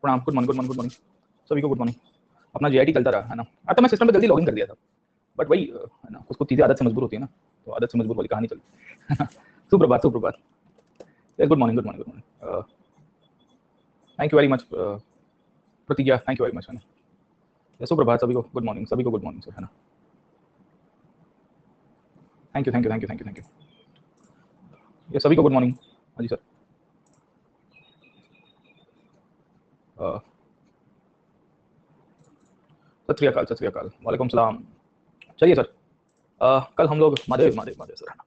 प्रणाम, good morning, good morning, good morning सभी को, गुड मॉर्निंग। अपना जीआईटी चलता रहा है ना। तो मैं सिस्टम पे जल्दी लॉगिन कर दिया था, बट वही है ना, कुछ चीज़ें आदत से मजबूर होती है ना, तो आदत से मजबूर वाली कहानी चली। सुप्रभात, सुप्रभात, good morning, good morning, good morning. Thank you very much प्रतिज्ञा, थैंक यू वेरी मच, है ना। सुप्रभात सभी को, गुड मॉर्निंग, सभी को गुड मॉर्निंग सर, है ना। Thank you, thank you, thank you, thank you, thank you, ये सभी को गुड मॉर्निंग। हाँ जी सर। सत श्री अकाल, सत श्री अकाल, वालेकुम सलाम। चलिए सर, कल हम लोग महादेव महादेव महादेव सर, है ना,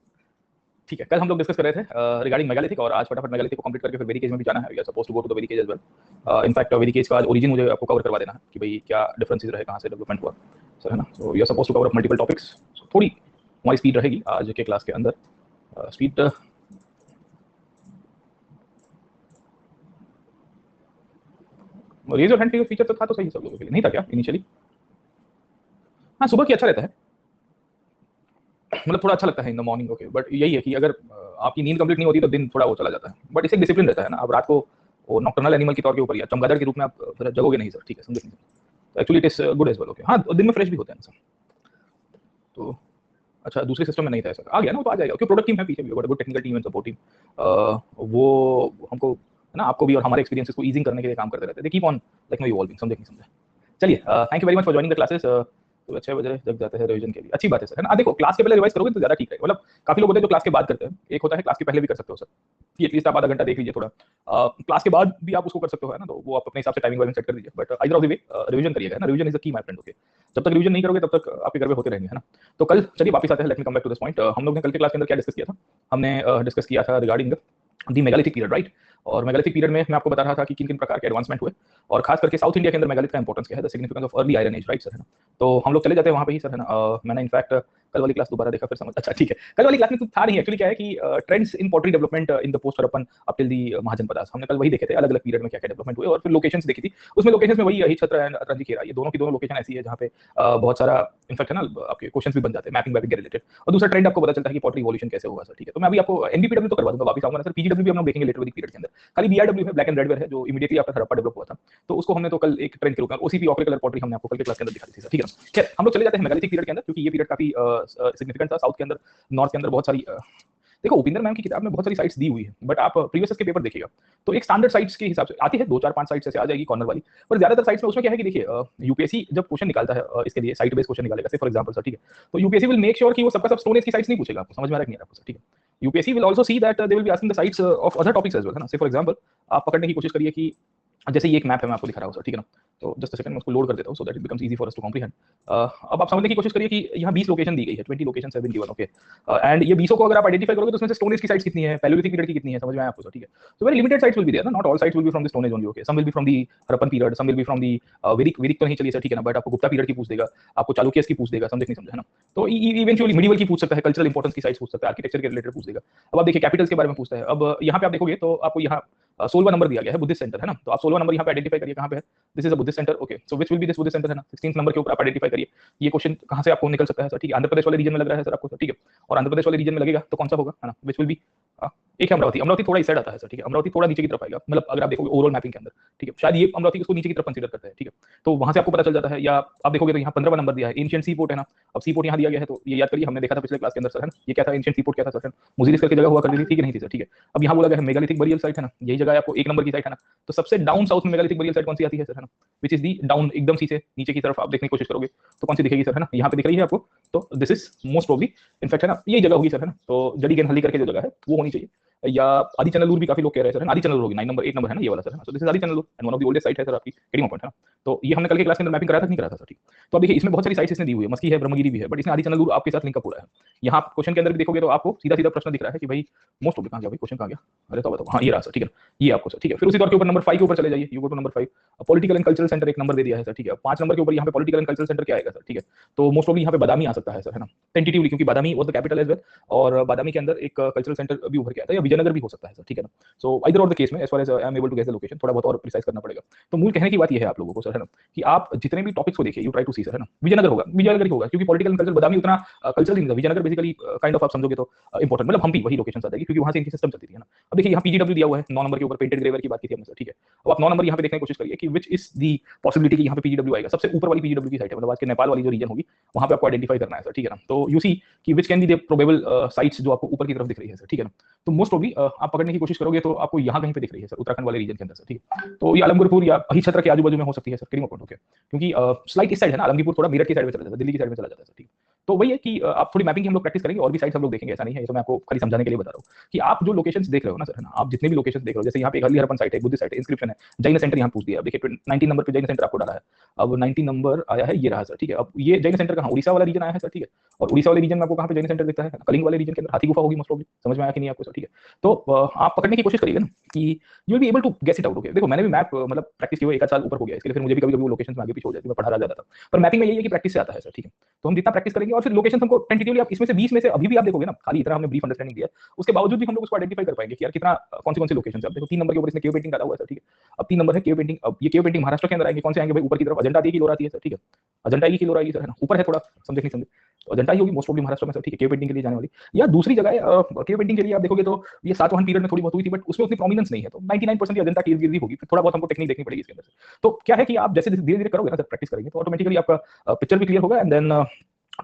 ठीक है। कल हम लोग डिस्कस कर रहे थे रिगार्डिंग मेगालिथिक, और आज फटाफट मेगालिथिक को कंप्लीट करके फिर वेरिक एज में भी जाना है। We are supposed to go to the Vedic age as well. In fact Vedic age का आज ओरिजिन मुझे आपको कवर करवा देना है कि भाई क्या डिफरेंसेस रहे, कहाँ से डेवलपमेंट हुआ सर, है ना। So we are supposed to cover multiple topics. थोड़ी हमारी स्पीड रहेगी आज के क्लास के अंदर, स्पीड रेज योर हैंड का फीचर तो था, तो सही सब लोगों के लिए नहीं था क्या इनिशियली? हाँ, सुबह की अच्छा रहता है, मतलब थोड़ा अच्छा लगता है in the morning, okay. But यही है कि अगर आपकी नींद कंप्लीट नहीं होती तो दिन थोड़ा वो चला जाता है, बट इससे डिसिप्लिन रहता है ना। अब रात को वो नॉक्टर्नल एनिमल के तौर के ऊपर या चमगादड़ के रूप में आप फिर जगोगे नहीं सर, ठीक है, समझे नहीं। तो actually it is good as well, okay. हाँ, दिन में फ्रेश भी होते हैं सर। तो अच्छा, दूसरे सिस्टम में नहीं था सर, आ गया ना, वो तो आ जाएगा क्योंकि प्रोडक्ट टीम है पीछे, we got a good technical team and support team. वो हमको है ना, आपको भी और हमारे एक्सपीरियंसेस को ईजिंग करने के लिए काम करते रहते हैं। They keep on like no evolving, समझे नहीं समझे। चलिए, thank you very much for joining the classes. तो 6 बजे जग जाते हैं रिवीजन के लिए, अच्छी बात है सर, है ना। देखो, क्लास के पहले रिवाइज करोगे तो ज्यादा ठीक है। मतलब काफी लोग होते हैं जो क्लास के बाद करते हैं, एक होता है क्लास के पहले भी कर सकते हो सर, कि एटलीस्ट आप आधा घंटा देख लीजिए थोड़ा। क्लास के बाद भी आप उसको कर सकते हो, है ना, तो वो आप अपने हिसाब से टाइमिंग वाइमिंग सेट कर दीजिए। But either of the way revision करिएगा ना, revision is the key my friend, okay. जब तक रिवीजन नहीं करोगे तब तक आपके घर में होते रहेंगे, है ना। तो कल चलिए वापस आते हैं, let me come back to this point. हम लोग ने कल के क्लास के अंदर क्या डिस्कस किया था? हमने डिस्कस किया था regarding the megalithic period, right. और मेगालिथिक पीरियड में मैं आपको बता रहा था कि किन किन प्रकार के एडवांसमेंट हुए, और खास करके साउथ इंडिया के अंदर मेगालिथ का इंपॉर्टेंस क्या है, the significance of early Iron Age, right sir, है ना। तो हम लोग चले जाते हैं वहां पे ही सर, है ना। मैंने इनफैक्ट कल वाली क्लास दोबारा देखा, फिर समझ, अच्छा ठीक है। कल वाली क्लास में तो था नहीं, एक्चुअली क्या है कि trends in pottery development in the post Harappan up till the mahajanapadas, हमने कल वही देखे थे, अलग अलग पीरियड में क्या क्या डेवलपमेंट हुए, और फिर लोकेशंस देखी थी। उसमें लोकेशंस में वही यही छत्र एंड अतरंजी खेरा, ये दोनों की दोनों लोकेशन ऐसी है जहाँ पे बहुत सारा इनफैक्ट है ना, आपके क्वेश्चंस भी बन जाते हैं मैपिंग वैपिंग के रिलेटेड। और दूसरा ट्रेंड आपको पता चलता है कि पॉटरी इवोल्यूशन कैसे हुआ सर, ठीक है। तो मैं अभी आपको एनबीपीडब्ल्यू तो करवा दूंगा, वापस आऊंगा ना सर। पीजीडब्ल्यू भी हम लोग देखेंगे लेटर वेदिक पीरियड के अंदर। खाली बीआरडब्ल्यू है, ब्लैक एंड रेड है, जो इमीडिएटली आफ्टर हड़प्पा डेवलप हुआ था, तो उसको हमने तो कल एक ट्रेंड के रूप में ओसीपी ऑक्रे कलर पॉटरी हमने आपको कल के क्लास के अंदर दिखा दी थी सर, ठीक है। खैर, हम लोग चले जाते हैं मेगालिथिक पीरियड के अंदर, क्योंकि ये पीरियड काफी सिग्निफिकेंट था साउथ के अंदर, नॉर्थ के अंदर बहुत सारी देखो, उपिंदर मैम की किताब में बहुत सारी साइट्स दी हुई है, बट आप प्रीवियस के पेपर देखिएगा तो एक स्टैंडर्ड साइट्स के हिसाब से आती है, 2 4 5 साइट्स ऐसे आ जाएगी कॉर्नर वाली। पर ज्यादातर साइट्स में उसमें क्या है कि देखिए, यूपीएससी जब क्वेश्चन निकालता है इसके लिए साइट बेस्ड क्वेश्चन निकालेगा, फॉर एग्जांपल सर, ठीक है। तो यूपीएससी विल मेक श्योर कि वो सबका सब स्टोन एज की साइट्स नहीं पूछेगा, आपको समझ में आ रहा है कि नहीं आपको सर, ठीक है। UPSC will also see that they will be asking the sites of other topics as well, है ना। से फॉर एग्जांपल आप पकड़ने की कोशिश करिए कि जैसे ये एक मैप है, मैं आपको दिखा रहा हूं सर, ठीक है ना। तो जस्ट अ सेकंड, मैं उसको लोड कर देता हूं so that it becomes easy for us to comprehend. अब आप समझने की कोशिश करिए कि यहाँ 20 लोकेशन दी गई है, 20 locations have been given, okay. And ये 20 को अगर आप आइडेंटिफाई करोगे तो उसमें से स्टोन एज की साइट्स कितनी है, पैलियोलिथिक पीरियड की कितनी है, समझ में आया आपको सर, ठीक है। So very limited sites will be there ना, not all sites will be from the stone age only, okay. Some will be from the Harappan period, some will be from the Vedic, Vedic तो नहीं चलिए sir, ठीक है ना, but आपको Gupta period की पूछ देगा, आपको चालुक्यस की पूछ देगा, समझे नहीं समझे, है ना। तो इवेंचुअली मिडिवल की पूछ सकता है, कल्चरल इंपॉर्टेंस की साइट्स पूछ सकता है, आर्किटेक्चर के रिलेटेड पूछ देगा। अब आप देखिए कैपिटल्स के बारे में पूछता है। अब यहाँ पे आप देखोगे तो आपको यहाँ 16वां नंबर दिया गया है, बुद्धिस्ट सेंटर, है ना। तो आप 16वां नंबर यहाँ पे आइडेंटिफाई करिए कहाँ पे है, this is a Buddhist centre, okay. So which will be this Buddhist centre, है ना। 16th नंबर के ऊपर आप आइडेंटिफाई करिए, ये क्वेश्चन कहाँ से आपको निकल सकता है सर, ठीक है। आंध्र प्रदेश वाले रीजन में लग रहा है सर आपको सर, ठीक है। और आंध्र प्रदेश वाले रीजन में लगेगा तो कौन सा होगा, है ना, व्हिच विल बी एक है अमरावती। अमरावती थोड़ा इस साइड आता है सर, ठीक है। अमरावती थोड़ा नीचे की तरफ आएगा, मतलब अगर आप देखोगे ओवरऑल मैपिंग के अंदर, ठीक है, शायद ये अमरावती इसको नीचे की तरफ कंसीडर करता है, ठीक है। तो वहां से आपको पता चल जाता है। या आप देखोगे तो यहाँ 15वां नंबर दिया है, एंशिएंट सी पोर्ट, है ना। अब सी पोर्ट यहाँ दिया गया है, तो ये याद करिए, हमने देखा था पिछले क्लास के अंदर सर, है ना। ये क्या था, एंशिएंट सी पोर्ट क्या था सर, मुजीरिस करके जगह हुआ करती थी कि नहीं थी सर, ठीक है। अब यहाँ बोला गया है मेगालिथिक बरियल साइट, है ना, यही जगह आपको 1 नंबर की साइट, है ना। तो सबसे डाउन साउथ में मेगालिथिक बरियल साइट कौन सी आती है सर, है ना, विच इज दी डाउन, एकदम सी से नीचे की तरफ आप देखने की कोशिश करोगे तो कौन सी दिखेगी सर, है ना। यहाँ पे दिख रही है आपको, तो this is most probably in fact, है ना, यही जगह होगी सर, है ना। तो जड़ी गेन हल्दी करके जो जगह है वो होनी चाहिए। या आदि चंदलूर भी काफी लोग कह रहे हैं सर, आदि चंदलूर होगी 9 नंबर 8 नंबर, है ना, ये वाला सर, है ना। तो this is Adichanallur and one of the oldest site है सर आपकी गेटिंग पॉइंट, है ना। तो ये हमने कल के क्लास के अंदर मैपिंग कराया था, नहीं कराया था सर, ठीक। तो अब देखिए इसमें बहुत सारी साइट्स इसने दी हुई है, मस्की है, ब्रह्मगिरी भी है, बट इसमें आदि चंदलूर आपके साथ लिंक अप हो रहा है। यहाँ आप क्वेश्चन के अंदर भी देखोगे तो आपको सीधा सीधा प्रश्न दिख रहा है कि भाई मोस्ट ऑफ कहाँ गया भाई, क्वेश्चन कहाँ गया, अरे तो बताओ, हाँ ये रहा सर, ठीक है, ये आपको सर, ठीक है। फिर उसी तौर के ऊपर नंबर 5 के ऊपर चले जाइए, you go to number 5, political and cultural centre एक नंबर दे दिया है सर, ठीक है। 5 नंबर के ऊपर यहाँ पे पॉलिटिकल एंड कल्चरल सेंटर क्या आएगा सर, ठीक है। तो मोस्ट ऑफ यहाँ पे बादामी आ सकता है सर, है ना, टेंटेटिवली, क्योंकि Badami was the capital as well, और बादामी के अंदर एक कल्चरल सेंटर भी उभर के आता है, या विजयनगर भी हो सकता है सर, ठीक है ना। So either of the case में as far as I am able to guess the location, थोड़ा बहुत और प्रिसाइज करना पड़ेगा। तो मूल कहने की बात ये है आप लोगों को सर, है ना, कि आप जितने भी टॉपिक्स को देखिए, you try to see sir, है ना, विजयनगर होगा, विजयनगर ही होगा, क्योंकि पॉलिटिकल कल्चर बादामी उतना कल्चर नहीं था। विजयनगर बेसिकली काइंड ऑफ आप समझोगे तो इंपॉर्टेंट, मतलब हम्पी वही लोकेशन आ जाएगी, क्योंकि वहां से इनकी सिस्टम चलती थी, है ना। अब देखिए यहाँ पीजीडब्ल्यू दिया हुआ है 9 नंबर के ऊपर, पेंटेड ग्रेवर की बात की थी हमने सर, ठीक है। अब आप 9 नंबर यहाँ पे देखने की कोशिश करिए कि विच इज दी पॉसिबिलिटी कि यहाँ पे पीजीडब्ल्यू आएगा। सबसे ऊपर वाली पीजीडब्ल्यू की साइट है, मतलब आज के नेपाल वाली जो रीजन होगी वहां पे आपको आइडेंटिफाई करना है सर, ठीक है ना। तो यू सी कि which can be the probable sites जो आपको ऊपर की तरफ दिख रही है सर, ठीक है ना। तो मोस्ट ऑफ आप पकड़ने की कोशिश करोगे तो आपको यहाँ कहीं पे दिख रही है सर, उत्तराखंड वाले रीजन के अंदर सर, ठीक है। तो ये आलमगीरपुर या अहिछत्र के आजू बाजू में हो सकती है सर, करीब पॉइंट, ओके। क्योंकि स्लाइट इस साइड है ना, आलमगीरपुर थोड़ा मेरठ की साइड में चला जाता है, दिल्ली की साइड में चला जाता है सर, ठीक है। तो वही है कि आप थोड़ी मैपिंग की हम लोग प्रैक्टिस करेंगे, और भी साइट्स हम लोग देखेंगे, ऐसा नहीं है। ये तो मैं आपको खाली समझाने के लिए बता रहा हूँ कि आप जो लोकेशंस देख रहे हो ना सर, है ना, आप जितने भी लोकेशंस देख रहे हो, जैसे यहाँ पे हल्ली हरपन साइट है, बुद्धिस्ट साइट है, इंस्क्रिप्शन है, जैन सेंटर यहाँ पूछ दिया। अब देखिए 19 नंबर पे जैन सेंटर आपको डाला है, अब 19 नंबर आया है, ये रहा सर, ठीक है। अब ये जैन सेंटर कहाँ, उड़ीसा वाला रीजन आया है सर, ठीक है। और उड़ीसा वाले रीजन में आपको कहाँ पे जैन सेंटर दिखता है, कलिंग वाले रीजन के अंदर, हाथी गुफा होगी मोस्ट ऑफली, समझ में आया कि नहीं आपको सर, ठीक है। तो आप पकड़ने की कोशिश करिएगा ना कि you will be able to guess it out, okay. देखो मैंने भी मैप मतलब प्रैक्टिस की हुई, एक साल ऊपर हो गया, इसके लिए फिर मुझे भी कभी-कभी वो लोकेशंस में आगे पीछे हो जाती है, मैं पढ़ा रह जाता था। पर मैपिंग में यही है कि प्रैक्टिस से आता है सर, ठीक है। तो हम जितना प्रैक्टिस करेंगे, और फिर लोकेशन हमको टेंटेटिवली आप इसमें से 20 में से अभी भी आप देखोगे ना, खाली इतना हमने ब्रीफ अंडरस्टैंडिंग दिया, उसके बावजूद भी हम लोग उसको आइडेंटिफाई कर पाएंगे कि यार कितना कौन सी लोकेशन है। आप देखो 3 नंबर के ऊपर इसने केव पेंटिंग डाला हुआ है सर, ठीक है। अब 3 नंबर है केव पेंटिंग, अब ये केव पेंटिंग महाराष्ट्र के अंदर आएंगे, कौन से आएंगे भाई, ऊपर की तरफ अजंता आती है कि लोरा आती है सर, ठीक है। अजंता आएगी कि लोरा आएगी सर, है ना, ऊपर है थोड़ा, समझे नहीं समझे, तो अजंता ही होगी मोस्ट ऑफली महाराष्ट्र में सर, ठीक है। केव पेंटिंग के लिए जाने वाली या दूसरी जगह है केव पेंटिंग के लिए आप देखोगे तो ये सातवाहन पीरियड में थोड़ी बहुत हुई थी, बट उसमें उतनी प्रोमिनेंस नहीं है, तो 99% ये अजंता कीर्तिगिरी होगी। फिर थोड़ा बहुत हमको टेक्निक देखनी पड़ेगी इसके अंदर से। तो क्या है कि आप जैसे धीरे धीरे करोगे ना सर, प्रैक्टिस करेंगे, तो ऑटोमेटिकली आपका पिक्चर भी क्लियर होगा, एंड देन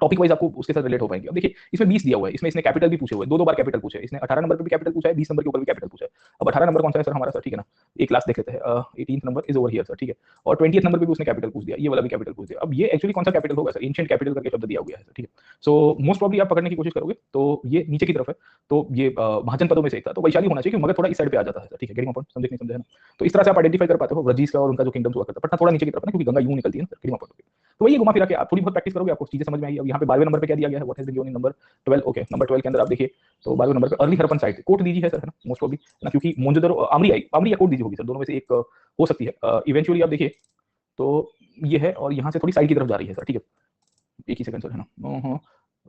टॉपिक वाइज आपको उसके साथ रिलेट हो पाएंगे। अब देखिए इसमें 20 दिया हुआ है, इसमें इसने कैपिटल भी पूछे हुए, दो बार कैपिटल पूछे, इसने 18 नंबर पे भी कैपिटल पूछा है, 20 नंबर के ऊपर भी कैपिटल पूछा है। अब 18 नंबर कौन सा है सर हमारा सर, ठीक है ना, एक क्लास देख लेते हैं। 18th number is over here sir, ठीक है। और 20th नंबर पे भी उसने कैपिटल पूछ दिया, ये वाला भी कैपिटल पूछ दिया। अब ये एक्चुअली कौन सा कैपिटल होगा सर, एंशिएंट कैपिटल करके शब्द दिया हुआ है सर, ठीक है। सो मोस्ट प्रॉब्ली आप पकड़ने की कोशिश करोगे तो ये नीचे की तरफ है, तो ये महाजन पदों में से एक था, तो वैशाली होना चाहिए, क्योंकि मगध थोड़ा इस साइड पे आ जाता है सर, ठीक है। गेटिंग पॉइंट, समझे नहीं समझे, है ना। तो इस तरह से आप आइडेंटिफाई कर पाते हो व्रजीस का और उनका जो किंगडम हुआ करता है। पटना थोड़ा नीचे की तरफ है, क्योंकि गंगा यूं निकलती है ना, गेटिंग पॉइंट। तो वही घुमा फिरा के आप थोड़ी बहुत प्रैक्टिस करोगे, आपको चीजें समझ में आएगी। अब यहाँ पे 12वें नंबर पे क्या दिया गया है, what has been given in number 12, okay. Number 12 के अंदर आप देखिए तो 12वें नंबर पे अर्ली हरपन साइट कोट दीजिए है सर, है ना, मोस्ट ऑफली ना, क्योंकि मोंजोदड़ो आमरी आई, आमरी या कोट दीजिए होगी सर, दोनों में से एक हो सकती है। इवेंचुअली आप देखिए तो ये है, और यहाँ से थोड़ी साइड की तरफ जा रही है सर, ठीक है। एक ही सेकंड सर, है ना,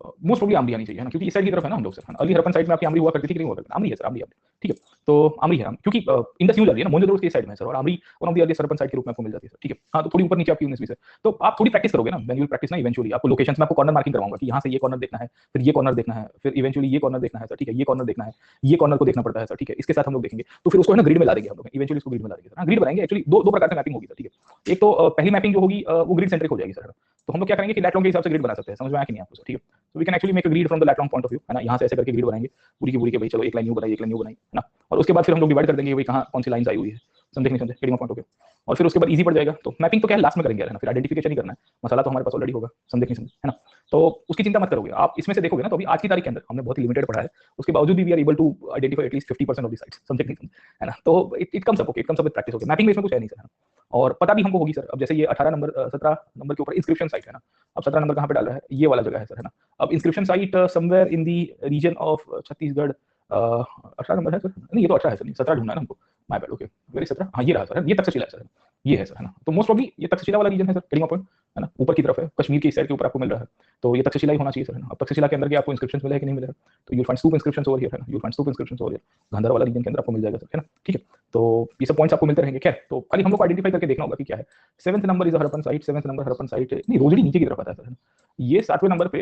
मोस्ट प्रोबब्ली आमरी आनी चाहिए, है ना, क्योंकि इस साइड की तरफ है ना हम लोग सर, है ना। अली हरपन साइड में आपकी आमरी हुआ करती थी कि नहीं हुआ करती, आमरी है सर, आमरी, ठीक है। तो आमरी है, क्योंकि इंडस यूज आ रही है ना, मोहनजोदड़ो के साइड में सर, और Amri one of the earliest हरपन side के रूप में आपको मिल जाती है सर, ठीक है। हाँ, तो थोड़ी ऊपर नीचे आपकी 19वीं सर। तो आप थोड़ी प्रैक्टिस करोगे ना, व्हेन यू विल प्रैक्टिस ना, इवेंचुअली आपको लोकेशंस में आपको कॉर्नर मार्किंग करवाऊंगा कि यहाँ से ये कॉर्नर देखना है, फिर ये कॉर्नर देखना है, फिर इवेंचुअली ये कॉर्नर देखना है सर, ठीक है। ये कॉर्नर देखना है, ये कॉर्नर को देखना पड़ता है सर, ठीक है। इसके साथ हम लोग देखेंगे, तो फिर उसको है ना ग्रिड में ला देंगे हम लोग, इवेंचुअली इसको ग्रिड में ला देंगे सर, ग्रिड बनाएंगे। एक्चुअली दो प्रकार से मैपिंग होगी सर, ठीक है। एक तो पहली मैपिंग जो होगी वो ग्रिड सेंट्रिक हो जाएगी सर। तो हम लोग क्या करेंगे कि लैटलॉन्ग के हिसाब से ग्रिड बना सकते हैं, समझ में आया कि नहीं आपको सर, ठीक है। तो we can actually make a grid from the lat long point of view, है ना। यहाँ से ऐसे करके ग्रिड बनाएंगे पूरी की पूरी के, भाई चलो एक लाइन न्यू बनाई, एक लाइन न्यू बनाई, है ना। और उसके बाद फिर हम लोग डिवाइड कर देंगे भाई कहाँ कौन सी लाइंस आई हुई है, समझे नहीं समझे, गेटिंग पॉइंट ऑफ व्यू। और फिर उसके बाद इजी पड़ जाएगा। तो मैपिंग तो क्या है, लास्ट में करेंगे यार, है ना, फिर आइडेंटिफिकेशन ही करना है, मसाला तो हमारे पास ऑलरेडी होगा, समझे नहीं समझे, है ना। तो उसकी चिंता मत करोगे, आप इसमें से देखोगे ना, तो अभी आज की तारीख के अंदर हमने बहुत ही लिमिटेड पढ़ा है, उसके बावजूद भी we are able to identify at least 50% of the sites, समझे नहीं समझे, है ना। तो it comes up, okay, it comes up with practice, okay. Mapping में इसमें कुछ है नहीं सर, है ना। और पता भी हमको होगी सर। अब जैसे ये 18 नंबर 17 नंबर के ऊपर इंस्क्रिप्शन साइट है ना, अब 17 नंबर कहाँ पे डाल रहा है, ये वाला जगह है सर, है ना। अब inscription site somewhere in the region of Chhattisgarh, 18 number है सर, नहीं ये तो 18 है सर, नहीं 17 ढूंढना है ना हमको, माय बैड, ओके। वेरी 17, हाँ ये रहा सर, ये तक्षशिला है सर, ये है सर, है ना। तो मोस्ट प्रॉब्ली ये तक्षशिला वाला रीजन है सर, गेटिंग पॉइंट, है ना, ऊपर की तरफ है, कश्मीर के इस साइड के ऊपर आपको मिल रहा है, तो ये तक्षशिला ही होना चाहिए सर, है ना। अब तक्षशिला के अंदर के आपको इंस्क्रिप्शंस मिले हैं कि नहीं मिले हैं, तो you find stupa inscriptions over here, है ना, you find stupa inscriptions over here, Gandhara वाला रीजन के अंदर आपको मिल जाएगा सर, है ना, ठीक है। तो ये सब पॉइंट्स आपको मिलते रहेंगे। खैर, तो खाली हम लोग को आइडेंटिफाई करके देखना होगा कि क्या है। 7th number is हरपन site, 7th number हरपन site नहीं, रोजड़ी नीचे की तरफ आता है सर, ये 7वें नंबर पे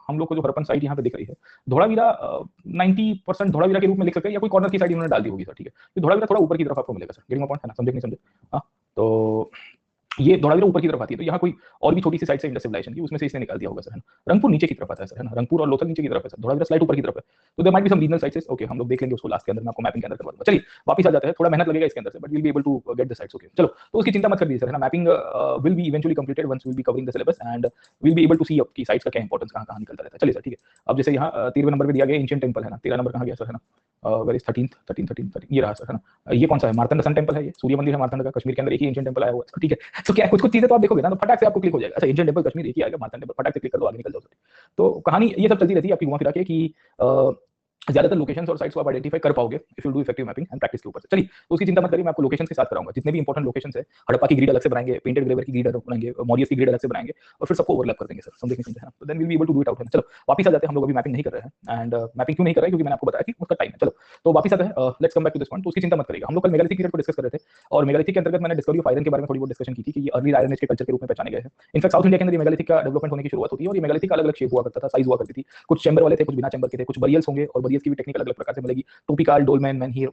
हम लोग को जो हरपन साइट यहाँ पे दिख रही है, धोलावीरा 90% धोलावीरा के रूप में लिख सकते हैं, या कोई कॉर्नर की साइड इन्होंने डाल दी होगी सर, ठीक है। तो धोलावीरा थोड़ा ऊपर की तरफ आपको मिलेगा सर, गेटिंग पॉइंट, है ना, समझे नहीं समझे, हाँ। तो ये धोलावीरा ऊपर की तरफ आती है, तो यहाँ कोई और भी छोटी सी साइड से इंडस सिविलाइजेशन की, उसमें से इसने निकाल दिया होगा सर, है ना। रंगपुर नीचे की तरफ आता है सर, है ना, रंगपुर और लोथल नीचे की तरफ है सर, धोलावीरा स्लाइड ऊपर की तरफ है। तो there might be some regional sites, okay, हम लोग देख लेंगे उसको लास्ट के अंदर, मैं आपको मैपिंग के अंदर करवा दूंगा। चलिए वापस आ जाते हैं, थोड़ा मेहनत लगेगा इसके अंदर से, but will be able to get the sites, okay. चलो, तो उसकी चिंता मत करिए सर, है ना। Mapping will be eventually completed once will be covering the syllabus, and will be able to see की साइट्स का क्या इंपॉर्टेंस कहाँ निकलता रहता है। चलिए सर, ठीक है। अब जैसे यहाँ 13वें नंबर पे दिया गया एंशिएंट टेंपल, है ना, 13 नंबर कहाँ गया सर, है ना, वेर इज 13th, ये रहा सर, है ना। ये कौन सा है, मार्तंड सन टेंपल है, ये सूर्य मंदिर है मार्तंड का, कश्मीर के अंदर एक ही एंशिएंट टेंपल आया हुआ है, ठीक है। तो क्या कुछ चीजें तो आप देखोगे ना, तो फटाक से आपको क्लिक हो जाएगा, अच्छा एंशिएंट टेंपल कश्मीर एक ही आएगा, मार्तंड टेंपल फटाक से क्लिक कर दो, आगे निकल जाओ। तो कहानी ये सब चलती रहती है आपकी घुमा फिरा के कि ज्यादातर लोकेशंस और साइट्स को आप आइडेंटिफाई कर पाओगे if you do effective mapping and practice के ऊपर से। चलिए, तो उसकी चिंता मत करिए, मैं आपको लोकेशंस के साथ कराऊंगा। जितने भी इंपॉर्टेंट लोकेशंस है, हड़प्पा की ग्रिड अलग से बनाएंगे, पेंटेड ग्रेवर की ग्रिड अलग बनाएंगे, मॉरियस की ग्रिड अलग से बनाएंगे, और फिर सबको ओवरलैप कर देंगे सर, समझे नहीं समझे, है ना? तो then will be able to do it out. चलो वापस आ जाते हैं, हम लोग अभी मैपिंग नहीं कर रहे हैं। एंड मैपिंग क्यों नहीं कर रहे हैं, क्योंकि मैंने आपको बताया कि उसका टाइम है। चलो तो वापस आते हैं, let's come back to this point. तो उसकी चिंता मत करिएगा, हम लोग कल मेगालिथिक पीरियड को डिस्कस कर रहे थे, और मेगालिथिक के अंतर्गत मैंने डिस्कवरी ऑफ आयरन के बारे में थोड़ी बहुत डिस्कशन की थी कि ये अर्ली आयरन एज के कल्चर के रूप में पहचाने गए हैं। इनफैक्ट साउथ इंडिया के अंदर ये मेगालिथिक का डेवलपमेंट होने की शुरुआत होती है, और ये मेगालिथिक का अलग अलग शेप हुआ करता था, साइज हुआ करती थी। कुछ चैम्बर वाले थे, कुछ बिना चैम्बर के थे, कुछ बरियल्स होंगे, और बरियल्स की भी टेक्निक अलग अलग प्रकार से मिलेगी। टोपिकाल, डोलमेन, मेनहीर,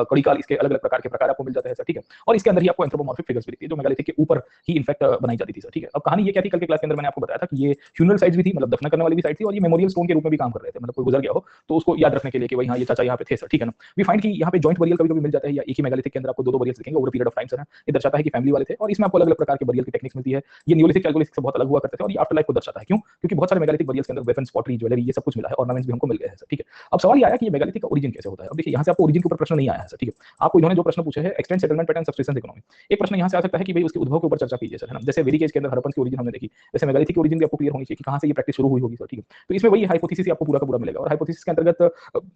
कड़ीकाल, इसके अलग अलग प्रकार के प्रकार आपको मिल जाते हैं सर, ठीक है। और इसके अंदर ही आपको एंथ्रोपोमॉर्फिक फिगर्स भी दिखती है, जो मेगालिथिक के ऊपर ही इनफैक्ट बनाई जाती थी सर, ठीक है। अब कहानी ये क्या थी, कल के क्लास के अंदर मैंने आपको बताया था कि ये फ्यूनरल साइट्स भी थी, मतलब दफन करने वाली भी साइट थी, और ये मेमोरियल स्टोन के रूप में भी काम कर रहे थे, मतलब कोई गुजर गया हो तो उसको याद रखने के लिए कि भाई हाँ ये चाचा यहाँ पे थे सर, ठीक है ना। वी फाइंड कि यहाँ पे जॉइंट बरियल कभी कभी मिल जाता है, या एक ही मेगालिथिक के अंदर आपको दो बरियल्स दिखेंगे over period of time sir, ये दर्शाता है कि फैमिली वाले थे, और इसमें आपको अलग अलग प्रकार के बरियल की टेक्निक्स मिलती है। ये नियोलिथिक कैल्कोलिथिक से बहुत अलग हुआ करते थे, और ये आफ्टर लाइफ को दर्शाता है। क्यों? क्योंकि बहुत सारे मेगालिथिक बरियल्स के अंदर वेपन्स, पॉटरी, ज्वेलरी, ये सब कुछ मिला है, ऑर्नामेंट्स भी हमको मिल गए हैं सर, ठीक है। अब सवाल ये आया कि ये मेगालिथिक का ओरिजिन कैसे होता है। अब देखिए, यहाँ से आपको ओरिजिन के ऊपर प्रश्न नहीं आया है सर, ठीक है। आपको इन्होंने जो प्रश्न पूछे हैं, extent settlement pattern, subsistence economy, एक प्रश्न यहाँ से आ सकता है कि भाई उसके उद्भव के ऊपर चर्चा कीजिए सर, है ना। जैसे वेदिक एज के अंदर हड़प्पन की ओरिजिन हमने देखी, वैसे मेगालिथिक की ओरिजिन भी आपको क्लियर होनी चाहिए कि कहाँ से ये प्रैक्टिस शुरू हुई होगी सर, ठीक है। तो इसमें वही हाइपोथेसिस आपको पूरा का पूरा मिलेगा, और हाइपोथेसिस के अंतर्गत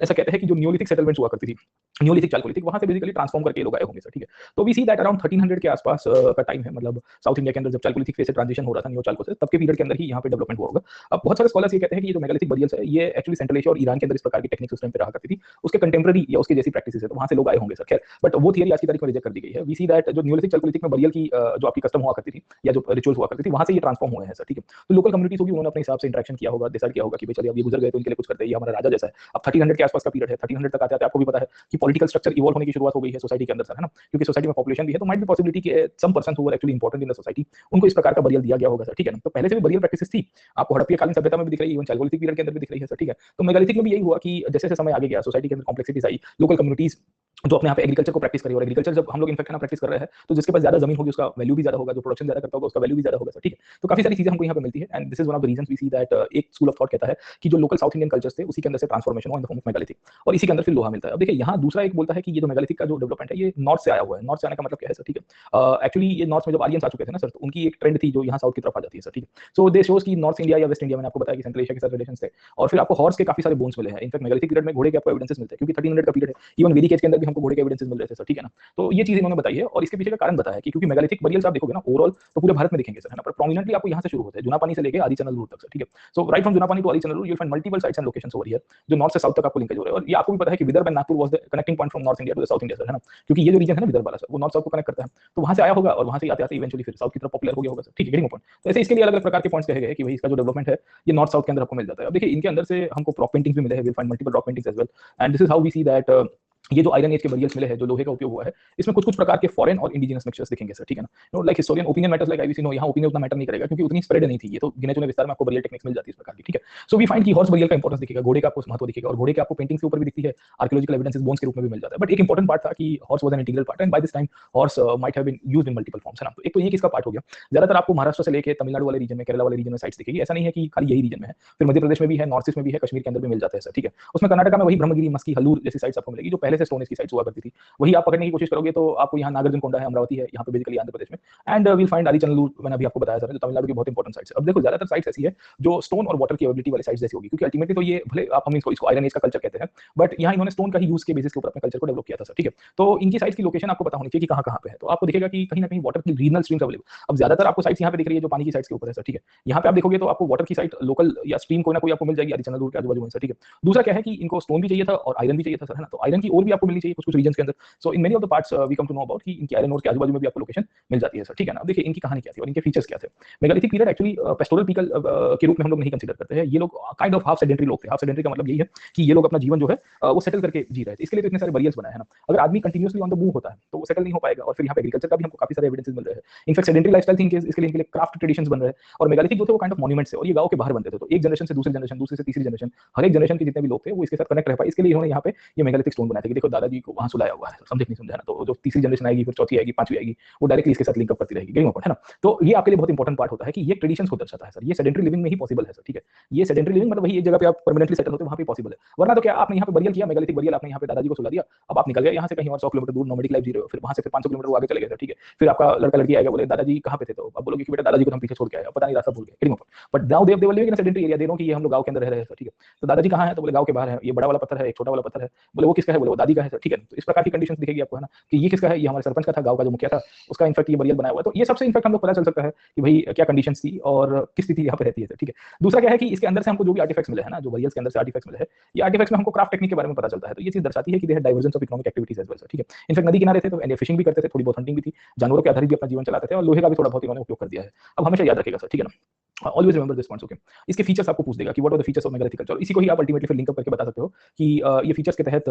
ऐसा कहते हैं कि जो नियोलिथिक सेटलमेंट्स हुआ करती थी, नियोलिथिक चालकोलिथिक, वहां से बेसिकली ट्रांसफॉर्म करके लोग आए होंगे सर, ठीक है। तो वी सी दैट अराउंड 1300 के आसपास का टाइम है, मतलब साउथ इंडिया के अंदर जब चालकोलिथिक फेज से ट्रांजिशन हो रहा था नियो चालको से, तब के पीरियड के अंदर ही यहाँ पे डेवलपमेंट हुआ होगा। अब बहुत सारे स्कॉलर्स ये कहते हैं कि ये जो मेगालिथिक बरियल्स है, ये एक्चुअली सेंट्रल एशिया और ईरान के अंदर इस प्रकार की टेक्निक्स उस टाइम पे रहा करती थी, उसके कंटेम्प्रेरी या उसके जैसी प्रैक्टिस है, तो वहां से लोग आए होंगे सर, खैर। बट वो थियरी आज की तारीख में रिजेक्ट कर दी गई है। वी सी दैट जो नियोलिथिक चालकोलिथिक में बरियल की जो आपकी कस्टम हुआ करती थी, या जो रिचुअल्स हुआ करती थी, वहां से ये ट्रांसफॉर्म हुए हैं सर, ठीक है। तो लोकल कम्युनिटीज होगी, उन्होंने अपने हिसाब से इंटरेक्शन किया होगा, डिसाइड किया होगा कि भाई चलिए अब ये गुजर गए तो इनके लिए कुछ करते हैं, ये हमारा राजा जैसा है। अब 1300 के आसपास का पीरियड है, 1300 तक आते आते आपको भी पता है कि पॉलिटिकल स्ट्रक्चर इवॉल्व होने की शुरुआत हो गई है सोसाइटी के अंदर सर, है ना। क्योंकि सोसाइटी में पॉपुलेशन भी है, तो माइट बी पॉसिबिलिटी कि some person who were actually important in the society, उनको इस प्रकार का बरियल दिया गया होगा सर, ठीक है ना। तो पहले से भी बरियल प्रैक्टिसेस थी, आपको हड़प्पीय कालीन सभ्यता में भी दिख रही है, इवन चालकोलिथिक पीरियड के अंदर भी दिख रही है सर, ठीक है। तो मेगालिथिक में भी यही हुआ कि जैसे जैसे समय आगे गया, सोसाइटी के अंदर कॉम्प्लेक्सिटीज आई, लोकल कम्युनिटीज जो अपने यहाँ पे एग्रीकल्चर को प्रैक्टिस करी, और एग्रीकल्चर जब हम लोग इनफैक्ट ना प्रैक्टिस कर रहे हैं, तो जिसके पास ज्यादा जमीन होगी उसका वैल्यू भी ज्यादा होगा, जो प्रोडक्शन ज्यादा करता होगा उसका वैल्यू भी ज्यादा होगा सर, ठीक है। तो काफी सारी चीजें हमको यहाँ पे मिलती है, and this is one of the reasons we see that एक स्कूल ऑफ थॉट कहता है कि जो लोकल साउथ इंडियन कल्चर्स थे उसी के अंदर से ट्रांसफॉर्मेशन हुआ इन द फॉर्म ऑफ मेगालिथिक, और इसी के अंदर फिर लोहा मिलता है। अब देखिए, यहाँ दूसरा एक बोलता है कि ये जो मेगालिथिक का जो डेवलपमेंट है, ये नॉर्थ से आया हुआ है। नॉर्थ से आने का मतलब क्या है सर, ठीक है। एक्चुअली ये नॉर्थ में जब आर्यंस आ चुके थे ना सर, तो उनकी एक ट्रेंड थी जो यहाँ साउथ की तरफ आ जाती है सर, ठीक है। सो दे शोज की नॉर्थ इंडिया या वेस्ट इंडिया, मैंने आपको बताया कि सेंट्रल एशिया के साथ रिलेशन थे, और फिर आपको हॉर्स के काफी सारे बोन्स मिले हैं। इनफैक्ट मेगालिथिक पीरियड में घोड़े के आपको एविडेंसेस मिलते हैं, क्योंकि 1300 का पीरियड है, इवन वेदिक एज के अंदर भी हमको घोड़े के एविडेंसेस मिल रहे थे सर, ठीक है ना। तो ये चीज इन्होंने बताई है, और इसके पीछे का कारण बताया है कि क्योंकि मेगालिथिक बरियल्स आप देखोगे ना ओवरऑल तो पूरे भारत में दिखेंगे सर, है ना, पर प्रोमिनेंटली आपको यहाँ से शुरू होते हैं, जुनापानी से लेके आदि चंदल रूट तक सर, ठीक है। So right from Junapani to Adichanallur route you will find multiple sites and locations over here, जो नॉर्थ से साउथ तक आपको लिंकेज हो रहे हैं। और ये आपको भी पता है कि Vidarbha and Nagpur was the connecting point from north India to the south India sir, है ना, क्योंकि ये जो रीजन है ना विदर्भ वाला सर, वो नॉर्थ साउथ को कनेक्ट करता है, तो वहां से आया होगा, और वहां से आते आते इवेंचुअली फिर साउथ की तरफ पॉपुलर हो गया होगा सर, ठीक है, गेटिंग पॉइंट। तो ऐसे इसके लिए अलग अलग प्रकार के पॉइंट्स कहे गए कि भाई इसका जो डेवलपमेंट है ये नॉर्थ साउथ के अंदर आपको मिल जाता है। अब देखिए, इनके अंदर से हमको रॉक पेंटिंग्स भी मिले हैं, will find multiple rock paintings as well, and this is how we see that ये जो आयरन एज के बरियल्स मिले हैं, जो लोहे का उपयोग हुआ है, इसमें कुछ कुछ प्रकार के फॉरेन और इंडिजिनस मिक्सचर्स दिखेंगे सर, ठीक है ना। No like historian opinion matters like IVC, no यहाँ ओपिनियन उतना मैटर नहीं करेगा, क्योंकि उतनी स्प्रेड नहीं थी, ये तो गिने चुने विस्तार में आपको बरियल टेक्निक्स मिल जाती है इस प्रकार की, ठीक है। सो वी फाइंड कि हॉर्स बरियल का इंपॉर्टेंस दिखेगा, घोड़े का आपको महत्व दिखेगा, और घोड़े के आपको पेंटिंग्स के ऊपर भी दिखती है, आर्कियोलॉजिकल एविडेंसेस बोन्स के रूप में भी मिल जाता है। बट एक इंपॉर्टेंट पार्ट था कि horse was an integral part, and by this time horse might have been used in multiple forms, है ना। तो एक तो ये किसका पार्ट हो गया, ज्यादातर आपको महाराष्ट्र से लेके तमिलनाडु वाले रीजन में, केरला वाले रीजन में साइट्स दिखेगी, ऐसा नहीं है कि खाली यही रीजन में है, फिर मध्य प्रदेश में भी है, नॉर्थ ईस्ट में भी है, कश्मीर के अंदर भी मिल जाते हैं सर, ठीक है। उसमें कर्नाटक में वही ब्रह्मगिरी, मस्की, हल्लूर जैसी साइट्स आपको मिलेगी, जो पहले से स्टोन एज की साइट्स हुआ करती थी, वही आप पकड़ने की कोशिश करोगे तो आपको यहाँ नागार्जुन कोंडा है, अमरावती है, यहाँ पे बेसिकली आंध्र प्रदेश में, एंड विल फाइंड आदिचनलूर, मैंने अभी आपको बताया सर, जो तमिलनाडु की बहुत इंपॉर्टेंट साइट्स है। अब देखो, ज्यादातर साइट्स ऐसी है जो स्टोन और वाटर की अवेबिलिटी वाली साइट्स जैसी होगी, क्योंकि अल्टीमेटली तो ये भले आप हम इसको आयरन एज का कल्चर कहते हैं, बट यहाँ इन्होंने स्टोन का ही यूज के बेसिस के ऊपर अपने कल्चर को डेवलप किया था सर, ठीक है। तो इनकी साइट्स की लोकेशन आपको पता होनी चाहिए कि कहाँ कहाँ पे है, तो आपको दिखेगा कि कहीं ना कहीं वाटर की रीजनल स्ट्रीम्स अवेलेबल। अब ज्यादातर आपको साइट्स यहाँ पे दिख रही है जो पानी की साइट्स के ऊपर है सर, ठीक है। यहाँ पे आप देखोगे तो आपको वाटर की साइट लोकल या स्ट्रीम कोई ना कोई आपको मिल जाएगी आदिचनलूर के आजू बाजू में सर, ठीक है। दूसरा क्या है कि इनको स्टोन भी चाहिए था और आयरन भी चाहिए था सर, है ना, तो आयरन की और भी आपको मिलनी चाहिए कुछ कुछ रीजन के अंदर। So in many of the parts we come to know about कि इनकी आयरन ओर के आजू बाजू में भी आपको लोकेशन मिल जाती है सर, ठीक है ना। अब देखिए, इनकी कहानी क्या थी और इनके फीचर्स क्या थे। Megalithic period actually pastoral people के रूप में हम लोग नहीं कंसीडर करते हैं, ये लोग काइंड ऑफ हाफ सेडेंटरी लोग थे। हाफ सेडेंटरी का मतलब यही है कि ये लोग अपना जीवन जो है वो सेटल करके जी रहे थे, इसके लिए तो इतने सारे बरियल्स बनाए हैं ना। अगर आदमी कंटिन्यूअसली ऑन द मूव होता है तो वो सेटल नहीं हो पाएगा, और फिर यहाँ पे एग्रीकल्चर का भी हमको काफी सारे एविडेंसेस मिल रहे हैं। इनफैक्ट सेडेंटरी लाइफस्टाइल थी इसके लिए क्राफ्ट ट्रेडिशंस बन रहे हैं, और मेगालिथिक जो थे वो काइंड ऑफ मॉन्यूमेंट्स है, और ये गांव के बाहर बनते थे, तो एक जनरेशन से दूसरी जनरेशन, दूसरे से तीसरी जनरेशन, हर एक जनरेशन के जितने भी लोग थे वो इसके साथ कनेक्ट रह पाए, इसके लिए इन्होंने यहाँ पे ये मेगालिथिक स्टोन बनाए थे। देखो दादाजी को वहां सुलाया हुआ है, समझे नहीं समझा ना, तो जो तीसरी जनरेशन आएगी, फिर चौथी आएगी, पांचवी आएगी, वो डायरेक्टली इसके साथ लिंक अप करती रहेगी, गेटिंग है ना। तो ये आपके लिए बहुत इंपॉर्टेंट पार्ट होता है कि ये ट्रेडिशंस को दर्शाता है सर, ये सेडेंटरी लिविंग में ही पॉसिबल है सर, ठीक है। ये सेडेंटरी लिविंग मतलब वही एक जगह पे आप परमानेंटली सेटल होते हो, वहां पे पॉसिबल है। वरना तो क्या आपने यहाँ पे बरियल किया, मेगालिथिक बरियल, आपने यहाँ पे दादाजी को सुला दिया, अब आप निकल गए यहाँ से कहीं और 100 किलोमीटर दूर नोमैडिक लाइफ जी रहे हो, फिर वहां से फिर 500 किलोमीटर आगे चले गए, ठीक है। फिर आपका लड़का लड़की आएगा, बोले दादाजी कहाँ पे थे, तो आप बोलोगे कि बेटा दादाजी को हम पीछे छोड़ के आए, पता नहीं रास्ता भूल गए, but now they living in sedentary area, they know कि ये हम लोग गांव के अंदर रह रहे हैं सर, ठीक है। तो दादाजी कहाँ है, तो बोले गांव के बाहर है, ये बड़ा वाला पत्थर है, एक छोटा वाला पत्थर है, बोले वो किसका है, बोले वो दादी का है सर, ठीक है। तो इस प्रकार की कंडीशन दिखेगी आपको, है ना, कि ये किसका है, ये हमारे सरपंच का था, गांव का जो मुखिया था उसका इनफैक्ट ये बरियल बनाया हुआ है। तो ये सबसे इनफैक्ट हमको पता चल सकता है कि भाई क्या कंडीशंस थी और किस स्थिति यहाँ पे रहती है सर, ठीक है। दूसरा क्या है कि इसके अंदर से हमको जो भी आर्टिफैक्ट्स मिले हैं ना, जो बरियल्स के अंदर से आर्टिफैक्ट्स मिले हैं, ये आर्टिफैक्ट्स में हमको क्राफ्ट टेक्निक के बारे में पता चलता है। तो ये चीज दर्शाती है कि they had divergence of economic activities as well sir, ठीक है। इनफैक्ट नदी किनारे थे तो फिशिंग भी करते थे, थोड़ी बहुत हंटिंग भी थी, जानवरों के आधारित भी अपना जीवन चलाते थे, और लोहे का भी थोड़ा बहुत इन्होंने उपयोग कर दिया है। अब हमेशा याद रखेगा सर, ठीक है ना, always remember this points, okay. इसके फीचर्स आपको पूछ देगा कि what are the features of megalithic culture, इसी को ही आप अल्टीमेटली फिर लिंक अप करके बता सकते हो कि ये फीचर्स के तहत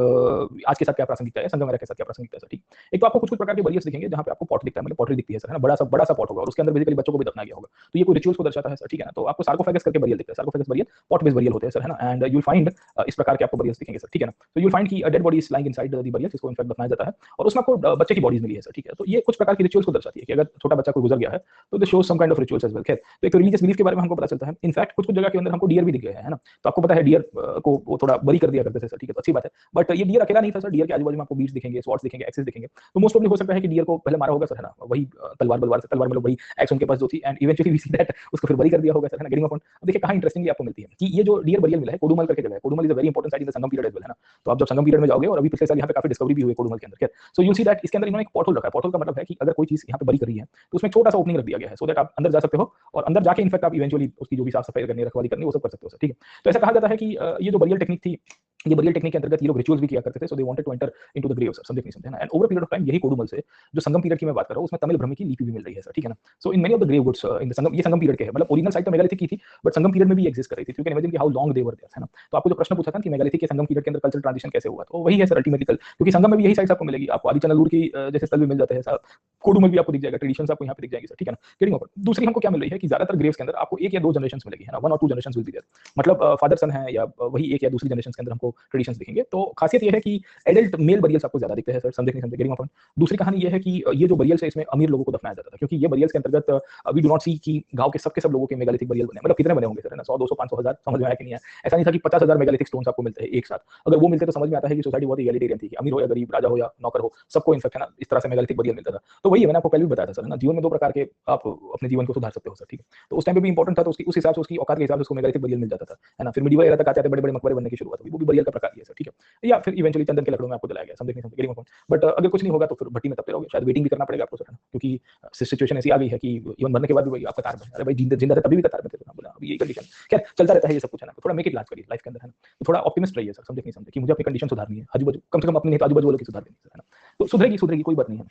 आज के साथ क्या प्रासंगिकता है, संगमरमर के साथ क्या प्रासंगिकता है सर, ठीक। एक तो आपको कुछ प्रकार के बरियर्स दिखेंगे जहां पे आपको पॉट दिखता है, मतलब पॉटरी दिखती है सर, है ना, बड़ा सा पॉट होगा और उसके अंदर बेसिकली बच्चों को भी दफनाया गया होगा, तो ये कोई रिचुअल्स को दर्शाता है सर, ठीक है ना। तो आपको सार्कोफेगस करके बरियल दिखता है, सार्कोफेगस बरियल पॉट बेस्ड बरियल होते हैं सर, है ना, एंड यू विल फाइंड इस प्रकार के आपको बरियल्स दिखेंगे सर, ठीक है ना। तो यू विल फाइंड कि dead body is lying inside the burial, जिसको इनफैक्ट दफनाया जाता है, और उसमें आपको बच्चे की बॉडीज मिली है सर, ठीक है। तो ये कुछ प्रकार की रिचुअल्स को दर्शाती है कि अगर छोटा बच्चा कोई गुजर गया है तो this shows some kind of rituals as well. खैर, तो एक रिलीजियस बिलीफ के बारे में हमको पता चलता है। इनफैक्ट कुछ जगह के अंदर हमको डियर भी दिख गए हैं, है ना। तो आपको पता है डियर को वो थोड़ा बरी कर दिया करते थे सर, ठीक है, तो अच्छी बात है। बट ये डियर अकेला नहीं था सर, डियर के आजू बाजू में आपको बीट्स दिखेंगे, स्वॉर्ड्स दिखेंगे, एक्सेस दिखेंगे। तो मोस्ट प्रोबेबली हो सकता है कि डियर को पहले मारा होगा सर, है ना, वही तलवार से, तलवार मतलब वही एक्स उनके पास जो थी, and eventually we see that उसको फिर बरी कर दिया होगा सर, है ना, गेटिंग अ पॉइंट। अब देखिए कहां इंटरेस्टिंगली आपको मिलती है कि ये जो डियर बरियल मिला है कोडुमल करके जगह है, Kodumanal is a very important site in the Sangam period as well, है ना। तो आप जब संगम पीरियड में जाओगे, और अभी पिछले साल यहाँ पे काफी डिस्कवरी भी हुई कोडुमल के अंदर, सो यू सी दैट इसके अंदर इन्होंने एक पोर्टल रखा है। पोर्टल का मतलब है कि अगर कोई चीज यहाँ पे बरी कर रही है तो उसमें छोटा सा ओपनिंग रख दिया गया है, सो दैट आप अंदर जा सकते हो, और अंदर जाके इनफैक्ट आप इवेंचुअली उसकी जो भी साफ सफाई करनी, रखवाली करनी, वो सब कर सकते हो सर, ठीक है। तो ऐसा कहा जाता है कि ये जो बरियल टेक्निक थी, ये बरियल टेक्निक के अंतर्गत ये लोग रिचुअल्स भी किया करते थे, so they wanted to enter into the grave sir, समझे नहीं समझे ना। And over period of time यही कोडुमल से जो संगम पीरियड की मैं बात कर रहा हूं उसमें तमिल ब्राह्मी की लिपि भी मिल रही है सर, ठीक है ना। So in many of the grave goods in the Sangam, ये संगम पीरियड के है, मतलब ओरिजिनल साइट तो मेगालिथिक की थी, बट संगम पीरियड में भी एग्जिस्ट कर रही थी, क्योंकि इमेजिन कि how long they were there, है ना। तो आपको जो प्रश्न पूछा था कि मेगालिथिक के संगम पीरियड के अंदर कल्चरल ट्रांजिशन कैसे हुआ, तो वही है सर अल्टीमेटली कल, क्योंकि संगम में भी यही साइट्स आपको मिलेगी, आपको आदि चंदलूर की जैसे स्थल भी मिल जाते हैं सर, कोडुमल भी आपको दिख जाएगा, ट्रेडिशंस आपको यहाँ पे दिख जाएंगे सर, ठीक है ना, गेटिंग ओवर। दूसरी हमको क्या मिल रही है कि ज्यादातर ग्रेव्स के अंदर आपको एक या दो जनरेशंस मिलेगी, है ना, वन और two generations will be there, मतलब फादर सन है या वही एक या दूसरी जनरेशन के अंदर हमको ट्रेडिशंस दिखेंगे। तो खासियत ये है कि एडल्ट मेल बरियल्स आपको ज्यादा दिखते हैं सर, समझे नहीं समझे, गेटिंग पॉइंट। दूसरी कहानी ये है कि ये जो बरियल्स है इसमें अमीर लोगों को दफनाया जाता था, क्योंकि ये बरियल्स के अंतर्गत वी डू नॉट सी कि गांव के सब लोगों के मेगालिथिक बरियल बने, मतलब कितने बने होंगे सर, है ना, 100 200 500 1000, समझ में आया कि नहीं है। ऐसा नहीं था कि 50,000 मेगालिथिक स्टोन्स आपको मिलते हैं एक साथ, अगर वो मिलते तो समझ में आता है कि सोसाइटी बहुत इगैलिटेरियन थी, कि अमीर हो या गरीब, राजा हो या नौकर हो, सबको इनफैक्ट, है ना, इस तरह से मेगालिथिक बरियल मिलता था। तो वही मैंने आपको पहले भी बताया था सर, है ना, जीवन में दो प्रकार के आप अपने जीवन को सुधार सकते हो सर, ठीक है। तो उस टाइम पे भी इंपॉर्टेंट था, तो उस हिसाब से उसकी औकात के हिसाब से उसको मेगालिथिक बरियल मिल जाता था, है ना। फिर मिडिवल एरा तक आते आते बड़े-बड़े मकबरे बनने की शुरुआत हुई, वो भी बरियल का प्रकार ही है सर, ठीक है। या फिर इवेंचुअली चंदन के लकड़ों में आपको जलाया गया, समझे नहीं समझे, गेटिंग पॉइंट। बट अगर कुछ नहीं होगा तो फिर भट्टी में तपते रहोगे, शायद वेटिंग भी करना पड़ेगा आपको सर, है ना, क्योंकि सिचुएशन ऐसी आ गई है कि इवन मरने के बाद भी वही आपका तार में, अरे भाई जिंदा थे तभी भी तार में थे, बोला अभी यही कंडीशन। खैर चलता रहता है ये सब कुछ, है ना। तो थोड़ा मेक इट लास्ट करिए लाइफ के अंदर, है ना। तो थोड़ा ऑप्टिमिस्ट रहिए सर, समझे नहीं समझे, कि मुझे अपनी कंडीशन सुधारनी है, आजू बाजू कम से कम अपनी नहीं तो आजू बाजू वालों की सुधार देनी है ना। तो सुधरेगी कोई बात नहीं है।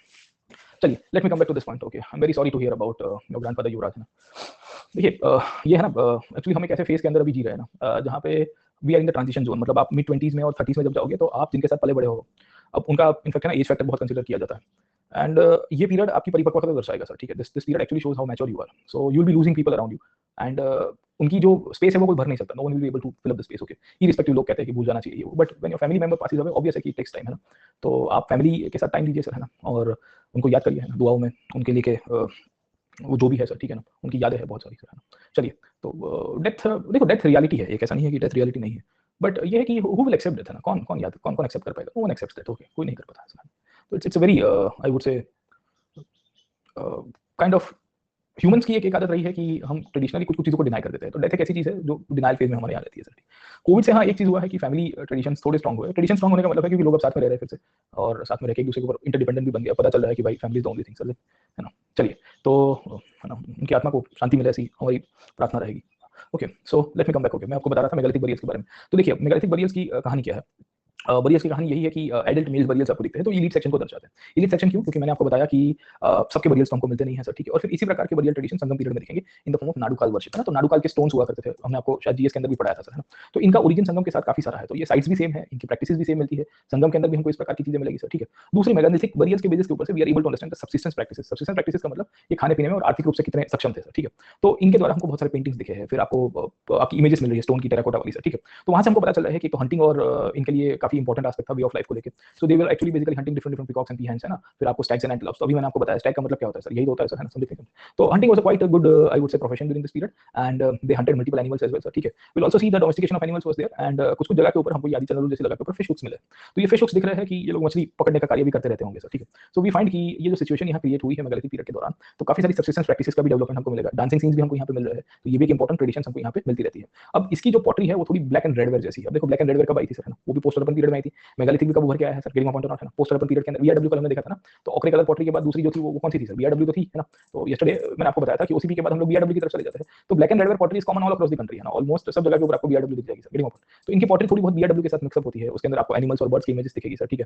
चलिए let me come back to this point, okay. I am very sorry to hear about your grandfather Yuvraj, है ना। देखिए ये है ना, एक्चुअली हम एक ऐसे फेज के अंदर अभी जी रहे हैं ना, जहाँ पे we are in the transition zone, मतलब आप मिड 20s में और 30s में जब जाओगे तो आप जिनके साथ पले बड़े हो, अब उनका इनफैक्ट है ना एज फैक्टर बहुत कंसीडर किया जाता है। एंड ये पीरियड आपकी परिपक्वता को दर्शाएगा सर, ठीक है। This period actually shows how mature you are, so you will be losing people around you, and उनकी जो स्पेस है वो कोई भर नहीं सकता, no one will be able to fill up the space, okay. Irrespective लोग कहते हैं कि भूल जाना चाहिए वो, but when your family member passes away obvious है कि इट टेक्स टाइम, है ना। तो आप फैमिली के साथ टाइम दीजिए सर, है ना, और उनको याद करिए, है ना, दुआओं में उनके लिए वो जो भी है सर, ठीक है ना, उनकी यादें हैं बहुत सारी सर, है ना। चलिए, तो डेथ, देखो डेथ रियलिटी है, एक ऐसा नहीं है कि डेथ रियलिटी नहीं है, बट ये है कि हु विल एक्सेप्ट डेथ, है ना, कौन एक्सेप्ट कर पाएगा, no one accepts death, okay, कोई नहीं कर पाता है। तो it's a very I would say kind of humans की एक आदत रही है कि हम ट्रेडिशनली कुछ चीज़ों को डिनाई कर देते हैं। तो डेथ एक ऐसी चीज़ है जो डिनाइल फेज में हमारे यहाँ रहती है सर। कोविड से हाँ एक चीज़ हुआ है कि फैमिली ट्रेडिशंस थोड़े स्ट्रॉन्ग हुए। ट्रेडिशन स्ट्रॉन्ग होने का मतलब है कि लोग अब साथ में रह रहे हैं फिर से, और साथ में रह के एक दूसरे के ऊपर इंटरडिपेंडेंट भी बन गया, पता चल रहा है कि भाई family is the only thing sir, है ना। चलिए, तो है ना, उनकी आत्मा को शांति मिले ऐसी हमारी प्रार्थना रहेगी। ओके, सो let me come back. Okay, मैं आपको बता रहा था मेगालिथिक बरियल्स के बारे में। तो देखिए मेगालिथिक बरियल्स की कहानी क्या है। बरियल्स की कहानी यही है कि एडल्ट मेल बरियल्स आपको दिखते हैं, तो एलीट सेक्शन को दर्शाते हैं। एलीट सेक्शन क्यों? क्योंकि मैंने आपको बताया कि सबके बरियल्स तो हमको मिलते नहीं हैं सर, ठीक है। और फिर इसी प्रकार के बरियल ट्रेडिशन संगम पीरियड में दिखेंगे in the form of nadukal worship, है ना। तो नाडुकाल के स्टोन्स हुआ करते थे, हमने आपको शायद जीएस के अंदर भी पढ़ाया था सर, है ना। तो इनका ओरिजिन संगम के साथ काफी सारा है, तो ये साइट्स भी सेम है, इनकी प्रैक्टिसेस भी सेम मिलती है, संगम के अंदर भी हमको इस प्रकार की चीजें मिलेगी सर, ठीक है। दूसरी मेगालिथिक बरियल्स के बेसिस के ऊपर से we are able to understand the subsistence practices. Subsistence practices का मतलब ये खाने पीने में और आर्थिक रूप से कितने सक्षम थे सर, ठीक है। तो इनके द्वारा हमको बहुत सारे पेंटिंग्स दिखे हैं, फिर आपको आपकी इमेजेस मिल रही है स्टोन की, टेराकोटा वाली सर, ठीक है। तो वहां से हमको पता चल रहा है कि तो हंटिंग और इनके लिए काफी काफी इंपॉर्टेंट एस्पेक्ट था वे ऑफ लाइफ को लेकर। So they were actually basically hunting different different peacocks and peahens है ना, फिर आपको स्टैग्स एंड एंटेलोप्स। तो अभी मैंने आपको बताया स्टैग का मतलब क्या होता है सर, यही तो होता है सर, है ना, समझते हैं। तो hunting was quite a good I would say profession during this period, and they hunted multiple animals as well sir, ठीक है। Will also see the domestication of animals was there, and कुछ कुछ जगह के ऊपर हमको आदि चंद्र जैसी जगह के ऊपर फिश हुक्स मिले। तो ये फिश हुक्स दिख रहे हैं कि ये लोग मछली पकड़ने का कार्य भी करते रहते होंगे सर, ठीक है। सो वी फाइंड कि ये जो सिचुएशन यहाँ क्रिएट हुई है मेगालिथिक पीरियड के दौरान, तो काफी सारी सब्सिस्टेंस प्रैक्टिसेस का भी डेवलपमेंट हमको मिलेगा, डांसिंग सीन्स भी हमको यहाँ पे मिल रहे हैं, तो ये भी एक इंपॉर्टेंट ट्रेडिशन हमको यहाँ पे मिलती रहती है। अब इसकी जो पॉटरी है वो थोड़ी ब्लैक एंड रेडवेयर जैसी है। अब देखो ब्लैक एंड रेडवेयर कब आई थी सर, है ना, वो भी पोस्ट अर्बन पीरियड में आई थी। मेगालिथिक भी कब उभर के आया है सर, गेटिंग पॉइंट नॉट, है ना, पोस्ट अर्बन पीरियड के अंदर। वीआरडब्ल्यू कल हमने देखा था ना, तो ओकरे कलर पॉटरी के बाद दूसरी जो थी वो कौन सी थी सर, वीआरडब्ल्यू तो थी, है ना। तो यस्टरडे मैंने आपको बताया था कि ओसीपी के बाद हम लोग वीआरडब्ल्यू की तरफ चले जाते हैं। तो black and redware pottery is common all across the country, है ना, ऑलमोस्ट सब जगह के ऊपर आपको वीआरडब्ल्यू दिख जाएगी सर, गेटिंग पॉइंट। तो इनकी पॉटरी थोड़ी बहुत वीआरडब्ल्यू के साथ मिक्सअप होती है, उसके अंदर आपको एनिमल्स और बर्ड्स की इमेजेस दिखेगी सर, ठीक है।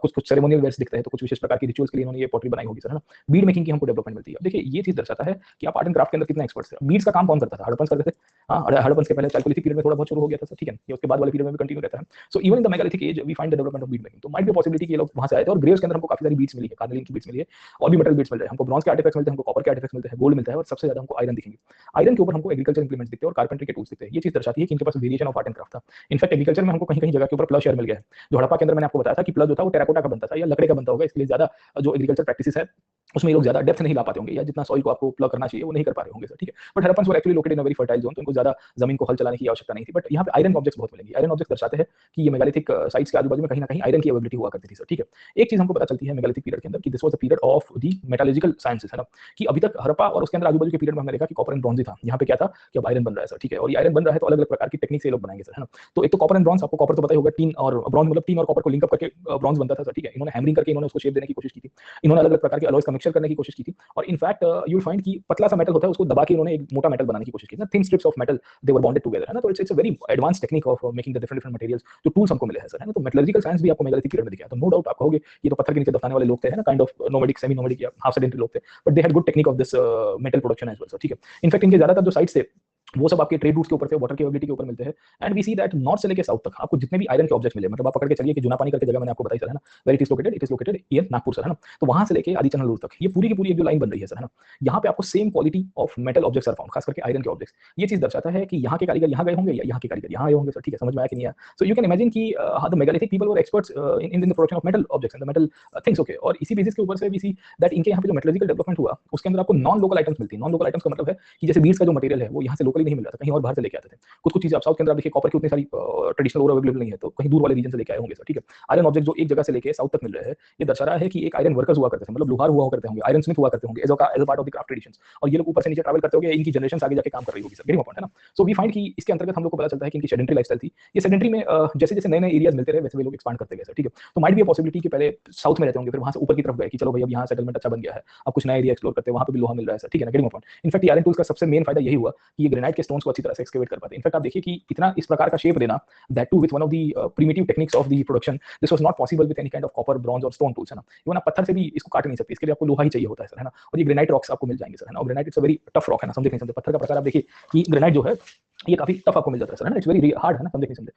कुछ कुछ सेरेमोनियल वेयर्स दिखते हैं, तो कुछ विशेष प्रकार की रिचुअल्स के लिए इन्होंने ये पॉटरी बनाई होगी सर, है ना। बीड मेकिंग की हमको डेवलपमेंट मिलती है। देखिए ये चीज दर्शाता है कि आप आर्ट एंड क्राफ्ट के अंदर कितना एक्सपर्ट थे। बीड्स का काम कौन करता था, हड़प्पन करते थे। हाँ, हड़प्पन के पहले चालकोलिथिक पीरियड में थोड़ा बहुत शुरू हो गया था सर, ठीक है, ये उसके बाद वाले पीरियड में भी कंटिन्यू रहता है। So even in the megalithic age we find the development of bead making. तो माइट बी पॉसिबिलिटी कि ये लोग वहां से आए थे, और ग्रेव्स के अंदर हमको काफी सारी बीड्स मिली है, कार्नेलिन की बीड्स मिली है, और भी मेटल बीड्स मिल रहे हैं हमको, ब्रॉन्ज के आर्टिफैक्ट्स मिलते हैं हमको, कॉपर के आर्टिफैक्ट्स मिलते हैं, गोल्ड मिलता है, और सबसे ज्यादा हमको आयरन दिखेंगे। आयरन के ऊपर हमको एग्रीकल्चर इंप्लीमेंट्स दिखते हैं और कारपेंट्री के टूल्स दिखते हैं। ये चीज दर्शाती है कि इनके पास variation of art and craft था। इनफैक्ट एग्रीकल्चर में हमको कहीं कहीं जगह के ऊपर प्लस शेयर मिल गया है। जो हड़प्पा के अंदर मैंने आपको बताया था कि प्लस जो था वो टेराकोटा का बनता था या लकड़े का बनता होगा, इसके लिए ज्यादा जो एग्रीकल्चर प्रैक्टिसेस है उसमें लोग ज्यादा डेप्थ नहीं ला पाते होंगे, या जितना सॉइल को आपको प्लग करना चाहिए वो नहीं कर पा रहे होंगे सर, ठीक है। But Harappans were actually located in a very fertile zone, तो इनको ज्यादा जमीन को हल चलाने की आवश्यकता नहीं थी। बट यहाँ पे आयरन ऑब्जेक्ट्स बहुत मिलेंगे। आयरन ऑब्जेक्ट्स दर्शाते हैं कि ये मेगालिथिक साइट्स के आजू बाजू में कहीं ना कहीं आयरन की अवेलेबिलिटी हुआ करती थी सर, ठीक है। एक चीज हमको पता चलती है मेगालिथिक पीरियड के अंदर कि this was the period of the metallurgical sciences, है ना, कि अभी तक हड़प्पा और उसके अंदर आजू बाजू के पीरियड में हमने देखा कि कॉपर एंड ब्रॉन्ज ही था। यहाँ पे क्या था कि अब आयरन बन रहा है सर, ठीक है, और ये आयरन बन रहा है तो अलग अलग प्रकार की टेक्निक से लोग बनाएंगे सर, है ना। तो एक तो कॉपर एंड ब्रॉन्ज, आपको कॉपर तो पता ही होगा, टीन और ब्रॉन्ज मतलब टीन और कॉपर को लिंक अप करके ब्रॉन्ज बनता था सर, ठीक है। इन्होंने हैमरिंग करके इन्होंने उसको शेप देने की कोशिश की थी, इन्होंने अलग अलग प्रकार के अलॉयज का मिक्सचर करने की कोशिश की थी, और इनफैक्ट यू विल फाइंड कि पतला सा मेटल होता है उसको दबा के इन्होंने एक मोटा मेटल बनाने की कोशिश की ना, thin strips of metal they were bonded together, है ना। तो it's a very advance technique of making the different different materials, जो टूल्स हमको मिले हैं सर, है ना। तो मेटलर्जिकल साइंस भी आपको मेगालिथिक पीरियड में दिखा। तो नो डाउट आप कहोगे ये तो पत्थर के नीचे दफनाने वाले लोग थे, है ना, kind of nomadic, semi nomadic या हाफ सेडेंटरी लोग थे, but they had good technique of this metal production as well sir, ठीक है। इनफैक्ट इनके ज्यादातर जो साइट्स थे वो सब आपके ट्रेड रूट्स के ऊपर थे, वाटर की एबिलिटी के ऊपर मिलते हैं। And we see that north से लेके साउथ तक आपको जितने भी आयरन के ऑब्जेक्ट्स मिले, मतलब आप पकड़ के चलिए कि जुना पानी करके जगह मैंने आपको बताई सर, है ना, where it is located in Nagpur sir, है ना। तो वहां से लेके आदि चंद्र तक ये पूरी की पूरी एक जो लाइन बन रही है सर, है ना, यहाँ पे आपको same quality of metal objects are found, खास करके आयरन के ऑब्जेक्ट्स। ये चीज दर्शाता है कि यहाँ के कारीगर यहाँ गए होंगे या यहाँ के कारीगर यहाँ आए होंगे सर, ठीक है, समझ में आया कि नहीं आया। सो यू कैन इमेजिन कि the megalithic people were experts in the production of metal objects and the metal things, okay. और इसी बेसिस के ऊपर से वी सी दैट इनके यहाँ पे जो मेटलर्जिकल डेवलपमेंट हुआ उसके अंदर आपको नॉन लोकल आइटम्स मिलती है। नॉन लोकल आइटम्स का मतलब है कि जैसे बीड्स का जो मटेरियल है वो यहाँ से लोकली नहीं मिल रहा था, कहीं और बाहर से लेके आते थे। कुछ कुछ चीजें आप साउथ के अंदर देखिए कॉपर की उतनी सारी ट्रेडिशनल और अवेलेबल नहीं है, तो कहीं दूर वाले रीजन से लेके आए होंगे सर, ठीक है। आयरन ऑब्जेक्ट जो एक जगह से लेके साउथ तक मिल रहे हैं, ये दर्शा रहा है कि एक आयरन वर्कर्स हुआ करते थे, मतलब लोहार हुआ करते होंगे, आयरन स्मिथ हुआ करते होंगे as a part of the craft traditions, और ये लोग ऊपर से नीचे ट्रैवल करते होंगे, इनकी जनरेशन आगे जाके काम कर रही होगी सर, वेरी इंपॉर्टेंट, है ना। सो वी फाइंड कि इसके अंतर्गत हम लोग को पता चलता है कि इनकी सेडेंटरी लाइफस्टाइल थी। ये सेडेंटरी में जैसे जैसे नए नए एरियाज मिलते रहे वैसे वे लोग एक्सपांड करते गए सर, ठीक है। तो माइट बी अ पॉसिबिलिटी कि पहले साउथ में रहते होंगे, फिर वहां से ऊपर की तरफ गए कि चलो भाई अब यहाँ सेटलमेंट अच्छा बन गया है, अब कुछ नया एरिया एक्सप्लोर करते हैं, वहां पे भी लोहा मिल रहा है सर, ठीक है ना, getting point. In fact iron tools का सबसे मेन फायदा यही हुआ कि ये ग्रेनाइट के स्टोन्स को अच्छी तरह से एक्सकेवेट कर पाते हैं। इनफैक्ट आप देखिए कि इतना इस प्रकार का शेप देना, that too with one of the primitive techniques of the production, this was not possible with any kind of copper, bronze or stone tools, है ना। इवन आप पत्थर से भी इसको काट नहीं सकते, इसके लिए आपको लोहा ही चाहिए होता है सर, है ना। और ये ग्रेनाइट रॉक्स आपको मिल जाएंगे सर, है ना। और granite it's a very tough rock, है ना, समझे नहीं समझे। पत्थर का प्रकार आप देखिए कि ग्रेनाइट जो है ये काफी टफ आपको मिल जाता है सर, है ना, इट्स वेरी हार्ड, है ना, समझे नहीं समझे।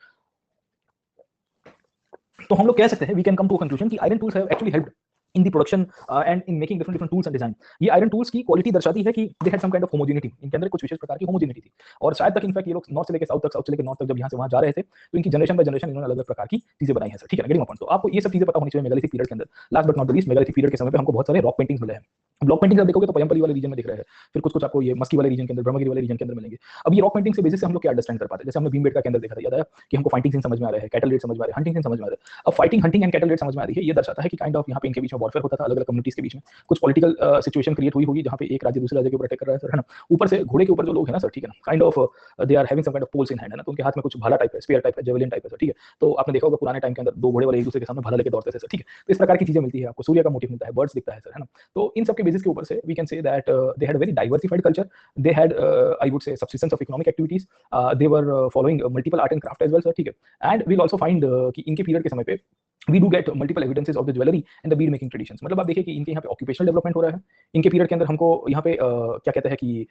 तो हम लोग कह सकते हैं we can come to a conclusion कि iron tools have actually helped in the production and in making different tools and design। ये आयरन टूल्स की क्वालिटी दर्शाती है कि they had some kind of homogeneity, इनके अंदर कुछ विशेष प्रकार की होमोजेनिटी थी। और शायद तक इनफैक्ट ये लोग नॉर्थ से लेकर साउथ तक, साउथ से लेकर नॉर्थ तक जब यहाँ से वहाँ जा रहे थे तो इनकी जनरेशन बाय जनरेशन इन्होंने अलग अलग प्रकार की चीजें बनाई हैं सर, ठीक है ना, गेटिंग पॉइंट। तो आपको ये सब चीजें पता होनी चाहिए मेगालिथिक पीरियड के अंदर। Last but not the least, megalithic period के समय पे हमको बहुत सारे रॉक पेंटिंग्स मिले हैं। ब्लॉक पेंटिंग आप देखोगे तो पयंपली वाले रीजन में दिख रहे हैं, फिर कुछ कुछ आपको ये मस्की वाले रीजन के अंदर, ब्रह्मगिरी वाले रीजन के अंदर मिलेंगे। अब ये रॉक पेंटिंग से बेसिस से हम लोग क्या अंडरस्टैंड कर पाते हैं, जैसे हमने भीमबेटका के अंदर देखा था, याद आया कि हमको फाइटिंग सीन समझ में आ रहा है, कैटल रेट समझ में आ रहा है, हंटिंग सीन समझ में आ रहा है। अब fighting, hunting and cattle rate समझ में आ रही है, ये दर्शाता है कि काइंड ऑफ यहाँ पे इनके बीच में वॉरफेयर होता था, अलग अलग कम्युनिटीज के बीच में कुछ पॉलिटिकल सिचुएशन क्रिएट हुई होगी जहाँ पे एक राज्य दूसरे राज्य के ऊपर अटैक कर रहा है सर, है ना। ऊपर से घोड़े के ऊपर जो लोग हैं ना सर, ठीक है ना, kind of they are having some kind of poles in hand, है ना। तो उनके हाथ में कुछ भाला टाइप है, स्पीयर टाइप है, जेवलिन टाइप है सर, ठीक है। तो आपने देखा होगा पुराने टाइम के अंदर दो घोड़े वाले एक दूसरे के सामने भाला लेके दौड़ते थे सर, ठीक है। तो इस प्रकार की चीजें मिलती है आपको, सूर्य का मोटिव मिलता है, बर्ड्स दिखता है सर, है ना। तो इन सब के बेसिस के ऊपर से we can say that they had very diversified culture, they had I would say subsistence of economic activities, they were following multiple art and craft as well sir, ठीक है। And we will also find कि इनके period के समय पे we do get multiple evidences of the jewelry and the bead making traditions। मतलब आप देखिए कि इनके यहाँ पे ऑक्यूपेशनल डेवलपमेंट हो रहा है। इनके पीरियड के अंदर हमको यहाँ पे क्या कहते हैं कि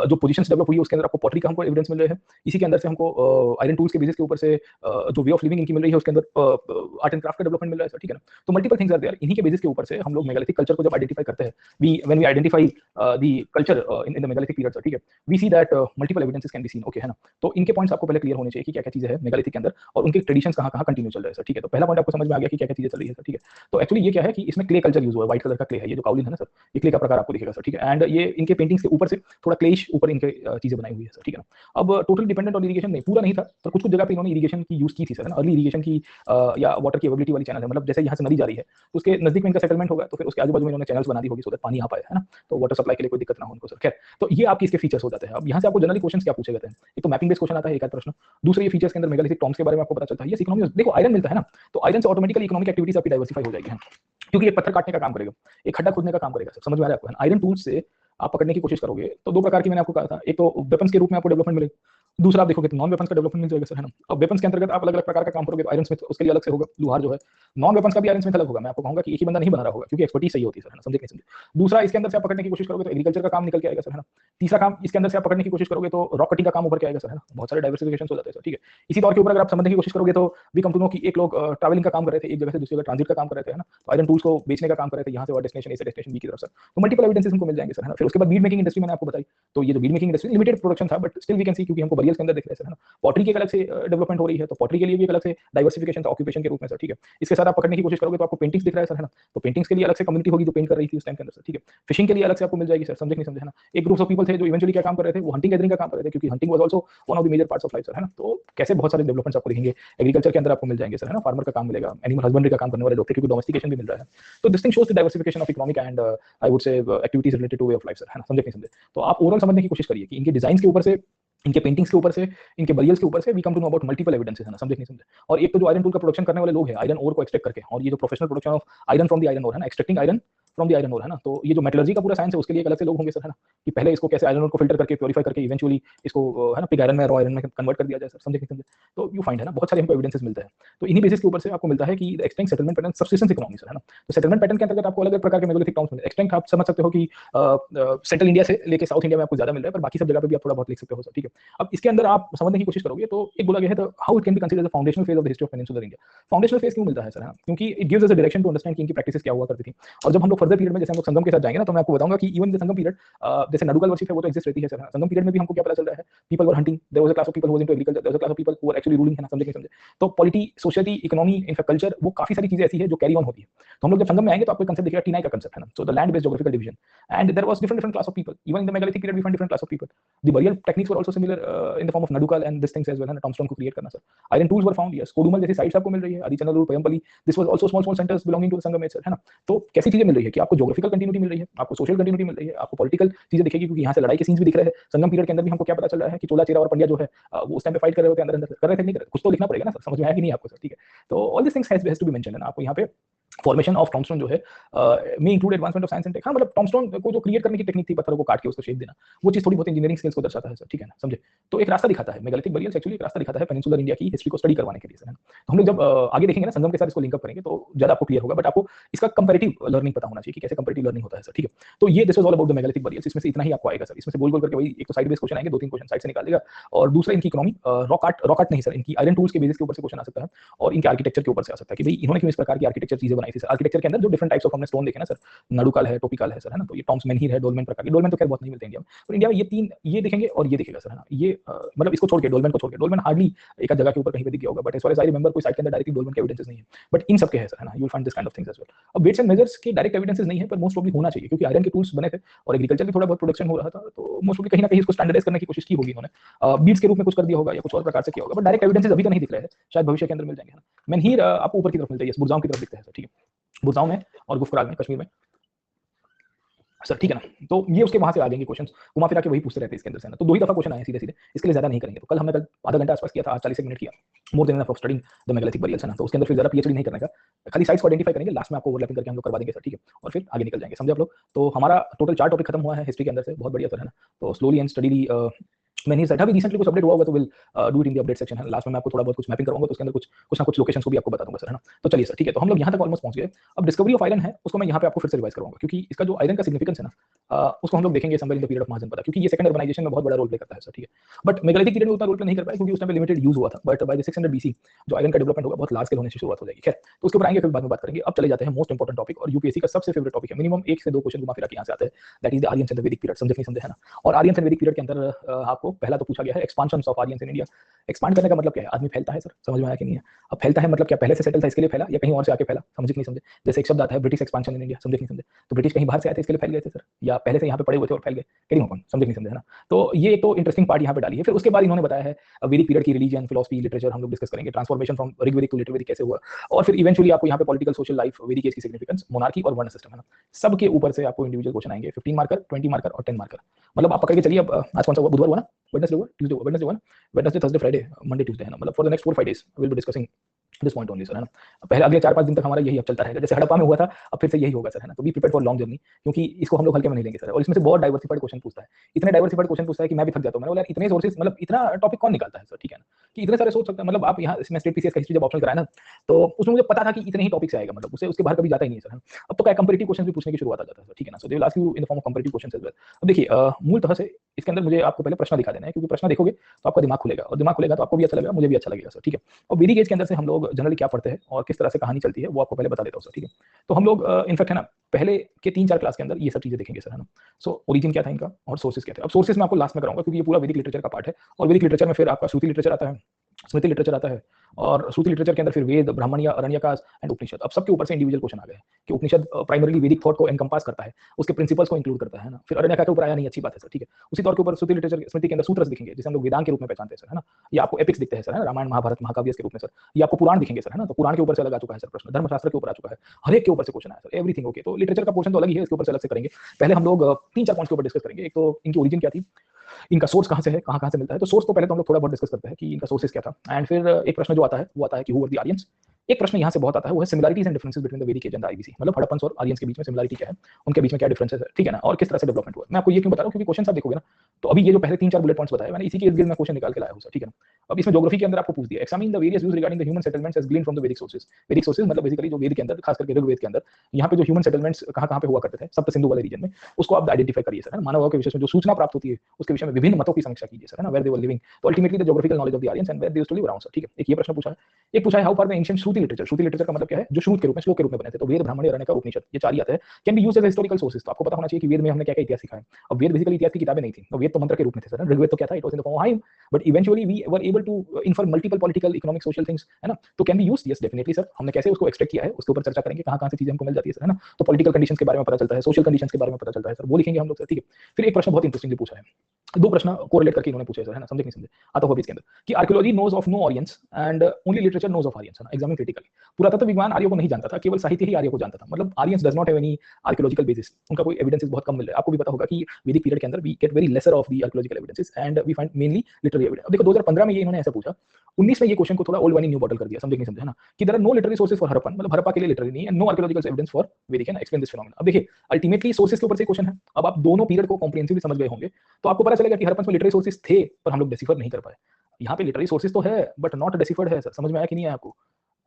जो पोजीशंस डेवलप हुई है उसके अंदर आपको पॉटरी का हमको एविडेंस मिल रहे हैं। इसी के अंदर से हमको आयरन टूल्स के बेसिस के ऊपर से जो वे ऑफ लिविंग इनकी मिल रही है उसके अंदर आर्ट एंड क्राफ्ट का डेवलपमेंट मिल रहा है सर, ठीक है ना। तो मल्टीपल थिंग्स आर देयर। इन्हीं के बेसिस के ऊपर से हम लोग मेगालिथिक कल्चर को जब आइडेंटिफाई करते हैं, we when we identify the culture in the megalithic period sir, ठीक है, we see that multiple evidences can be seen, okay है ना। तो इनके पॉइंट्स आपको पहले क्लियर होने चाहिए कि क्या क्या चीजें है मेगालिथिक के अंदर और उनके ट्रेडिशंस कहाँ कहाँ कंटिन्यू चल रहे हैं सर, ठीक है। तो पहला पॉइंट आपको समझ में आ गया कि क्या क्या चीजें चल रही है सर, ठीक है। तो एक्चुअली ये क्या है कि इसमें क्ले कल्चर यूज हुआ है, व्हाइट कलर का क्ले है, ये जो काउलिन है ना सर, ये क्ले का प्रकार आपको दिखेगा सर, ठीक है। एंड ये इनके पेंटिंग्स के ऊपर से थोड़ा क्लेश ऊपर इनके चीजें बनाई हुई है सर, ठीक है ना। अब टोटल डिपेंडेंट ऑन इरिगेशन नहीं, पूरा नहीं था, पर कुछ कुछ जगह पे इन्होंने इरिगेशन की यूज की थी सर, है ना, अर्ली इरिगेशन की या वाटर की अवेबिलिटी वाली चैनल है, मतलब जैसे यहाँ से नदी जा रही है तो उसके नजदीक में इनका सेटलमेंट होगा, तो फिर उसके आजू बाजू में इन्होंने चैनल्स बना दी होगी सो दैट पानी यहाँ पाए, है ना, तो वाटर सप्लाई के लिए कोई दिक्कत ना हो उनको सर। खैर, तो ये आपके इसके फीचर्स हो जाते हैं। अब यहाँ से आपको जनरली क्वेश्चन क्या पूछे जाते हैं, एक तो मैपिंग बेस्ड क्वेश्चन आता है, एक आध प्रश्न, दूसरे ये फीचर्स के अंदर मेगालिथिक टॉम्स के बारे में आपको पता चलता है। ये इकोनॉमी, देखो आयरन मिलता है ना, तो आयरन से ऑटोमेटिकली इकोनॉमिक एक्टिविटीज आपकी डाइवर्सिफाई हो जाएगी, है, क्योंकि एक पत्थर काटने का काम करेगा, एक खड्डा खोदने का काम करेगा सर, समझ में आ रहा है आपको। आयरन टूल्स से आप पकड़ने की कोशिश करोगे तो दो प्रकार की मैंने आपको कहा था, एक तो वेपन्स के रूप में आपको डेवलपमेंट मिलेगा, दूसरा आप देखोगे तो नॉन वेपन्स का डेवलपमेंट मिल जाएगा सर, है ना। अब वेपन्स के अंतर्गत आप अलग अलग प्रकार का काम करोगे, आयरन स्मिथ उसके लिए अलग से होगा, लुहार जो है, नॉन वेपन्स का भी आयरन स्मिथ अलग होगा। मैं आपको कहूंगा कि एक ही बंदा नहीं बना रहा होगा, क्योंकि एक्सपर्टीज सही होती है सर, है ना, समझे नहीं समझे। दूसरा, इसके अंदर से आप पकड़ने की कोशिश करोगे तो एग्रीकल्चर का काम निकल के आएगा सर, है ना। तीसरा काम इसके अंदर से आप पकड़ने की कोशिश करोगे तो रॉक कटिंग का काम उभर के आएगा सर, है ना। बहुत सारे डाइवर्सिफिकेशन हो जाते हैं सर, ठीक है। इसी तौर के ऊपर अगर आप समझने की कोशिश करोगे तो वी कम टू नो कि एक लोग ट्रैवलिंग का काम कर रहे थे, एक जगह से दूसरी जगह ट्रांजिट का काम कर रहे थे, है ना, तो आयरन टूल्स को बेचने का काम कर रहे थे, यहाँ से और डेस्टिनेशन ए से डेस्टिनेशन बी की तरफ सर, तो मल्टीपल एविडेंसेस हमको मिल जाएंगे सर, है ना। फिर उसके बाद बीड मेकिंग इंडस्ट्री मैंने आपको बताई, तो ये जो bead making industry limited production था, but still we can see, क्योंकि हमको बरियर्स के अंदर दिख रहे हैं सर, है ना। पॉटरी की एक अलग से डेवलपमेंट हो रही है, तो पॉटरी के लिए भी एक अलग से डाइवर्सिफिकेशन था ऑक्यूपेशन के रूप में सर, ठीक है। इसके साथ आप पकड़ने की कोशिश करोगे तो आपको पेंटिंग्स दिख रहा है सर, है ना, तो पेंटिंग्स के लिए अलग से कम्युनिटी होगी जो पेंट कर रही थी उस टाइम के अंदर सर, ठीक है। फिशिंग के लिए अलग से आपको मिल जाएगी सर, समझे नहीं समझे, है ना। एक ग्रुप ऑफ पीपल थे जो इवेंचुअली क्या काम कर रहे थे, वो हंटिंग गैदरिंग का काम कर रहे थे, क्योंकि hunting was also one of the major parts of life sir, है ना। तो कैसे बहुत सारे डेवलपमेंट्स आपको दिखेंगे एग्रीकल्चर के अंदर आपको मिल जाएंगे सर, है ना। फार्मर का काम मिलेगा, एनिमल हस्बेंड्री का काम करने वाले लोग, क्योंकि डोमेस्टिकेशन भी मिल रहा है। तो this thing shows the diversification of economic and I would से activities related two way of life sir, है ना, समझे नहीं समझे। तो आप ओवरऑल समझने की कोशिश करिए कि इनके डिजाइन के ऊपर से, इनके पेंटिंग्स के ऊपर से, इनके बरियल्स के ऊपर से we come to know about multiple evidences, है ना, समझे नहीं समझे। और एक तो जो आयरन टूल का प्रोडक्शन करने वाले लोग हैं, आयरन ओर को एक्सट्रैक्ट करके, और ये जो professional production of iron from the iron ore है ना, extracting iron from the iron ore, है ना, तो ये जो मेटलर्जी का पूरा साइंस है उसके लिए एक अलग से लोग होंगे सर, है ना, कि पहले इसको कैसे आयरन ओर को फिल्टर करके प्योरीफाई करके इवेंचुअली इसको है ना पिग आयरन में, रॉ आयरन में कन्वर्ट कर दिया जाए सर, समझे नहीं समझे। तो यू फाइंड, है ना, बहुत सारे हमको एविडेंसेस मिलते हैं। तो इन्हीं बेसिस के ऊपर से आपको मिलता है कि extent settlement pattern subsistence economy sir, है ना। तो सेटलमेंट पैटर्न के अंतर्गत आपको अलग अलग प्रकार के मेगालिथिक टाउन्स मिलते हैं। एक्सटेंट आप समझ सकते हो कि सेंट्रल इंडिया से लेके साउथ इंडिया में आपको ज्यादा मिल रहा है, पर बाकी सब जगह पे भी आप थोड़ा बहुत लिख सकते हो सर, ठीक है। अब इसके अंदर आप समझने की कोशिश करोगे तो एक बोला गया है तो how it can be considered as a foundational phase of the history of peninsular India. Foundational phase क्यों मिलता है सर, क्योंकि it gives us a direction to understand कि इनकी प्रैक्टिसेस क्या हुआ करती थी। और जब हम लोग फर्दर पीरियड में, जैसे हम लोग संगम के साथ जाएंगे ना, तो मैं आपको बताऊंगा कि इवन द संगम पीरियड, जैसे नडुकल वर्शिप है वो तो एग्जिस्ट रहती है सर, संगम पीरियड में भी हमको क्या पता चल रहा है, people were hunting, there was a class of people who was into agriculture, there was a class of people who were actually ruling, है ना, समझे नहीं समझे। तो polity, society, economy, in fact culture, वो काफी सारी चीजें ऐसी है जो कैरी ऑन होती है। तो हम लोग जब संगम में आएंगे तो आपको कंसेप्ट दिखेगा टीनाई का कंसेप्ट, है ना, so the land based geographical division, and there was different class of people, even in the megalithic period we find different class of people. The burial techniques were also similar in the form of nadukal and this things as well, है ना, tombstone को create करना sir. Iron tools were found, yes, Kodumanal जैसी sites आपको मिल रही है, Adichanallur, Payampalli, this was also small centres belonging to the Sangam sir, है ना। तो कैसी चीजें मिल रही है कि आपको ज्योग्राफिकल कंटिन्यूटी मिल रही है, आपको सोशल कंटिन्यूटी मिल रही है, आपको पॉलिटिकल चीजें दिखेगी, क्योंकि यहाँ से लड़ाई के सीन्स भी दिख रहे हैं। संगम पीरियड के अंदर भी हमको क्या पता चल रहा है कि चोला चेरा और पंड्या जो है वो उस टाइम पे फाइट कर रहे होते हैं, अंदर अंदर कर रहे थे, नहीं कर रहे, कुछ तो लिखना पड़ेगा ना सर, समझ में आया कि नहीं आपको सर, ठीक है। तो all this things has to be mentioned, है ना। आपको यहाँ पे फॉर्मेशन ऑफ टॉमस्टोन जो है में include advancement of science and tech, हाँ, मतलब टॉमस्टोन को जो क्रिएट करने की टेक्निक थी, पत्थरों को काट के उसको शेप देना, वो चीज थोड़ी बहुत इंजीनियरिंग स्किल्स को दर्शाता है सर, ठीक है ना, समझे। तो एक रास्ता दिखाता है मेगालिथिक बरियल्स, एक्चुअली एक रास्ता दिखाता है पेनिनसुलर इंडिया की हिस्ट्री को स्टडी करवाने के लिए सर, है ना। तो हम लोग जब आगे देखेंगे ना संगम के साथ इसको लिंक अप करेंगे तो ज्यादा आपको क्लियर होगा, बट आपको इसका कंपैरेटिव लर्निंग पता होना चाहिए कि कैसे कंपैरेटिव लर्निंग होता है सर, ठीक है। तो ये this was all about the megalithic burials, इसमें से इतना ही आपको आएगा सर। इसमें से गोल गोल करके वही एक तो साइड बेस क्वेश्चन आएंगे, दो तीन क्वेश्चन साइड से निकाल देगा, और दूसरा इनकी इकोनॉमी, रॉक आर्ट नहीं सर, इनकी आयरन टूल्स के बेसिस के ऊपर से क्वेश्चन आ सकता है, और इनके आर्किटेक्चर के ऊपर से आ सकता है कि भाई इन्होंने क्यों इस प्रकार की आर्किटेक्चर चीजें बनाई थी सर। आर्किटेक्चर के अंदर जो डिफरेंट टाइप्स ऑफ हमने स्टोन देखे ना सर, नडुकल है, टोपिकल है सर, है ना, तो ये टॉम्स मेनहीर है, डोलमेन प्रकार की, डोलमेन तो खैर बहुत नहीं मिलते इंडिया में, तो इंडिया में ये तीन ये देखेंगे और ये दिखेगा सर, है ना। ये मतलब इसको छोड़ के, डोलमेन को छोड़ के, डोलमेन हार्डली एक जगह के ऊपर कहीं पे दिख गया होगा, but as far as I remember कोई साइट के अंदर डायरेक्टली डोलमेन के एविडेंसेस नहीं है, बट इन सब के है सर, है ना। You will find this kind of things as well. अब वेट्स एंड मेजर्स के डायरेक्ट एविडेंसेस नहीं है, पर मोस्ट प्रोबब्ली होना चाहिए, क्योंकि आयरन के टूल्स बने थे और एग्रीकल्चर भी थोड़ा बहुत प्रोडक्शन हो रहा था, तो मोस्ट प्रोबब्ली कहीं ना कहीं इसको स्टैंडर्डाइज करने की कोशिश की होगी इन्होंने, बीड्स के रूप में कुछ कर दिया होगा या कुछ और प्रकार से किया होगा, बट डायरेक्ट एविडेंसेस अभी तो नहीं दिख रहे हैं, शायद भविष्य के अंदर मिल जाएंगे, है ना। मेनहीर आपको ऊपर की तरफ मिलता है, बुरजाम की तरफ दिखता है सर, ठीक है, बुरजाम में और गुफराग में, कश्मीर में सर, ठीक है ना। तो ये उसके वहां से आ जाएंगे क्वेश्चंस, घुमा फिरा के वही पूछते रहते हैं इसके अंदर से ना। तो दो ही दफा क्वेश्चन आए सीधे सीधे, इसके लिए ज्यादा नहीं करेंगे। तो कल हमने आधा घंटा आसपास किया था, आज 40 मिनट किया, more than enough of studying the megalithic burials, है ना। तो उसके अंदर फिर ज्यादा पीएचडी नहीं करने का, खाली साइट्स को आइडेंटिफाई करेंगे, लास्ट में आपको ओवरलैपिंग करके हम लोग करवा देंगे सर, ठीक है, और फिर आगे निकल जाएंगे, समझे आप लोग। तो हमारा टोटल 4 टॉपिक खत्म हुआ है हिस्ट्री के अंदर से, बहुत बढ़िया सर, है ना। तो स्लोली एंड स्टडीली मैंने सेट अभी रिसेंटली कुछ अपडेट हुआ होगा तो will do it in the update section, है। लास्ट में मैं आपको थोड़ा बहुत कुछ मैपिंग करवाऊंगा, तो उसके अंदर कुछ ना कुछ लोकेशंस को भी आपको बता दूंगा सर, है ना। तो चलिए सर, ठीक है, तो हम लोग यहाँ तक ऑलमोस्ट पहुंच गए। अब डिस्कवरी ऑफ आयरन है, उसको मैं यहाँ पे आपको फिर से रिवाइज करवाऊंगा, क्योंकि इसका जो आयरन का सिग्निफिकेंस है ना, उसको हम लोग देखेंगे somewhere in the period of Mahajanapada, क्योंकि ये सेकंड अर्बनाइजेशन में बहुत बड़ा रोल प्ले करता है सर, ठीक है। बट मेगालिथिक पीरियड में उतना रोल प्ले नहीं कर पाया क्योंकि उस टाइम पे लिमिटेड यूज हुआ था, बट बाय द 600 बीसी जो आयरन का डेवलपमेंट होगा बहुत लार्ज स्केल होने से शुरुआत हो जाएगी। खैर, तो उसके ऊपर आएंगे, फिर बाद में बात करेंगे। अब चले जाते हैं मोस्ट इंपोर्टेंट टॉपिक, और यूपीएससी का सबसे फेवरेट टॉपिक है, मिनिमम 1 से 2 क्वेश्चन घुमा फिरा के यहाँ से आते हैं, that is the Aryan and the Vedic period. समझे नहीं समझे, है ना। और आर्यन एंड वैदिक पीरियड के अंदर आपको पहला तो पूछा गया है expansion of Aryan in India. Expand करने का मतलब क्या है? आदमी फैलता है सर, समझ में आया कि नहीं है? अब फैलता है मतलब क्या, पहले से सेटल था इसके लिए फैला, या कहीं और से आके फैला? समझे कि नहीं समझे। जैसे एक शब्द आता है ब्रिटिश एक्सपांशन इन इंडिया, समझे कि नहीं समझे। तो ब्रिटिश कहीं बाहर से आए थे इसके लिए फैल गए थे सर, या पहले से यहाँ पे पड़े हुए थे और फैल गए, कहीं कौन, समझे नहीं समझे, है ना। तो ये एक तो इंटरेस्टिंग पार्ट यहाँ पे डाली है। फिर उसके बाद इन्होंने बताया है वैदिक पीरियड की रिलीजन, फिलोसफी, लिटरेचर हम लोग डिस्कस करेंगे, ट्रांसफॉर्मेशन फ्रॉम ऋग्वेदिक टू लिटरेवेदिक कैसे हुआ, और फिर इवेंचुअली आपको यहाँ पे पॉलिटिकल सोशल लाइफ, वैदिक एज की सिग्निफिकेंस, मोनार्की और वर्ण सिस्टम, है ना। सबके ऊपर से आपको इंडिविजुअल क्वेश्चन आएंगे, 15 मार्कर, 20 मार्कर और 10 मार्कर। मतलब आप पकड़ के चलिए। अब आज कौन सा हुआ, बुधवार हुआ ना, वेडनेसडे हुआ, ट्यूसडे हुआ, वेडनेसडे हुआ ना, Wednesday, Thursday, Friday, Monday, Tuesday, है ना। मतलब for the next 4-5 days we will be discussing this point only sir, है ना। पहले अगले 4-5 दिन तक हमारा यही अब चलता रहेगा, जैसे हड़प्पा में हुआ था, अब फिर से यही होगा सर, है ना। तो be prepared for long journey, क्योंकि इसको हम लोग हल्के में नहीं लेंगे सर। और इसमें से बहुत डाइवर्सिफाइड क्वेश्चन पूछता है, इतने डाइवर्सिफाइड क्वेश्चन पूछता है कि मैं भी थक जाता हूं। मैंने बोला इतने सोर्सेज, मतलब इतना टॉपिक कौन निकालता है सर, ठीक है ना, कि इतने सारे सोच सकते हैं। मतलब आप यहाँ इसमें स्टेट पीसीएस का हिस्ट्री जब ऑप्शन कराया ना, तो उसमें मुझे पता था कि इतने ही टॉपिक से आएगा, मतलब उससे बाहर कभी जाता ही नहीं है सर, है ना। अब तो क्या कंपैरेटिव क्वेश्चन भी पूछने की शुरुआत आ जाता है सर, ठीक है ना। So they will ask you in the form of comparative questions as well. अब देखिए मूलतः से इसके अंदर मुझे आपको पहले प्रश्न दिखा देना है, क्योंकि प्रश्न देखोगे तो आपका दिमाग खुलेगा, और दिमाग खुलेगा तो आपको भी अच्छा लगेगा, मुझे भी अच्छा लगेगा सर, ठीक है। और वैदिक एज के अंदर से हम लोग जनरली क्या पढ़ते हैं और किस तरह से कहानी चलती है वो आपको पहले बता देता हूं सर, ठीक है। तो हम लोग इनफैक्ट, है ना, पहले के 3-4 क्लास के अंदर ये सब चीजें देखेंगे सर, है ना। सो ओरिजिन क्या था इनका और सोर्सेज क्या थे। अब सोर्सेज मैं आपको लास्ट में कराऊंगा, क्योंकि ये पूरा वैदिक लिटरेचर का पार्ट है, और वैदिक लिटरेचर में फिर आपका श्रुति लिटरेचर आता है, स्मृति लिटरेचर आता है, और श्रुति लिटरेचर के अंदर फिर वेद, ब्राह्मण या अरण्यकाश एंड उपनिषद। अब सबके ऊपर से इंडिविजुअल क्वेश्चन आ गए कि उपनिषद प्राइमरीली वैदिक थॉट को एनकम्पास करता है, उसके प्रिंसिपल्स को इंक्लूड करता है ना। फिर अरण्यका के ऊपर आया नहीं, अच्छी बात है सर, ठीक है। उसी तौर के ऊपर श्रुति लिटरेचर, स्मृति के अंदर सूत्र दिखेंगे, जिसे हम लोग वेदांत के रूप में पहचानते हैं सर, है ना। ये आपको एपिक्स दिखते हैं सर, है ना, रामायण, महाभारत, महाकाव्य के रूप में सर। ये आपको पुराण दिखेंगे सर, है ना। तो पुराण के ऊपर से अलग आ चुका है सर प्रश्न, धर्मशास्त्र के ऊपर आ चुका है, हर एक के ऊपर से क्वेश्चन आया सर, एवरीथिंग ओके। तो लिटरेचर का पोर्शन तो अलग ही है, इसके ऊपर से अलग से करेंगे। पहले हम लोग 3-4 पॉइंट्स के ऊपर डिस्कस करेंगे। एक तो इनकी ओरिजिन क्या थी, इनका सोर्स कहाँ से है, कहाँ कहाँ से मिलता है। तो सोर्स तो पहले तो हम लोग थोड़ा बहुत डिस्कस करते हैं कि इनका सोर्सेस क्या था। एंड फिर एक प्रश्न जो आता है वो आता है कि हु वर द आर्यंस। एक प्रश्न यहाँ से बहुत आता है, वो है similarities and differences between the वैदिक एज एंड आईबीसी, मतलब हड़प्पन और आर्यंस के बीच में सिमिलरिटी क्या है, उनके बीच में क्या डिफरेंसेस है, ठीक है ना, और किस तरह से डेवलपमेंट हुआ। मैं आपको ये क्यों बता रहा हूँ, क्योंकि क्वेश्चन आप देखोगे ना, तो अभी ये जो पहले 3-4 बुलेट पॉइंट्स बताए मैंने, इसी के इर्द गिर्द में क्वेश्चन निकाल के लाया हूं सर, ठीक है ना। अब इसमें ज्योग्राफी के अंदर आपको पूछ दिया, examine the various views regarding the human settlements as gleaned from the Vedic sources. Vedic sources मतलब बेसिकली जो वेद के अंदर, खास करके ऋग्वेद के अंदर, यहाँ पे जो ह्यूमन सेटलमेंट्स कहाँ पे हुआ करते थे सप्त सिंधु वाले रीजन में, उसको आप आइडेंटिफाई करिए सर, मानव के विषय में जो सूचना प्राप्त होती है उसके विषय में विभिन्न मतों की समीक्षा कीजिए सर, है ना, वेयर दे वर लिविंग। तो ultimately the geographical knowledge of the Aryans and where they used to live around sir, ठीक है। एक ये प्रश्न पूछा है। एक पूछा है how far the ancient Shruti literature. Shruti literature का मतलब क्या है, जो श्रुत के रूप में, श्लोक के रूप में बने थे। तो वेद, ब्राह्मण, अरण्यका, उपनिषद, ये 4 ही आते हैं, can be used as historical sources. तो आपको पता होना चाहिए कि वेद में हमने क्या क्या इतिहास सीखा है। अब वेद बेसिकली इतिहास की किताबें नहीं थी, तो वेद तो मंत्र के रूप में थे सर। ऋग्वेद तो क्या था, it was in the form of hymn, but eventually we were able to infer multiple political, economic, social things, है ना। तो can be used, yes definitely sir. हमने कैसे उसको एक्सट्रैक्ट किया है उसके ऊपर चर्चा करेंगे, कहां-कहां से चीजें हमको मिल जाती है सर, है ना। तो पॉलिटिकल कंडीशंस के बारे में पता चलता है, सोशल कंडीशंस के बारे में पता चलता है सर, वो लिखेंगे हम लोग सर, ठीक है। फिर एक प्रश्न बहुत इंटरेस्टिंगली पूछा है, 2 प्रश्न कोरिलेट करके इन्होंने पूछे सर, है ना, समझे नहीं समझे। आता हुआ भी इसके अंदर कि archaeology knows of no Aryans and only literature knows of Aryans, है ना, एग्जामिन क्रिटिकली। पुरातत्व विज्ञान आर्यों को नहीं जानता था, केवल साहित्य ही आर्यों को जानता था। मतलब Aryans does not have any archaeological basis, उनका कोई एविडेंसेस बहुत कम मिल रहा है। आपको भी पता होगा कि वैदिक पीरियड के अंदर we get very lesser of the archaeological evidences and we find mainly literary evidence. अब देखो 2015 में ये इन्होंने ऐसा पूछा, 19 में ये क्वेश्चन को थोड़ा ओल्ड वाइन न्यू बॉटल कर दिया, समझे नहीं समझे, है ना, कि there are no literary sources for Harappan, मतलब हड़प्पा के लिए लिटरेरी नहीं है, नो आर्कियोलॉजिकल एविडेंस फॉर वैदिक, है ना, एक्सप्लेन दिस फिनोमेना। अब देखिए अल्टीमेटली सोर्सेज के ऊपर से क्वेश्चन है। अब आप दोनों पीरियड को कॉम्प्रिहेंसिवली समझ गए होंगे तो आपको पता चलेगा कि हड़प्पन में लिटरेरी सोर्सेज थे पर हम लोग डिसिफर नहीं कर पाए। यहाँ पे लिटरेरी सोर्सेज तो है बट नॉट डिसिफर्ड है सर, समझ में आया कि नहीं है आपको।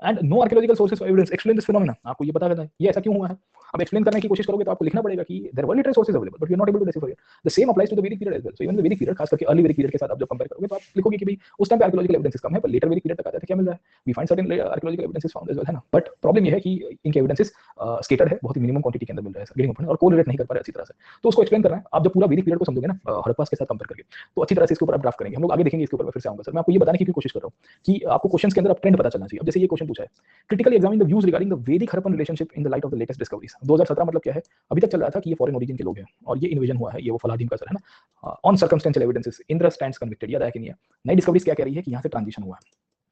And no archaeological sources for evidence explain this phenomena, आपको ये पता करना है ये ऐसा क्यों हुआ है। अब एक्सप्लेन करने की कोशिश करोगे तो आपको लिखना पड़ेगा कि there were literary sources available but we are not able to decipher it. The same applies to the Vedic period as well. So even the Vedic period, खास करके अर्ली वैदिक पीरियड के साथ आप जब कंपेयर करोगे तो आप लिखोगे कि भाई उस टाइम पे आर्कियोलॉजिकल एविडेंसेस कम है, पर लेटर वैदिक पीरियड तक आते थे क्या मिल रहा है, we find certain archaeological evidences found as well, है ना। बट प्रॉब्लम ये है कि इनके एविडेंसेस स्केटर्ड है, बहुत ही मिनिमम क्वांटिटी के अंदर मिल रहा है सर, गेटिंग और कोरिलेट नहीं कर पा रहे अच्छी तरह से। तो उसको एक्सप्लेन करना है। आप जब पूरा वैदिक पीरियड को समझोगे ना हड़प्पा के साथ कंपेयर करके, तो अच्छी तरह से इसके ऊपर आप ड्राफ्ट करेंगे। हम लोग आगे देखेंगे, इसके ऊपर मैं फिर से आऊंगा सर। मैं आपको ये बताने की कोशिश कर रहा हूँ कि आपको क्वेश्चंस के अंदर अब ट्रेंड पता चलना चाहिए। अब जैसे ये क्वेश्चन पूछा है, critically examine the views regarding the Vedic Harappan relationship in the light of the latest discoveries. 2017 मतलब क्या है, अभी तक चल रहा था कि ये फॉरेन ओरिजिन के लोग हैं और ये इन्वेजन हुआ है, ये वो फलादीन का सर, है ना। On circumstantial evidences Indra stands convicted, याद है कि नहीं है। नई डिस्कवरीज क्या कह रही है कि यहाँ से ट्रांजिशन हुआ है,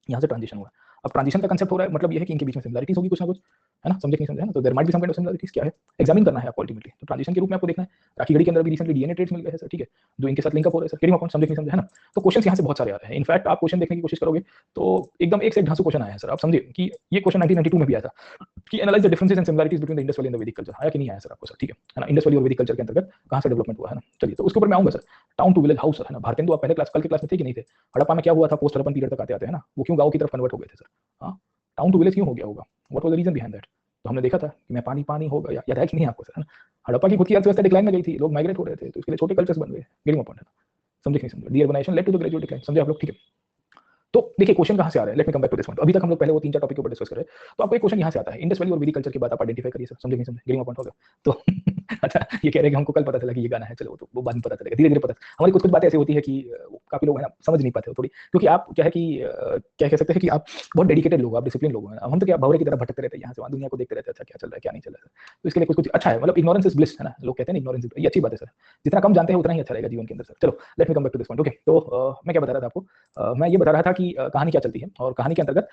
यहाँ से ट्रांजिशन हुआ। अब ट्रांजिशन का कंसेप्ट हो रहा है, मतलब ये है कि इनके बीच में सिमिलरिटीज होगी कुछ ना कुछ, है ना, समझे कि नहीं समझे, है ना। तो there might be some kind of similarities, क्या है एग्जामिन करना है आपको अल्टीमेटली। तो ट्रांजिशन के रूप में आपको देखना है। राखी गढ़ी के अंदर भी रिसेंटली डीएनए ट्रेड्स मिल गए हैं सर, ठीक है, जो इनके साथ लिंकअप हो रहे हैं सर, केडिंग अकाउंट, समझे कि नहीं समझे, है ना। तो क्वेश्चंस यहाँ से बहुत सारे आ रहे हैं। इनफैक्ट आप क्वेश्चन देखने की कोशिश करोगे तो एकदम एक से एक ढांसू क्वेश्चन आया है सर। आप समझे कि ये क्वेश्चन 1992 में भी आया था कि analyse the differences and similarities between the Indus valley and the वैदिक कल्चर, आया कि नहीं आया सर आपको सर, ठीक है ना। इंडस वैली और वैदिक कल्चर के अंतर्गत कहां से डेवलपमेंट हुआ, है ना। चलिए तो उसके ऊपर मैं आऊंगा sir. Town to village house, है ना, भारतेंदु आप पहले क्लास, कल के क्लास में थे कि नहीं थे। हड़प्पा में क्या हुआ था, पोस्ट हड़प्पन पीरियड तक आते आते, है ना, वो क्यों गांव की तरफ कन्वर्ट हो गए थे सर। हाँ, टाउन टू विलेज क्यों हो गया होगा, what was the reason behind that. तो हमने देखा था कि मैं पानी पानी हो गया, याद है कि नहीं आपको सर, है ना? हड़प्पा की खुद की अर्थव्यवस्था डिक्लाइन में गई थी, लोग माइग्रेट हो रहे थे, तो इसके लिए छोटे कल्चर्स बन गए, गेटिंग पॉइंट है ना? समझे कि नहीं समझे? Deurbanisation led to the gradual decline, समझे आप लोग? ठीक है। तो देखिए क्वेश्चन कहां से आ रहा है, let me come back to this point. अभी तक हम लोग पहले वो 3-4 टॉपिक के ऊपर डिस्कस कर रहे हैं, तो आपको एक क्वेश्चन यहां से आता है, इंडस वैली और वैदिक कल्चर की बात आप आइडेंटिफाई करिए सर, समझे नहीं समझे? गेटिंग पॉइंट हो गया। तो अच्छा, ये कह रहे हैं कि हमको कल पता चला कि ये गाना है, चलो वो बाद में पता चलेगा, धीरे धीरे पता। हमारी कुछ कुछ बातें ऐसी होती है कि काफी लोग है ना समझ नहीं पाते हो थोड़ी, क्योंकि आप क्या है कि क्या कह सकते हैं कि आप बहुत डेडिकेटेड लोग, आप डिसिप्लिन लोग हैं। हम तो क्या भंवरे की तरह भटकते रहते हैं यहाँ से वहाँ, दुनिया को देखते रहते हैं, अच्छा क्या चल रहा है क्या नहीं चल रहा है। तो इसके लिए कुछ कुछ अच्छा है, मतलब इग्नोरेंस इज ब्लिस, है ना? लोग कहते हैं इग्नोरेंस, ये अच्छी बात है सर। जितना कम जानते हैं उतना ही अच्छा रहेगा जीवन के अंदर सर। चलो let me come back to this point. Okay, तो मैं क्या बता रहा था आपको, मैं ये बता रहा था कि कहानी क्या चलती है, और कहानी के अंतर्गत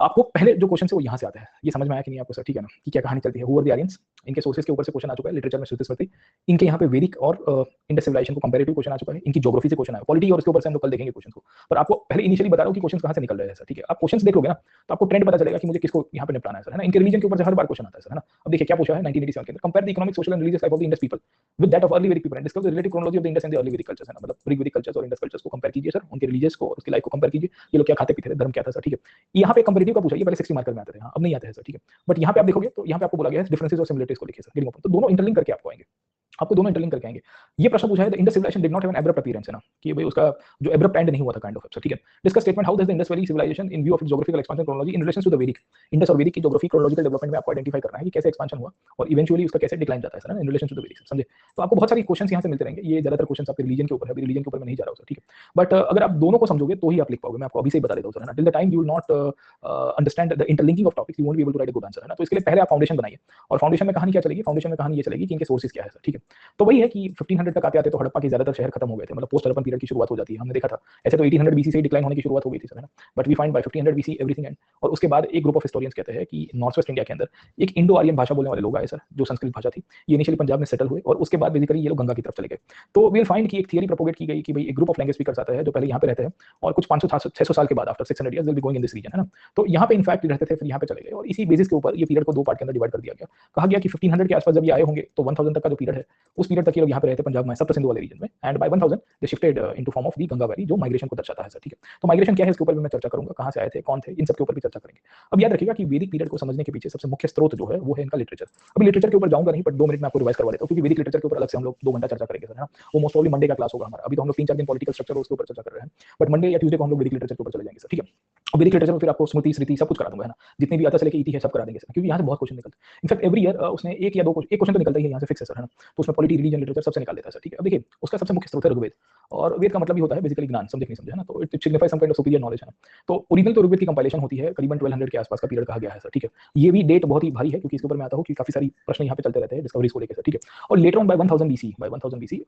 आपको पहले जो क्वेश्चन है वो यहाँ से आता है। ये समझ में आया कि नहीं आपको सर? ठीक है ना, कि क्या कहानी चलती है। हु आर द आर्यंस, इनके सोर्सेज के ऊपर से क्वेश्चन आ चुका है, लिटरेचर में श्रुति स्मृति, इनके यहाँ पे वैदिक और इंडस सिविलाइजेशन को कंपैरेटिव क्वेश्चन आ चुका है, इनकी ज्योग्राफी से क्वेश्चन आया, पॉलिटी और उसके ऊपर से हम लोग कल देखेंगे क्वेश्चन को। पर आपको पहले इनिशियली बता रहा हूँ कि क्वेश्चन कहाँ से निकल रहे हैं सर। ठीक है, आप क्वेश्चन देख लोगे ना तो आपको ट्रेंड पता चलेगा कि मुझे किसको यहाँ पे निपटाना है सर, है ना? इनके रिलीजन के ऊपर से हर बार क्वेश्चन आता है सर, है ना? अब देखिए क्या पूछा है 1987 के अंदर, compare the economic social and religious life of the Indus people with that of early Vedic people and discuss the relative chronology of the Indus and the early Vedic cultures, है ना? मतलब प्री वैदिक कल्चर्स और इंडस कल्चर्स को कंपेयर कीजिए सर, उनके religious को, उसकी life को कंपेयर कीजिए, ये लोग क्या खाते पीते थे, धर्म क्या था सर। ठीक है, यहाँ पे कंपेरेटिव का पूछा, ये पहले 60 मार्कर में आते थे, हाँ अब नहीं आते हैं सर। ठीक है, बट यहाँ पे आप देखोगे तो यहाँ पे आपको बोला गया है डिफरेंसेस और सिमिलरिटीज को लिखिए सर, तो दोनों इंटरलिंक करके आपको आएंगे, आपको दोनों इंटरलिंक करके आएंगे। ये प्रश्न पूछा है the Indus civilisation did not have an abrupt appearance, है ना? कि भाई उसका जो एब्रप्ट एंड नहीं हुआ था काइंड ऑफ, ठीक है। Discuss statement how does the Indus valley civilisation in view of geographical expansion chronology in relation to the Vedic, Indus और वैदिक की ज्योग्राफी क्रोनोलॉजिकल डेवलपमेंट में आपको आइडेंटिफाई करना है कि कैसे एक्सपेंशन हुआ और इवेंचुअली उसका कैसे डिक्लाइन जाता है sir, in relation to the Vedic, समझे? तो आपको बहुत सारी क्वेश्चंस यहाँ से मिलते रहेंगे, ये ज्यादातर क्वेश्चंस आपके रिलीजन के ऊपर है, अभी रिलीजन के ऊपर मैं नहीं जा रहा हूँ सर। ठीक है, बट अगर आप दोनों को समझोगे तो ही आप लिख पाओगे, मैं आपको अभी से ही बता देता हूँ सर, है ना? Till the time you will not understand the interlinking of topics you won't be able to write a good answer, है ना? तो इसके लिए पहले आप फाउंडेशन बनाइए, और फाउंडेशन में कहानी क्या चलेगी, फाउंडेशन में कहानी ये चलेगी कि इनके सोर्सेज क्या है सर। ठीक है, तो वही है कि 1500 तक आते आते तो हड़प्पा के ज्यादातर शहर खत्म हो गए थे, मतलब पोस्ट हड़प्पन पीरियड की शुरुआत हो जाती है, हमने देखा था। ऐसे तो 1800 बीसी से ही डिक्लाइन होने की शुरुआत हो गई थी सर, है ना? But we find by 1500 BC everything end. और उसके बाद एक ग्रुप ऑफ हिस्टोरियंस कहते हैं कि नॉर्थ वेस्ट इंडिया के अंदर एक इंडो आर्यन भाषा बोलने वाले लोग आए सर, जो संस्कृत भाषा थी। ये इनिशियली पंजाब में सेटल हुए और उसके बाद बेसिकली ये लोग गंगा की तरफ चले गए। तो वील फाइंड कि एक थियरी प्रोपोगेट की गई कि भाई एक ग्रुप ऑफ लैंग्वेज स्पीकर्स आता है जो पहले यहाँ पे रहते हैं और कुछ 500-600 साल के बाद after 600 years will be going in this region, है ना? तो यहाँ पे इनफैक्ट रहते थे, फिर यहाँ पे चले गए, और इसी बेसिस के ऊपर ये पीरियड को दो पार्ट के अंदर डिवाइड कर दिया गया। कहा गया कि 1500 के आसपास जब ये आए होंगे तो 1000 तक का जो पीरियड है उस पीरियड तक ये लोग यहाँ पे रहते पंजाब में, सप्त सिंधु वाले रीजन में, and by 1000 they shifted into form of the Ganga valley, जो माइग्रेशन को दर्शाता है सर। ठीक है, तो माइग्रेशन क्या है इसके ऊपर भी मैं चर्चा करूंगा, कहां से आए थे, कौन थे, इन सब के ऊपर भी चर्चा करेंगे। अब याद रखिएगा कि वैदिक पीरियड को समझने के पीछे सबसे मुख्य स्रोत जो है वो है इनका लिटरेचर। अभी लिटरेचर के ऊपर जाऊंगा नहीं, बट 2 मिनट में आपको रिवाइज करवा देता हूं, क्योंकि वैदिक लिटरेचर के ऊपर अलग से हम लोग 2 घंटा चर्चा करेंगे सर, है ना? वो मोस्ट ऑफली मंडे का क्लास होगा हमारा। अभी तो हम लोग 3-4 दिन पॉलिटिकल स्ट्रक्चर उसके ऊपर चर्चा कर रहे हैं, बट मंडे या ट्यूसडे को हम लोग वैदिक लिटरेचर के ऊपर चले जाएंगे सर। ठीक है, वैदिक लिटरेचर में फिर आपको स्मृति स्मृति सब कुछ करा दूंगा, है ना? जितनी भी आता से लेके इति है सब करा देंगे सर, क्योंकि यहाँ से बहुत क्वेश्चन निकलते हैं। इनफैक्ट एवरी ईयर उसने एक या दो एक क्वेश्चन तो निकलता ही है यहाँ से, फिक्स है सर, है ना? तो उसमें पॉलिटी, रिलीजन, लिटरेचर सबसे निकाल देता है सर। ठीक है, अब देखिए उसका सबसे मुख्य स्रोत है ऋग्वेद, और वेद का मतलब ही होता है बेसिकली ज्ञान, समझे नहीं समझे, है ना? तो it signifies some kind of superior knowledge, है ना? तो ओरिजिनल तो ऋग्वेद की कंपाइलेशन होती है करीबन 1200 के आसपास का पीरियड कहा गया है सर। ठीक है, ये भी डेट बहुत ही भारी है क्योंकि इसके ऊपर मैं आता हूँ कि काफी सारी प्रश्न यहाँ पे चलते रहते हैं डिस्कवरीज को लेकर सर। ठीक है, और later on by 1000 BC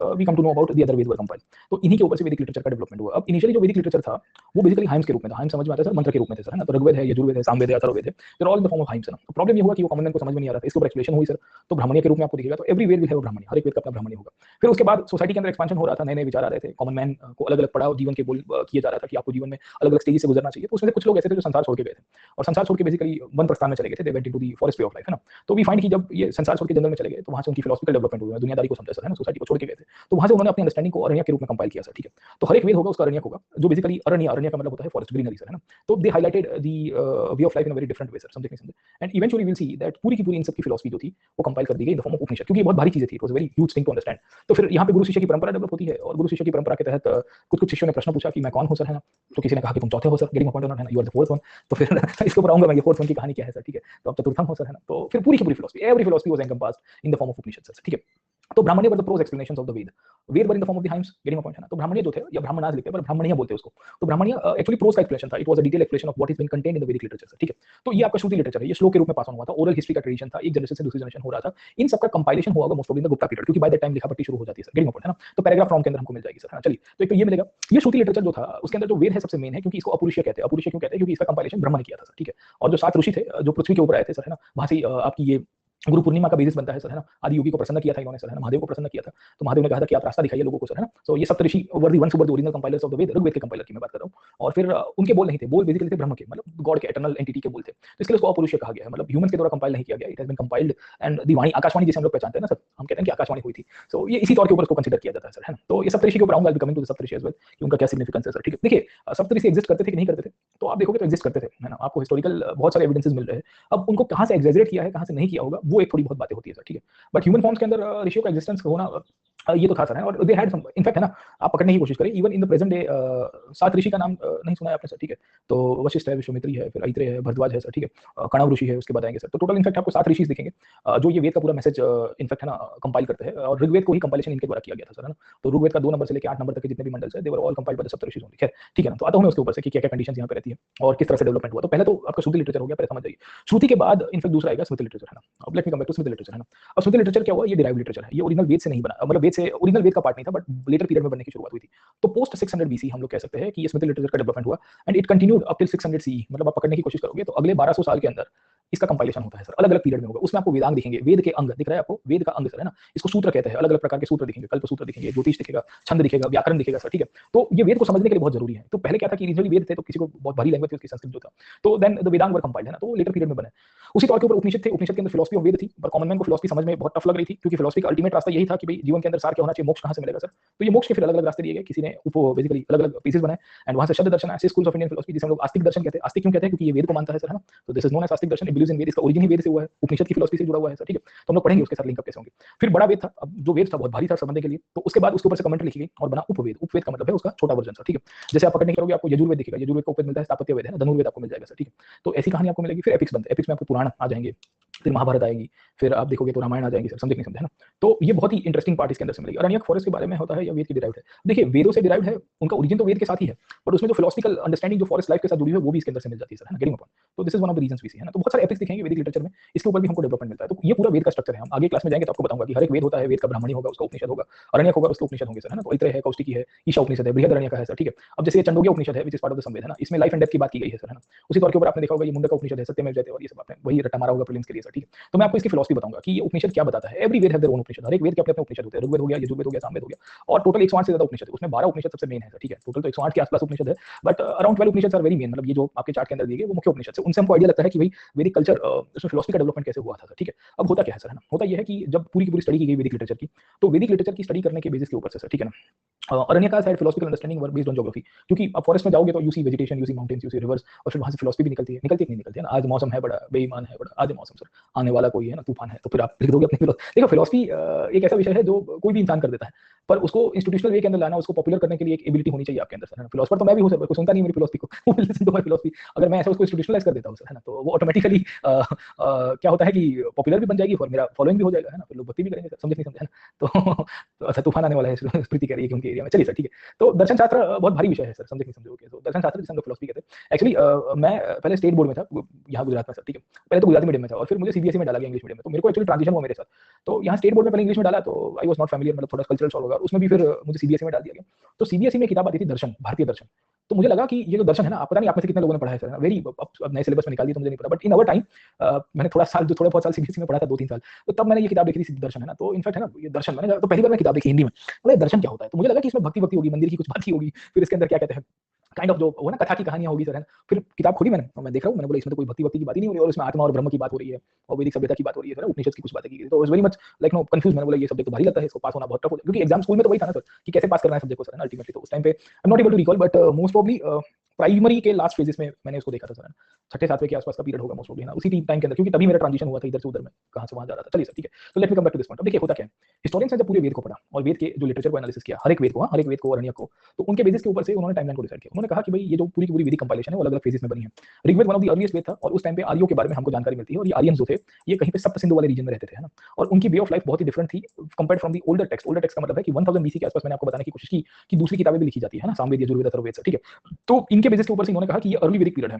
we come to know about the other Veda were compiled. तो इन्हीं के ऊपर से वैदिक लिटरेचर का डेवलपमेंट हुआ। अब इनिशियली जो वैदिक लिटरेचर था वो बेसिकली हाइम्स के रूप में था, हाइम्स समझ में आता है सर, मंत्र के रूप में थे सर, है ना? तो ऋग्वेद है, यजुर्वेद है, सामवेद है, अथर्ववेद है, they are all in the form of hymns, है ना? तो प्रॉब्लम ये हुआ कि वो कॉमन मैन को समझ में नहीं आ रहा था, इसके ऊपर एक्सप्लेनेशन हुई सर, तो ब्राह्मणीय के रूप में आपको दिखेगा, तो every Veda will have a Brahmana, हर एक वेद का अपना ब्राह्मणी होगा। फिर उसके बाद सोसाइटी के अंदर एक्सपेंशन हो रहा था, नए-नए विचार आ रहे थे, कॉमन मैन को अलग-अलग पड़ाव जीवन के किया जा रहा था कि आपको जीवन में अलग-अलग स्टेज से गुजरना चाहिए। तो उसमें से कुछ लोग ऐसे थे जो संसार छोड़ के गए थे, और संसार छोड़ के बेसिकली वन प्रस्थान में चले गए थे, they went into the forest way of life, है ना? तो वी फाइंड कि जब ये संसार छोड़ के जंगल में चले गए तो वहां से उनकी फिलॉसफिकल डेवलपमेंट हुई, दुनियादारी को समझा सर, है ना? सोसाइटी को छोड़ के गए थे, तो वहां से उन्होंने अपनी अंडरस्टैंडिंग को अरण्यक के रूप में कंपाइल किया सर। ठीक है, तो हर एक वेद होगा उसका अरण्यक होगा, जो बेसिकली अरण्य, अरण्य का मतलब होता है फॉरेस्ट, ग्रीनरी सर, है ना? तो they highlighted the way of life in a very different way sir, समझे नहीं समझे? And eventually will see that पूरी की पूरी इन सब की फिलॉसफी जो थी वो कंपाइल कर दी गई in the form of Upanishad, क्योंकि ये बहुत भारी चीजें थी, it was very huge thing to understand. तो फिर यहाँ पे गुरु शिष्य की परंपरा डेवलप होती है, और गुरु शिष्य की परंपरा के तहत कुछ शिष्यों ने प्रश्न पूछा कि मैं कौन हूं सर, है ना? तो किसी ने कहा कि तुम चौथे हो सर, गेटिंग अपॉइंट है ना, you are the fourth one. तो फिर इसके ऊपर आऊंगा मैं, ये फोर्थ वन की कहानी क्या है सर। ठीक है, तो अब चतुर्थम हो सर, है ना? तो फिर पूरी की पूरी philosophy, every philosophy was encompassed in the form of Upanishad sir. ठीक है, तो Brahmana were the prose explanations of the Veda, Veda were in the form of the hymns, getting a point, है ना? तो ब्राह्मण्य जो थे, या ब्राह्मणास लिखते हैं पर ब्राह्मण्य बोलते हैं उसको, तो ब्राह्मण्य एक्चुअली प्रोज का एक्सप्लेनेशन था, it was a detail explanation of what is been contained in the वैदिक लिटरेचर सर। ठीक है, तो ये आपका श्रुति लिटरेचर है, ये श्लोक के रूप में पास ऑन हुआ था, ओरल हिस्ट्री का ट्रेडिशन था, एक जनरेशन से दूसरी जनरेशन हो रहा था। इन सबका कंपाइलेशन हुआ होगा most of in the Gupta period, क्योंकि बाय दैट टाइम लिखापट्टी शुरू हो जाती है सर, गेटिंग अपॉइंट, है ना? तो पैराग्राफ फॉर्म के अंदर हमको मिल जाएगी सर, है ना? चलिए, तो एक तो ये मिलेगा। ये श्रुति लिटरेचर जो था उसके अंदर जो वेद है सबसे मेन है, क्योंकि इसको अपुरुषीय कहते हैं। अपुरुषीय क्यों कहते हैं? क्योंकि इसका कंपाइलेशन ब्रह्मा ने किया था सर। ठीक है, और जो 7 ऋषि थे जो पृथ्वी के ऊपर आए थे सर, है ना? वहां से आपकी ये गुरु पूर्णिमा का बेसिस बनता है सर, है ना। आदि योगी को प्रसन्न किया था इन्होंने सर, है ना, महादेव को प्रसन्न किया था, तो महादेव ने कहा था कि आप रास्ता दिखाइए लोगों को सर, है ना। तो ये Saptarishi were the one super the original compilers of the Veda, Rigveda के कंपाइलर की मैं बात कर रहा हूँ। और फिर उनके बोल नहीं थे, बोल बेसिकली थे ब्रह्म के, मतलब गॉड के एटर्नल एंटिटी के बोल थे, तो इसके लिए उसको अपौरुषीय कहा गया है, मतलब ह्यूमन के द्वारा कंपाइल नहीं किया गया, it has been compiled. And the वाणी, आकाशवाणी जिसे हम लोग पहचानते हैं ना सर, हम कहते हैं कि आकाशवाणी हुई थी, सो ये इसी तौर के ऊपर उसको कंसीडर किया जाता है सर, है ना। तो ये सप्तऋषि के ऊपर आऊंगा, coming to the Saptarishi as well, कि उनका क्या सिग्निफिकेंस है सर, ठीक है। देखिए सप्तऋषि एग्जिस्ट करते थे कि नहीं करते थे, तो आप देखोगे तो एग्जिस्ट करते थे, है ना। आपको हिस्टोरिकल बहुत सारे एविडेंसेस मिल रहे हैं। अब उनको कहाँ से एग्जेजरेट किया है, कहाँ से नहीं किया होगा, वो एक थोड़ी बहुत बातें होती है सर, ठीक है। बट ह्यूमन फॉर्म्स के अंदर ऋषियों का एग्जिस्टेंस होना ये तो था सर, है। और दे हैड सम, इनफैक्ट है ना, आप पकड़ने की कोशिश करें even in the present day, 7 ऋषि का नाम नहीं सुना है आपने सर, ठीक है। तो वशिष्ठ है, विश्वामित्री है, फिर ऐत्रेय है, भरद्वाज है सर, ठीक है, कणव ऋषि है, उसके बाद आएंगे सर। तो टोटल इनफैक्ट आपको 7 ऋषि दिखेंगे जो ये वेद का पूरा मैसेज इनफैक्ट है ना कंपाइल करते हैं, और ऋग्वेद को ही कंपाइलेशन इनके द्वारा किया गया था सर, है ना। तो ऋग्वेद का 2 नंबर से लेकर 8 नंबर तक के जितने भी मंडल्स है, they were all compiled by the Saptarishi only. खैर ठीक है ना, तो आता हूं मैं उसके ऊपर से कि क्या क्या कंडीशंस यहाँ पे रहती है और किस तरह से डेवलपमेंट हुआ। तो पहले तो आपका श्रुति लिटरेचर हो गया, पहले समझ जाइए। श्रुति के बाद इनफैक्ट दूसरा आएगा स्मृति लिटरेचर, है ना। अब let me come back to Smriti literature, है ना। अब स्मृति लिटरेचर क्या हुआ, ये डिराइव्ड लिटरेचर है, ये ओरिजिनल वेद से नहीं बना, मतलब वेद से ओरिजिनल वेद का पार्ट नहीं था, बट लेटर पीरियड में बनने की शुरुआत हुई थी। तो पोस्ट 600 बीसी हम लोग कह सकते हैं कि ये स्मृति लिटरेचर का डेवलपमेंट हुआ, and it continued up till 600 CE, मतलब आप पकड़ने की कोशिश करोगे तो अगले 1200 साल के अंदर इसका कंपाइलेशन होता है सर, अलग अलग पीरियड में होगा। उसमें आपको वेदांग दिखेंगे, वेद के अंग दिख रहा है आपको, वेद का अंग सर, है ना। इसको सूत्र कहते हैं, अलग अलग प्रकार के सूत्र दिखेंगे, कल्प सूत्र दिखेंगे, ज्योतिष दिखेगा, छंद दिखेगा, व्याकरण दिखेगा सर, ठीक है। तो ये वेद को समझने के लिए बहुत जरूरी है। तो पहले क्या था कि रीजनली वेद थे तो किसी को बहुत भारी लैंग्वेज थी उसकी, संस्कृत जो था, तो then the Vedang were compiled, है ना। तो लेटर पीरियड में बने। उसी तौर के ऊपर उपनिषद थे, उपनिषद के अंदर फिलॉसफी ऑफ वेद थी, पर कॉमन मैन को फिलॉसफी समझ में बहुत टफ लग रही थी, क्योंकि फिलॉसफी का अल्टीमेट रास्ता यही था कि भाई जीवन के अंदर सार क्या होना चाहिए, मोक्ष कहां से मिलेगा सर। तो ये मोक्ष के फिर अलग अलग रास्ते दिए गए, किसी ने बेसिकली अलग अलग पीसेस बनाए, एंड वहां से शब्द दर्शन, ऐसे स्कूल्स ऑफ इंडियन फिलॉसफी जिसे हम लोग आस्तिक दर्शन कहते हैं। आस्तिक क्यों कहते हैं, क्योंकि ये वेद को मानता है सर, है ना। तो this is known as Astik Darshan, it believes in वेद, इसका ओरिजिन ही वेद से हुआ है, उपनिषद की फिलॉसफी से जुड़ा हुआ है सर, ठीक है। तो हम लोग पढ़ेंगे उसके साथ लिंक अप कैसे होंगे। फिर बड़ा वेद था, अब जो वेद था बहुत भारी था समझने के लिए, तो उसके बाद उसके ऊपर से कमेंट्री लिखी गई और बना उपवेद। उपवेद का मतलब है उसका छोटा वर्जन सर, ठीक है। जैसे आप पकड़ने करोगे आपको यजुर्वेद दिखेगा, यजुर्वेद का उपवेद मिलता है, स्थापत्य वेद है ना, धनुर्वेद आपको मिल जाएगा सर, ठीक है। तो ऐसी कहानी आपको मिलेगी। फिर एपिक्स बनते हैं, एपिक्स में आपको पुराण आ जाएंगे, फिर महाभारत आएगी, फिर आप देखोगे तो रामायण आ जाएंगे सर, समझे नहीं समझे, है ना। तो ये बहुत ही इंटरेस्टिंग पार्ट इसके अंदर से मिलेगी। अरण्यक फॉरेस्ट के बारे में होता है या वेद की डिराइव्ड है। देखिए वेदों से डिराइव्ड है, उनका ओरिजिन तो वेद के साथ ही है, बट उसमें जो फिलोसफिकल अंडरस्टैंडिंग जो फॉरेस्ट लाइफ के साथ जुड़ी हुई है वो भी इसके अंदर से मिल जाती है सर, है ना, गेटिंग अपॉन। तो this is one of the reasons we see, है ना। तो बहुत सारे एपिक्स दिखेंगे वेदिक लिटरेचर में, इसके ऊपर भी हमको डेवलपमेंट मिलता है। तो ये पूरा वेद का स्ट्रक्चर है। हम आगे क्लास में जाएंगे तो आपको बताऊंगा कि हर एक वेद होता है, वेद का ब्राह्मणी होगा, उसका उपनिषद होगा, अरण्यक होगा, उसका उपनिषद होंगे सर, है ना। तो ऐत्रेय है, कौशिकी है, ईशा उपनिषद है, बृहदारण्यक है सर, ठीक है। अब जैसे ये चंदोग्य उपनिषद है, which is part of the Samaveda, है ना, इसमें लाइफ एंड डेथ की बात की गई है सर, है ना। उसी तौर के ऊपर आपने देखा होगा ये मुंडक उपनिषद है, सत्यमेव जयते, और ये सब आपने वही रट्टा मारा होगा प्रीलिम्स के लिए सर, ठीक है। तो मैं आपको इसकी फिलॉसफी बताऊंगा कि ये उपनिषद क्या बताता है। Every Veda have their own Upanishad, हर एक वेद के अपने अपने उपनिषद होते हैं। ऋग्वेद हो गया, यजुर्वेद हो गया, सामवेद हो गया, और टोटल 108 से ज्यादा उपनिषद है। उसमें 12 उपनिषद सबसे मेन है सर, ठीक है। टोटल तो 108 के आसपास उपनिषद है, but around 12 Upanishad are very main, मतलब ये जो आपके चार्ट के अंदर दिए गए वो मुख्य उपनिषद से, उनसे हमको आइडिया लगता है कि भाई वेदिक कल्चर, उसमें फिलॉसफी का डेवलपमेंट कैसे हुआ था सर, ठीक है। अब होता क्या है सर, है ना, होता यह है कि जब पूरी की पूरी स्टडी की गई वेदिक लिटरेचर की, तो वेदिक लिटरेचर की स्टडी करने के बेसिस के ऊपर से सर, ठीक है ना, अरण्य का side philosophical understanding work based on geography, क्योंकि आप फॉरेस्ट में जाओगे तो you see vegetation, you see mountains, you see rivers, और फिर वहां से फिलॉसफी भी निकलती है, निकलती है नहीं निकलती है ना। आज मौसम है बड़ा बेईमान है, बड़ा आज मौसम सर, आने वाला कोई है ना तूफान है, तो फिर आप लिख दोगे अपनी देखो फिलॉसफी एक ऐसा विषय है जो कोई भी इंसान कर देता है, पर उसको इंस्टीट्यूशनल वे के अंदर लाना, उसको पॉपुलर करने के लिए एक एबिलिटी होनी चाहिए आपके अंदर सर, है ना। फिलोसफर तो मैं भी हूं सर, कोई सुनता नहीं मेरी फिलॉसफी को, वो लिसन टू माय फिलॉसफी। अगर मैं ऐसा उसको इंस्टीट्यूशनलाइज कर देता हूं सर, है ना, तो वो ऑटोमेटिकली क्या होता है कि पॉपुलर भी बन जाएगी और मेरा फॉलोइंग भी हो जाएगा, है ना, फिर लोग भक्ति भी करेंगे सर, समझे नहीं समझे, है ना। तो अच्छा तूफान आने वाला है, स्मृति कह रही है कि उनके एरिया में, चलिए सर, ठीक है। तो दर्शन शास्त्र बहुत भारी विषय है सर, समझे नहीं समझे। तो दर्शन शास्त्र जिसे हम लोग फिलॉसफी कहते हैं, एक्चुअली मैं पहले स्टेट बोर्ड में था यहाँ गुजरात में सर, ठीक है। पहले तो गुजराती मीडियम में था और फिर मुझे सीबीएसई में डाला गया इंग्लिश मीडियम में, तो मेरे को एक्चुअली ट्रांजिशन हुआ मेरे साथ। तो यहाँ स्टेट बोर्ड में पहले इंग्लिश में डाला तो आई वाज नॉट फैमिलियर, मतलब थोड़ा कल्चरल शॉक होगा, उसमें भी फिर मुझे सीबीएसई में डाल दिया गया। तो सीबीएसई में किताब आती थी दर्शन, भारतीय दर्शन। तो मुझे लगा कि ये जो दर्शन है ना, आप पता नहीं आप में से कितने लोगों ने पढ़ा है सर, वेरी अब नए सिलेबस में निकाल दिया तो मुझे नहीं पता, बट इन अवर टाइम मैंने थोड़ा बहुत साल सीबीएसई में पढ़ा था, 2-3 साल, तो तब मैंने ये किताब देखी थी सिद्ध दर्शन, है ना। तो इनफैक्ट है ना ये दर्शन, मैंने तो पहली बार मैं किताब देखी हिंदी में, बोले दर्शन क्या होता है, तो मुझे लगा कि इसमें भक्ति भक्ति होगी, मंदिर की कुछ बात ही होगी, फिर इसके अंदर क्या कहते हैं काइंड ऑफ जो वो ना कथा की कहानियां होगी सर, है ना। फिर किताब खोली मैंने, मैं देख रहा हूँ, मैंने बोला इसमें तो कोई भक्ति भक्ति की बात ही नहीं हो रही, और इसमें आत्मा और ब्रह्म की बात हो रही है, और वैदिक सभ्यता की बात हो रही है सर, उपनिषद की कुछ बातें की गई। तो was very much like know confuse, मैंने बोला ये सब्जेक्ट तो भारी लगता है, इसको पास होना बहुत टफ होता है, क्योंकि एग्जाम स्कूल में तो वही था ना सर कि कैसे पास करना है सब्जेक्ट को सर, है ना, अल्टीमेटली। तो उस टाइम पे I am not able to recall, but most probably primary के लास्ट फेजेस में मैंने उसको देखा था सर, छठे सातवें के आसपास का पीरियड होगा मोस्ट प्रोबब्ली, ना उसी टाइम के अंदर, क्योंकि तभी मेरा ट्रांजिशन हुआ था इधर से उधर में, कहां से वहां जा रहा था। चलिए सर, ठीक है। तो let me come back to this point. अब देखिए होता क्या है, हिस्टोरियंस ने जब पूरे वेद को पढ़ा और वेद के जो लिटरेचर को एनालिसिस किया, हर एक वेद को अरण्यक को, तो उनके बेसिस के ऊपर से उन्होंने टाइमलाइन को डिसाइड किया। उन्होंने कहा कि भाई ये जो पूरी की पूरी वेदिक कंपाइलेशन है वो अलग अलग फेजेस में बनी है। Rigveda one of the earliest Veda था, और उस टाइम पे आर्यों के बारे में हमको जानकारी मिलती है, और ये आर्यंस जो थे ये कहीं पे सप्त सिंधु वाले रीजन में रहते थे, है ना। और उनकी वे ऑफ लाइफ बहुत ही डिफरेंट थी compared from the older text. Older text का मतलब है कि 1000 बीसी के आसपास मैंने आपको बताने की कोशिश की कि दूसरी किताबें भी लिखी जाती है ना, सामवेद, यजुर्वेद, अथर्ववेद, ठीक है। तो इनके बेसिस के ऊपर से इन्होंने कहा कि ये अर्ली वेदिक पीरियड है।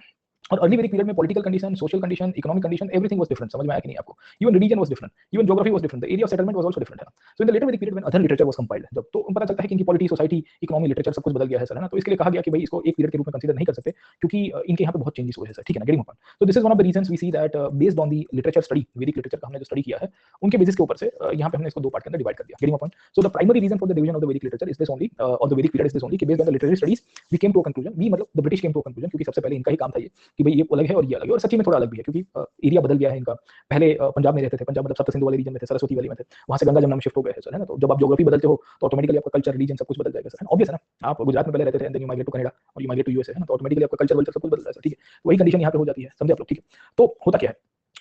और अर्ली वैदिक पीरियड में political condition, social condition, economic condition, everything was different. समझ में आया कि नहीं आपको? Even religion was different, even geography was different, the area of settlement was also different है ना। सो इन द लेटर वैदिक period when other literature was compiled, जब तो पता चलता है कि इनकी पॉलिटी, सोसाइटी, इकोनॉमी, लिटरेचर सब कुछ बदल गया है सर, है ना। तो इसके लिए कहा गया कि भाई इसको एक पीरियड के रूप में कंसीडर नहीं कर सकते, क्योंकि इनके यहाँ पे बहुत चेंजेस हुए हैं सर, ठीक है ना, गेटिंग पॉइंट। तो this is one of the reasons we see that based on the literature study, Vedic literature का हमने जो स्टडी किया है उनके बेसिस के ऊपर से यहाँ पे हमने इसको दो पार्ट के अंदर डिवाइड कर दिया, getting point. So the primary reason for the division of the वैदिक लिटरेचर इज दिस ओनली, और the Vedic period is this only कि based on the literary studies we came to a conclusion, we मतलब the British came to a conclusion, क्योंकि सबसे पहले इनका ही काम था ये कि भाई ये अलग है और ये अलग है, और सच्ची में थोड़ा अलग भी है, क्योंकि एरिया बदल गया है इनका। पहले पंजाब में रहते थे, पंजाब मतलब सप्त सिंधु वाले रीजन में थे, सरस्वती वैली में थे, वहां से गंगा जमुना में शिफ्ट हो गए हैं सर, है ना। तो जब आप ज्योग्राफी बदलते हो तो ऑटोमेटिकली आपका कल्चर, रिलीजन सब कुछ बदल जाएगा सर, ऑब्वियस है ना। आप गुजरात में पहले रहते थे and then you migrate to Canada और यू माइग्रेट टू यूएसए, है ना, तो ऑटोमेटिकली आपका कल्चर वल्चर सब कुछ बदल जाएगा, ठीक है। वही कंडीशन यहाँ पे हो जाती है, समझे आप लोग, ठीक है। तो होता क्या है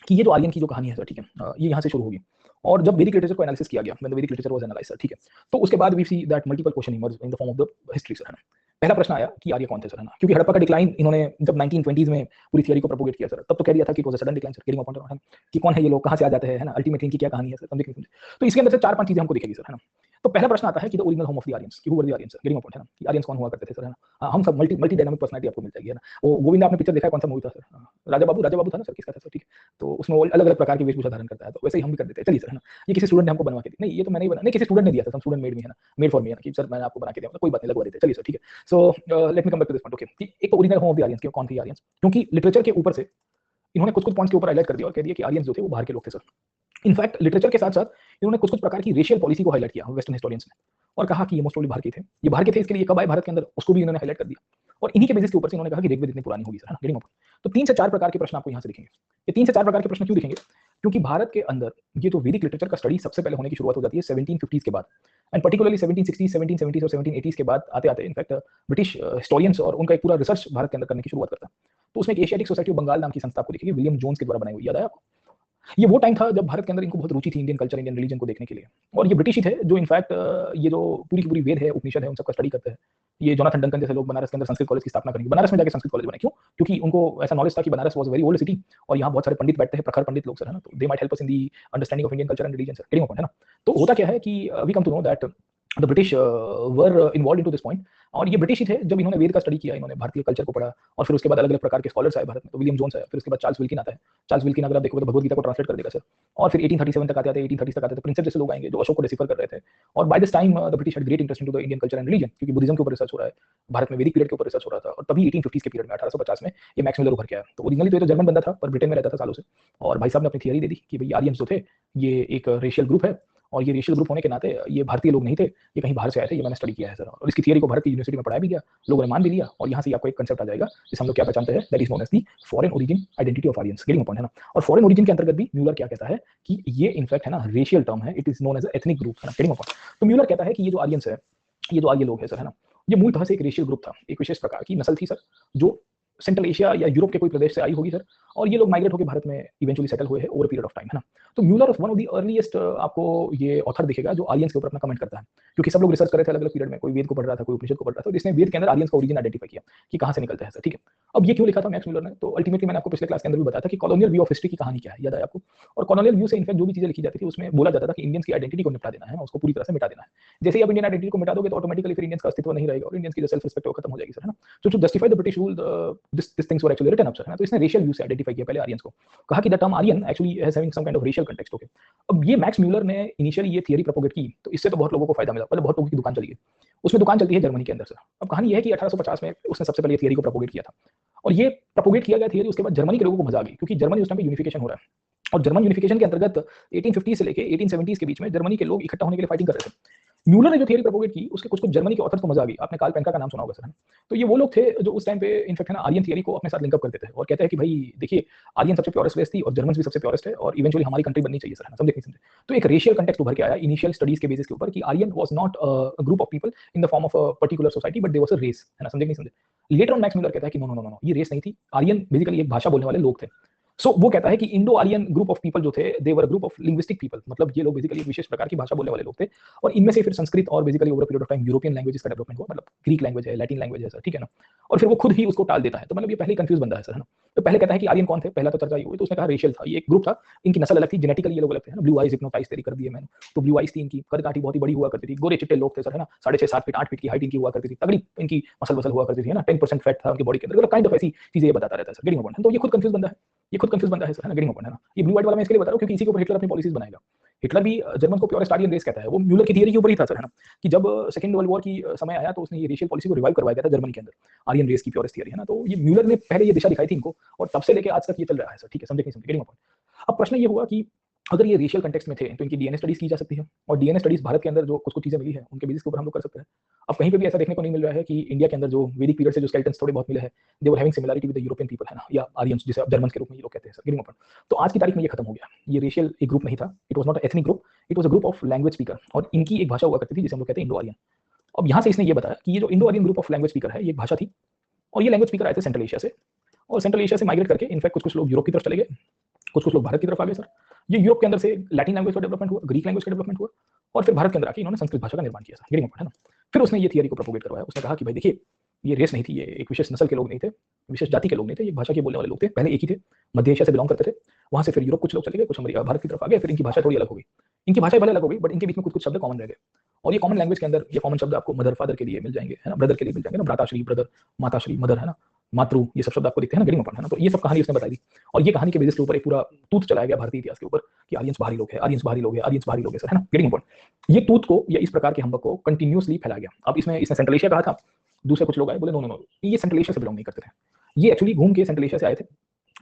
कि ये जो आर्यन की जो कहानी है सर, ठीक है, ये यहाँ से शुरू होगी। और जब वैदिक लिटरेचर को एनालिसिस किया गया, व्हेन द वैदिक लिटरेचर वाज एनालाइज्ड सर, ठीक है, तो उसके बाद we see that multiple question emerge in the form of the history sir, है ना। पहला प्रश्न आया कि आर्य कौन थे सर, है ना, क्योंकि हड़प्पा का डिक्लाइन इन्होंने जब 1920s में पूरी थियरी को प्रोपोगेट किया सर, तब तो कह दिया था कि it was a sudden decline sir, getting point, कि कौन है ये लोग, कहां से आ जाते हैं, है ना, अल्टीमेटली इनकी क्या कहानी है सर, समझे कि नहीं समझे। तो इसके अंदर से चार पांच चीजें हमको दिखेगी सर, है ना। तो पहला प्रश्न आता है कि the original home of the Aryans, कि who were the Aryans, getting point, है ना, कि आर्यंस कौन हुआ करते थे सर, है ना। हम सब मल्टी डायनामिक पर्सनालिटी आपको मिल जाएगी, है ना। वो गोविंदा आपने पिक्चर देखा है, कौन सा मूवी था सर, राजा बाबू था ना सर, किसका था सर, ठीक है। तो उसमें वो अलग अलग प्रकार की वेशभूषा धारण करता है, तो वैसे ही हम भी कर देते हैं, चलिए सर, है ना। ये किसी स्टूडेंट ने हमको बनवा के दी, नहीं ये तो मैंने ही बना, नहीं किसी स्टूडेंट ने दिया था, स्टूडेंट मेड मी, है ना, मेड फॉर मी, है ना, कि सर मैंने आपको बना के दिया, मतलब कोई बात नहीं, लगवा देते, चलिए सर, ठीक है। So let me come back to this point, okay. एक तो original home of the Aryans, कौन थे आर्यंस, क्योंकि लिटरेचर के ऊपर से इन्होंने कुछ कुछ पॉइंट्स के ऊपर हाईलाइट कर दिया और कह दिया कि आर्यंस जो थे वो बाहर के लोग थे सर। इनफैक्ट लिटरेचर के साथ साथ इन्होंने कुछ कुछ प्रकार की रेशियल पॉलिसी को हाईलाइट किया वेस्टर्न हिस्टोरियंस ने, और कहा कि ये मोस्ट प्रोबेबली बाहर के थे, ये बाहर के थे, इसके लिए कब आए भारत के अंदर उसको भी इन्होंने हाईलाइट कर दिया। और इन्हीं के बेसिस के ऊपर से इन्होंने कहा कि ऋग्वेद इतनी पुरानी होगी सर, है ना, गेटिंग पॉइंट। तो तीन से चार प्रकार के प्रश्न आपको यहाँ से दिखेंगे। ये तीन से चार प्रकार के प्रश्न क्यों दिखेंगे, क्योंकि भारत के अंदर ये जो वैदिक लिटरेचर का स्टडी सबसे पहले होने की शुरुआत हो जाती है 1750s के बाद, एंड पर्टिकुलरली 1760s, 1770s और 1780s के बाद आते आते इनफैक्ट ब्रिटिश हिस्टोरियंस और उनका एक पूरा रिसर्च भारत के अंदर करने की शुरुआत करता है। तो उसमें एक एशियाटिक सोसाइटी ऑफ बंगाल नाम की संस्था आपको दिखेगी, विलियम जोन्स के द्वारा बनाई हुई, याद है आपको। ये वो टाइम था जब भारत के अंदर इनको बहुत रुचि थी इंडियन कल्चर, इंडियन रिलीजन को देखने के लिए। और ये ब्रिटिश ही थे जो इनफैक्ट ये जो पूरी की पूरी वेद है, उपनिषद है, उन सबका स्टडी करते हैं। ये जोनाथन डंकन जैसे लोग बनारस के अंदर संस्कृत कॉलेज की स्थापना करेंगे, बनारस में जाके संस्कृत कॉलेज बने, क्यों, क्योंकि उनको ऐसा नॉलेज था कि Banaras was very old city और यहाँ बहुत सारे पंडित बैठते हैं, प्रखर पंडित लोग सर, है ना, तो they might help us in the understanding of Indian culture and religion sir, getting point, है ना। तो होता क्या है कि we come to know that the British were involve into this point. और ये ब्रिटिश ही थे जब इन्होंने वेद का स्टडी किया, इन्होंने भारतीय कल्चर को पढ़ा, और फिर उसके बाद अलग अलग प्रकार के स्कॉलर्स आए भारत में, तो विलियम जोन्स आया, फिर उसके बाद चार्ल्स विल्किन आता है। चार्ल्स विल्किन अगर आप देखोगे तो भगवद गीता को ट्रांसलेट कर देगा सर। और फिर 1837 तक आते हैं, 1830 तक आते हैं, प्रिंसेप जैसे लोग आएंगे जो अशोक को डिसिफर कर रहे थे। और by this time the British had great interest into the Indian culture and religion, क्योंकि बुद्धिज्म के ऊपर रिसर्च हो रहा है, भारत में वैदिक पीरियड के ऊपर रिसर्च हो रहा था। और तभी 1850s के पीरियड में 1850 में ये मैक्स मिलर उभर के आया। तो ओरिजिनली तो ये तो जर्मन बंदा था, पर ब्रिटेन में रहता था सालों से, और भाई साहब ने अपनी थियरी दे दी कि भाई आर्यंस जो थे ये एक रेशियल ग्रुप है, और ये रेशियल ग्रुप होने के नाते ये भारतीय लोग नहीं थे, ये कहीं बाहर से आए थे, ये मैंने स्टडी किया है सर। और इसकी थियरी को भारत की यूनिवर्सिटी में पढ़ाया भी गया, लोगों ने मान भी लिया, और यहाँ से आपको एक कंसेप्ट आ जाएगा जिसे हम लोग क्या पहचानते हैं, that is known as the foreign origin identity of Aryans, getting point, है ना। और फॉरेन ओरिजिन के अंतर्गत भी म्यूलर क्या कहता है कि ये इनफैक्ट है ना रेशियल टर्म है, it is known as ethnic group, है ना, गेटिंग पॉइंट। तो म्यूलर कहता है कि ये जो आर्यंस है, ये जो आर्य लोग है सर, है ना, ये मूलतः से एक रेशियल ग्रुप था, एक विशेष प्रकार की नस्ल थी सर, जो सेंट्रल एशिया या यूरोप के कोई प्रदेश से आई होगी सर, और ये लोग माइग्रेट होकर भारत में इवेंचुअली सेटल हुए हैं ओवर पीरियड ऑफ टाइम, है ना। तो Muller one of the earliest आपको ये ऑथर दिखेगा जो आर्यंस के ऊपर अपना कमेंट करता है, क्योंकि सब लोग रिसर्च कर रहे थे अलग अलग पीरियड में, कोई वेद को पढ़ रहा था, कोई उपनिषद को पढ़ रहा था, तो इसने वेद के अंदर आर्यंस का ओरिजिन आइडेंटिफाई किया कि कहां से निकलता है सर, ठीक है। अब ये क्यों लिखा था मैक्स म्यूलर ने, तो अल्टीमेटली मैंने आपको पिछले क्लास के अंदर भी बताया था कि कॉलोनियल व्यू ऑफ हिस्ट्री की कहानी क्या है, याद है आपको। और कॉलोनियल व्यू से इनफैक्ट जो भी चीजें लिखी जाती थी उसमें बोला जाता था कि इंडियंस की आइडेंटिटी को निपटा देना है ना, उसको पूरी तरह से मिटा देना है। जैसे ही आप इंडियन आइडेंटिटी को मिटा दोगे तो ऑटोमेटिकली फिर इंडियंस का अस्तित्व नहीं रहेगा और इंडियंस की जो सेल्फ रिस्पेक्ट खत्म हो जाएगी सर, है ना। So to justify the British rule this things were actually written up sir, है ना। तो इसने रेशियल व्यू से आइडेंटिफाई किया पहले आर्यंस को, कहा कि the term Aryan actually has having some kind of racial context, okay. अब ये मैक्स म्यूलर ने इनिशियली ये थियरी प्रोपोगेट की, तो इससे तो बहुत लोगों को फायदा मिला, पहले बहुत लोगों की दुकान चली गई। उसमें दुकान चलती है जर्मनी के अंदर सर। अब कहानी यह है कि 1850 में उसने सबसे पहले थियरी को प्रोपोगेट किया था, और ये प्रोपोगेट किया गया थियरी, उसके बाद जर्मनी के लोगों को मजा आ गई, क्योंकि जर्मनी उस टाइम पे यूनिफिकेशन हो रहा है, और जर्मन यूनिफिकेशन के अंतर्गत 1850 से लेके 1870s के बीच में जर्मनी के लोग इकट्ठा होने के लिए फाइटिंग कर रहे थे। म्यूलर ने जो थियरी प्रोपोगेट की उसके कुछ कुछ जर्मनी के ऑथर्स को मजा आ गई, आपने कार्ल पेनका का नाम सुना होगा सर। तो ये वो लोग थे जो उस टाइम पे इनफैक्ट है ना आर्यन थियरी को अपने साथ लिंकअप करते थे, और कहते हैं कि भाई देखिए आर्यन सबसे प्योरेस्ट रेस थी और जर्मन भी सबसे प्योरेस्ट है, और इवेंचुअली हमारी कंट्री बननी चाहिए सर, समझे नहीं समझे। तो एक रेशियल कंटेक्स्ट उभर के आया इनिशियल स्टडीज के बेसिस के ऊपर कि Aryan was not a group of people in the form of a particular society, but they was a race, है ना, समझे नहीं समझे। लेटर ऑन मैक्स म्यूलर कहता है कि नो नो नो नो, ये रेस नहीं थी, आर्यन बेसिकली एक भाषा बोलने वाले लोग थे। सो वो कहता है कि Indo Aryan group of people जो थे, they were group of linguistic people, मतलब ये लोग बेसिकली एक विशेष प्रकार की भाषा बोलने वाले लोग थे, और इनमें से फिर संस्कृत और basically over period of time European languages का डेवलपमेंट हुआ, मतलब ग्रीक लैंग्वेज है, लैटिन लैंग्वेज है सर, ठीक है ना, और फिर वो खुद ही उसको टाल देता है। तो मतलब ये पहले कंफ्यूज बंदा है सर, है ना। तो पहले कहता है कि आर्यन कौन थे, पहला तो चर्चा ये हुई, तो उसने कहा रेशियल था, ये एक ग्रुप था, इनकी नस्ल अलग थी, जेनेटिकली ये लोग अलग थे, ब्लू आइज हिप्नोटाइज तेरी कर दिए मैंने, तो ब्लू आइज थी इनकी, कद काठी बहुत ही बड़ी हुआ करती थी, गोरे चिट्टे लोग थे सर, है ना, 6.5 7 फीट 8 फीट की हाइट इनकी हुआ करती थी, तगड़ी इनकी मसल वसल हुआ करती थी, है ना, 10% फैट था उनकी बॉडी के अंदर, मतलब काइंड ऑफ ऐसी चीजें ये बताता रहता है सर, गेटिंग पॉइंट। तो ये खुद कंफ्यूज बंदा है, ये खुद कंफ्यूज बंदा है सर, है ना, गेटिंग पॉइंट, है ना। ये ब्लू वाइट वाला मैं इसके लिए बता रहा हूं क्योंकि इसी के ऊपर हिटलर अपनी पॉलिसीज बनाएगा। हिटलर भी जर्मन को प्योरेस्ट आर्यन रेस कहता है, वो म्यूलर की थियरी के ऊपर ही था सर, है ना, कि जब सेकंड वर्ल्ड वॉर की समय आया तो उसने ये रेशियल पॉलिसी को रिवाइव करवाया गया था जर्मनी के अंदर, आर्यन रेस की प्योरेस्ट थियरी, है ना। तो ये म्यूलर ने पहले ये दिशा दिखाई थी इनको, और तब से लेके आज तक ये चल रहा है सर, ठीक है, समझे नहीं समझे, गेटिंग पॉइंट। अब प्रश्न ये हुआ कि अगर ये रेशियल कंटेक्स्ट में थे तो इनकी डीएनए स्टडीज की जा सकती है, और डीएनए स्टडीज भारत के अंदर जो कुछ कुछ चीजें मिली है उनके बेसिस के ऊपर हम लोग कर सकते हैं। अब कहीं पे भी ऐसा देखने को नहीं मिल रहा है कि इंडिया के अंदर जो वैदिक पीरियड से जो स्केलेटन्स थोड़े बहुत मिले हैं, they were having similarity with the European people, है ना, या आर्यंस जिसे आप जर्मन के रूप में ये लोग कहते हैं सर, गेटिंग पॉइंट। तो आज की तारीख में ये खत्म हो गया, ये रेशियल एक ग्रुप नहीं था, it was not ethnic group, it was a group of language speaker, और इनकी एक भाषा हुआ करती थी जिसे हम लोग कहते हैं इंडो आर्यन। अब यहाँ से इसने ये बताया कि ये जो Indo Aryan group of language speaker है, ये एक भाषा थी, और ये लैंग्वेज स्पीकर आए थे सेंट्रल एशिया से, और सेंट्रल एशिया से माइग्रेट करके इनफैक्ट कुछ कुछ लोग यूरोप की तरफ चले गए, कुछ कुछ लोग भारत की तरफ आ गए सर। ये यूरोप के अंदर से लैटिन लैंग्वेज का डेवलपमेंट हुआ, ग्रीक लैंग्वेज का डेवलपमेंट हुआ, और फिर भारत के अंदर आके इन्होंने संस्कृत भाषा का निर्माण किया, गेटिंग पॉइंट, है ना। फिर उसने ये थियरी को प्रोपोगेट करवाया, उसने कहा कि भाई देखिए, ये रेस नहीं थी, ये एक विशेष नस्ल के लोग नहीं थे, विशेष जाति के लोग नहीं थे, ये भाषा के बोलने वाले लोग थे, पहले एक ही थे, मध्य एशिया से बिलोंग करते थे, वहां से फिर यूरोप कुछ लोग चले गए, कुछ अमेरिका भारत की तरफ आ गए, फिर इनकी भाषा थोड़ी अलग हो गई, इनकी भाषा भले अलग हो गई, बट इनके बीच में कुछ कुछ शब्द कॉमन रह गए, और ये कॉमन लैंग्वेज के अंदर ये कॉमन शब्द आपको मदर फादर के लिए मिल जाएंगे, है ना, ब्रदर के लिए मिल जाएंगे ना, भ्राताश्री ब्रदर, माताश्री मदर, है ना, मातृ, ये सब शब्द आपको दिखते हैं ना, गेटिंग पॉइंट, है ना। तो ये सब कहानी उसने बताई दी, और ये कहानी के बेसिस के ऊपर एक पूरा तूत चलाया गया भारतीय इतिहास के ऊपर कि आर्यंस बाहरी लोग हैं, आर्यंस बाहरी लोग हैं, आर्यंस बाहरी लोग हैं सर, है ना, गेटिंग पॉइंट। ये तूत को या इस प्रकार के हमबक को कंटिन्यूअसली फैलाया गया। अब इसमें इसने सेंट्रल एशिया कहा था, दूसरे कुछ लोग आए बोले नो नो नो, ये सेंट्रल एशिया से बिलोंग नहीं करते थे, ये एक्चुअली घूम के सेंट्रल एशिया से आए थे,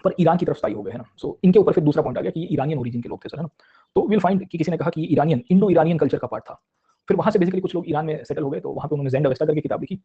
पर ईरान की तरफ स्थायी हो गए, है ना। सो इनके ऊपर फिर दूसरा पॉइंट आ गया कि ये ईरानियन ओरिजिन के लोग थे सर, है ना। तो विल फाइंड कि किसी ने कहा कि ईरानियन, इंडो ईरानियन कल्चर का पार्ट था। फिर वहां से बेसिकली कुछ लोग ईरान में सेटल हो गए, तो वहां पे उन्होंने ज़ैंड अवेस्टा करके किताब लिखी,